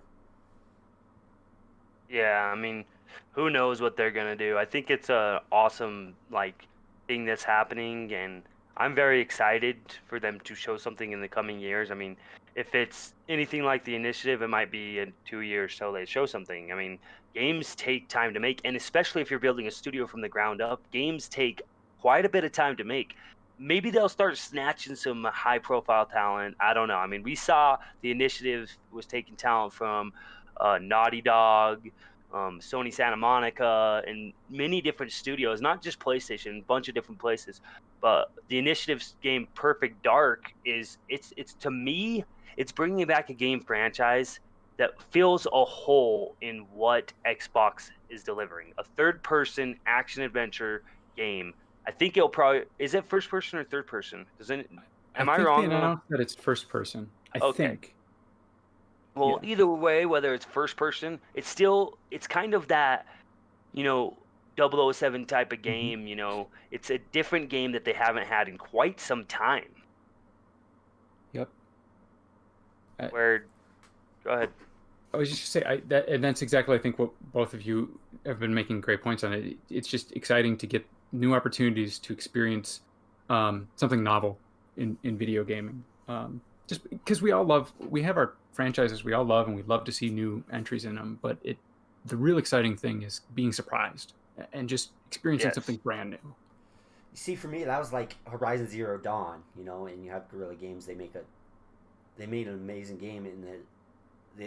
Yeah, I mean, who knows what they're gonna do? I think it's a awesome thing that's happening, and I'm very excited for them to show something in the coming years. I mean, if it's anything like the initiative, it might be in 2 years till they show something. I mean, games take time to make, and especially if you're building a studio from the ground up, games take quite a bit of time to make. Maybe they'll start snatching some high-profile talent. I don't know. I mean, we saw the initiative was taking talent from Naughty Dog, Sony Santa Monica, and many different studios, not just PlayStation, a bunch of different places. But the initiative's game Perfect Dark it's to me, it's bringing back a game franchise that fills a hole in what Xbox is delivering. A third-person action adventure game. I think it'll probably, is it first person or third person? I Am I think they wrong? announced that it's first person. I Okay. think. Well, Yeah. either way, whether it's first person, it's kind of that, you know, 007 type of Mhm. game, it's a different game that they haven't had in quite some time. Yep. I, Where, go ahead. I was just gonna say and that's exactly I think what both of you have been making great points on it. It's just exciting to get new opportunities to experience something novel in video gaming. Just because we have our franchises we all love and we love to see new entries in them, but the real exciting thing is being surprised and just experiencing Yes. something brand new. You see, for me, that was like Horizon Zero Dawn, and you have Guerrilla Games. They made an amazing game, and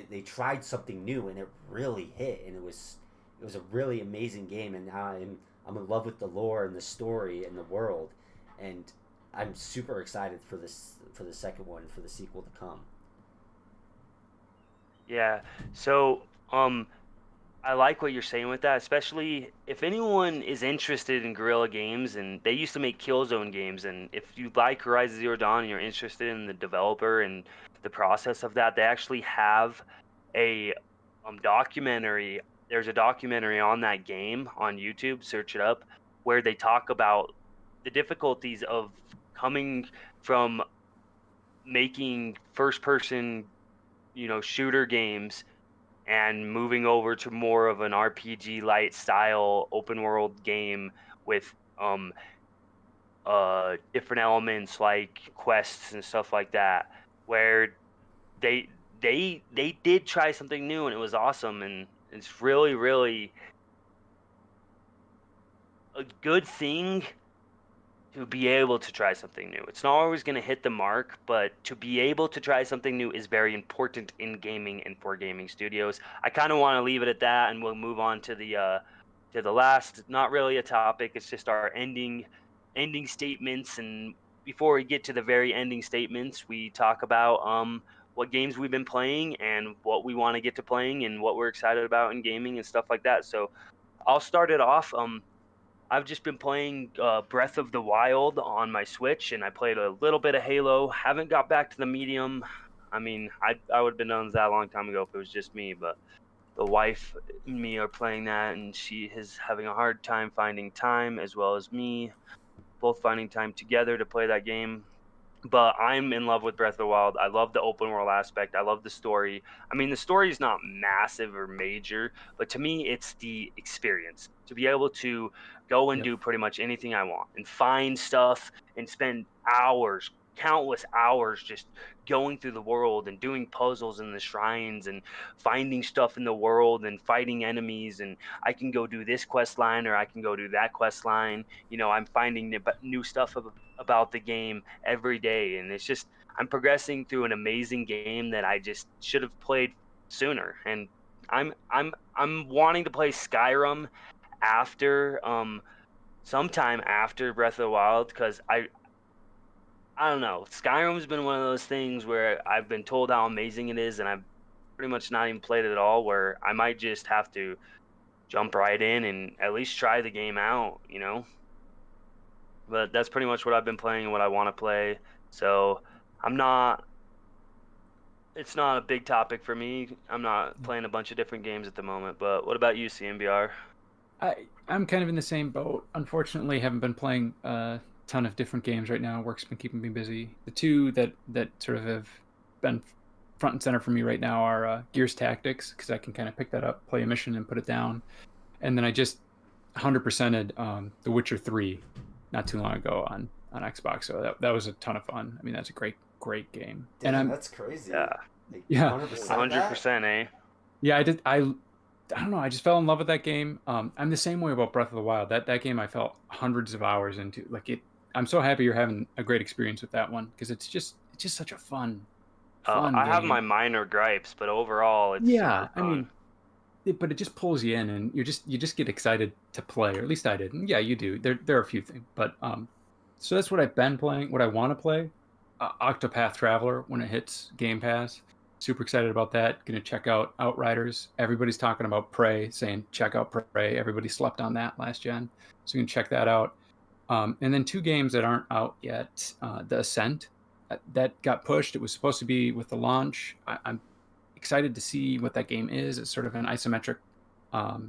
they tried something new, and it really hit, and it was a really amazing game, and now I'm in love with the lore and the story and the world, and I'm super excited for the second one, for the sequel to come. Yeah. So, I like what you're saying with that, especially if anyone is interested in Guerrilla Games, and they used to make Killzone games, and if you like Horizon Zero Dawn and you're interested in the developer and the process of that, they actually have a documentary. There's a documentary on that game on YouTube, search it up, where they talk about the difficulties of coming from making first person, shooter games and moving over to more of an RPG light style open world game with different elements like quests and stuff like that, where they they did try something new and it was awesome, and it's really really a good thing to be able to try something new. It's not always going to hit the mark, but to be able to try something new is very important in gaming and for gaming studios. I kind of want to leave it at that, and we'll move on to the last, not really a topic. It's just our ending statements. And before we get to the very ending statements, we talk about what games we've been playing and what we want to get to playing and what we're excited about in gaming and stuff like that. So I'll start it off. I've just been playing Breath of the Wild on my Switch, and I played a little bit of Halo. Haven't got back to the medium. I mean, I would have been done that a long time ago if it was just me, but the wife and me are playing that, and she is having a hard time finding time, as well as me, both finding time together to play that game. But I'm in love with Breath of the Wild. I love the open world aspect. I love the story. I mean, the story is not massive or major, but to me, it's the experience to be able to go and Yep. do pretty much anything I want and find stuff and spend hours, countless hours, just going through the world and doing puzzles in the shrines and finding stuff in the world and fighting enemies. And I can go do this quest line or I can go do that quest line. I'm finding new stuff about the game every day, and it's just I'm progressing through an amazing game that I just should have played sooner. And I'm wanting to play Skyrim after sometime after Breath of the Wild, because I don't know, Skyrim's been one of those things where I've been told how amazing it is, and I've pretty much not even played it at all, where I might just have to jump right in and at least try the game out. But that's pretty much what I've been playing and what I want to play. So it's not a big topic for me. I'm not playing a bunch of different games at the moment. But what about you, CMBR? I'm kind of in the same boat. Unfortunately, haven't been playing a ton of different games right now. Work's been keeping me busy. The two that sort of have been front and center for me right now are Gears Tactics, because I can kind of pick that up, play a mission, and put it down. And then I just 100%ed The Witcher 3 not too long ago on Xbox. So that was a ton of fun. I mean, that's a great game. Damn, that's crazy. Yeah. Like, Yeah. 100%, eh? Yeah, I did. I don't know. I just fell in love with that game. I'm the same way about Breath of the Wild. That game I felt hundreds of hours into. Like it. I'm so happy you're having a great experience with that one, because it's just such a fun I have game. my minor gripes, but overall, it's Yeah, super I fun. mean, but it just pulls you in, and you just get excited to play, or at least I did. And yeah, you do. There are a few things, but so that's what I've been playing. What I want to play, Octopath Traveler when it hits Game Pass. Super excited about that. Going to check out Outriders. Everybody's talking about Prey, saying check out Prey. Everybody slept on that last gen, so you can check that out. And then two games that aren't out yet. The Ascent, that got pushed. It was supposed to be with the launch. I'm excited to see what that game is. It's sort of an isometric, not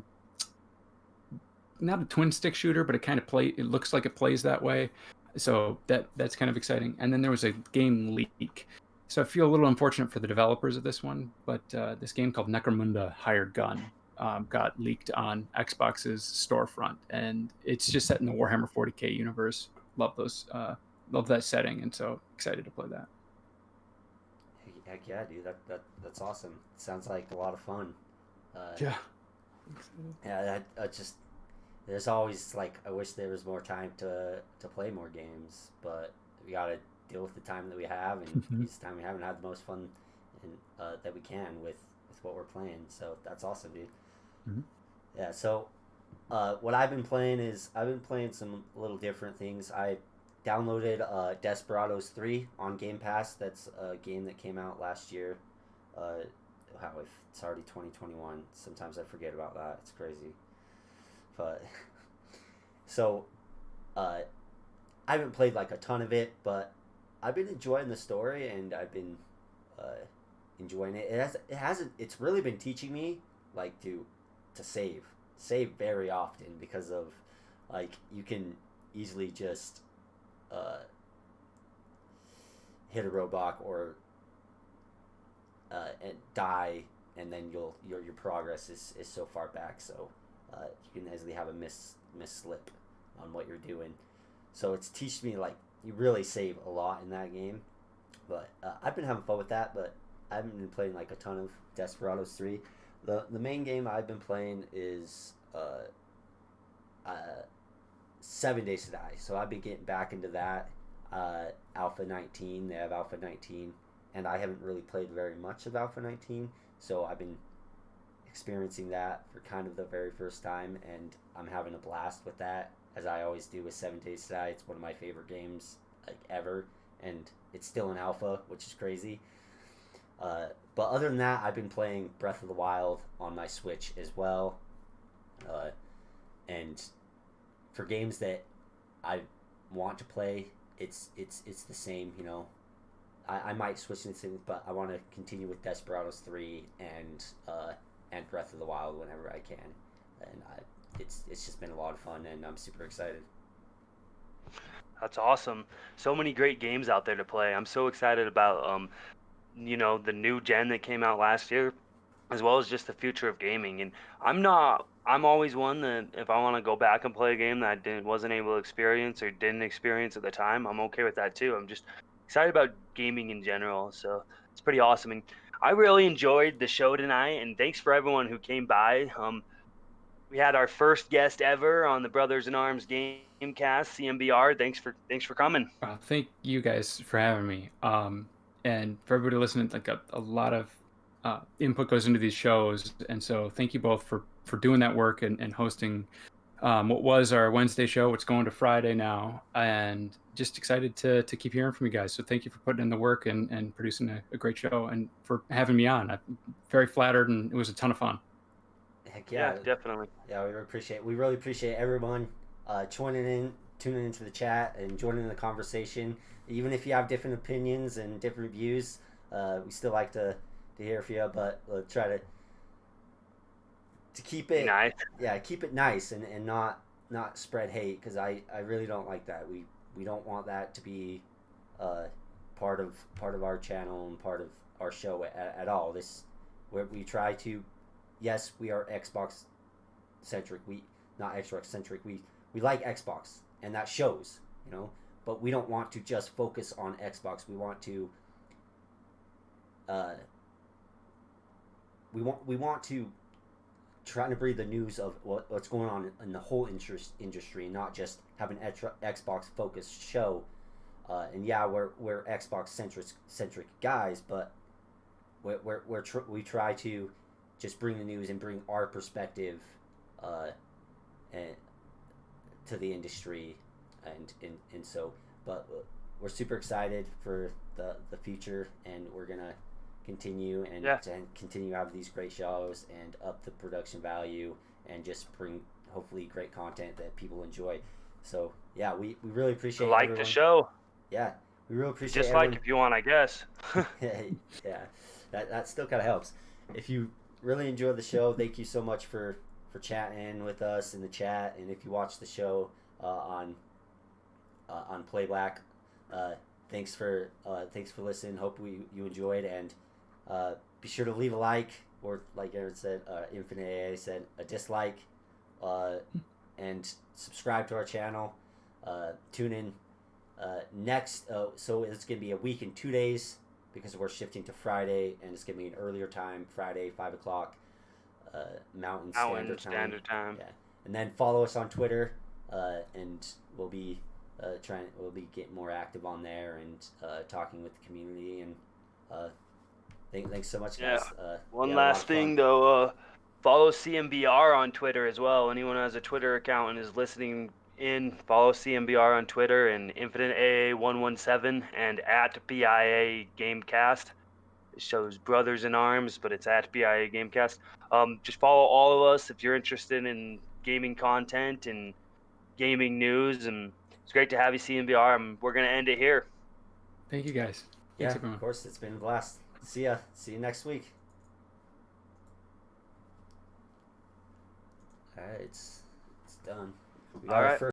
a twin stick shooter, but it looks like it plays that way. So that's kind of exciting. And then there was a game leak. So I feel a little unfortunate for the developers of this one, but this game called Necromunda Hired Gun got leaked on Xbox's storefront, and it's just set in the Warhammer 40k universe. Love that setting, and so excited to play that. Heck yeah, dude. That's awesome. Sounds like a lot of fun. Yeah. Yeah, I just there's always like I wish there was more time to play more games, but we gotta deal with the time that we have, and this time we haven't had the most fun that we can with what we're playing. So that's awesome, dude. Mm-hmm. Yeah. So what I've been playing is I've been playing some little different things. I downloaded Desperados 3 on Game Pass. That's a game that came out last year. It's already 2021. Sometimes I forget about that. It's crazy. But so I haven't played like a ton of it, but I've been enjoying the story, and I've been enjoying it. It's really been teaching me like to save very often, because of like you can easily just hit a roadblock or and die, and then your progress is so far back, so you can easily have a misslip on what you're doing. So it's teached me like you really save a lot in that game. But I've been having fun with that, but I haven't been playing like a ton of Desperados 3. The main game I've been playing is 7 Days to Die. So I've been getting back into that. Alpha 19, they have Alpha 19, and I haven't really played very much of Alpha 19, so I've been experiencing that for kind of the very first time, and I'm having a blast with that, as I always do with 7 Days to Die. It's one of my favorite games like ever, and it's still in alpha, which is crazy. But other than that, I've been playing Breath of the Wild on my Switch as well. And for games that I want to play, it's the same. You know, I might switch into things, but I want to continue with Desperados 3 and Breath of the Wild whenever I can. And it's just been a lot of fun, and I'm super excited. That's awesome. So many great games out there to play. I'm so excited about the new gen that came out last year, as well as just the future of gaming. And I'm always one that if I want to go back and play a game that I wasn't able to experience or didn't experience at the time, I'm okay with that too. I'm just excited about gaming in general. So it's pretty awesome. And I really enjoyed the show tonight, and thanks for everyone who came by. We had our first guest ever on the Brothers in Arms Gamecast, CMBR. Thanks for coming. Thank you guys for having me. And for everybody listening, like a lot of input goes into these shows, and so thank you both for doing that work and hosting what was our Wednesday show. It's going to Friday now, and just excited to keep hearing from you guys. So thank you for putting in the work and producing a great show, and for having me on. I'm very flattered, and it was a ton of fun. Heck yeah, definitely. Yeah, we really appreciate everyone tuning into the chat and joining the conversation. Even if you have different opinions and different views, we still like to hear from you. But we'll try to keep it nice. Yeah, keep it nice and not spread hate, because I really don't like that. We don't want that to be part of our channel and part of our show at all. Where we try to. Yes, we are Xbox centric. We like Xbox, and that shows, you know. But we don't want to just focus on Xbox. We want to. We want to try to breathe the news of what's going on in the whole industry, not just have an Xbox focused show. And yeah, we're Xbox centric guys, but we try to just bring the news and bring our perspective and to the industry, and so, but we're super excited for the future, and we're gonna continue and continue to have these great shows and up the production value and just bring hopefully great content that people enjoy. So yeah, we really appreciate everyone. The show. Yeah, we really appreciate just everyone. Like if you want, I guess. Yeah, that still kind of helps. If you really enjoyed the show, thank you so much for chatting with us in the chat. And if you watch the show on Playback, thanks for listening. Hope you enjoyed, and be sure to leave a like, or like Aaron said, Infinite AA said, a dislike, and subscribe to our channel. Tune in next. So it's gonna be a week and 2 days, because we're shifting to Friday, and it's going to be an earlier time, Friday, 5 o'clock, Mountain Standard Time. Yeah. And then follow us on Twitter, and we'll be getting more active on there and talking with the community. And thanks so much, guys. One last thing, though, follow CMBR on Twitter as well. Anyone who has a Twitter account and is listening follow CMBR on Twitter, and Infinite AA117 and at BIA Gamecast. It shows Brothers in Arms, but it's at BIA Gamecast. Just follow all of us if you're interested in gaming content and gaming news, and it's great to have you, CMBR. We're going to end it here. Thank you, guys. Thanks, everyone. Of course, it's been a blast. See you next week. All right, it's done. We got our first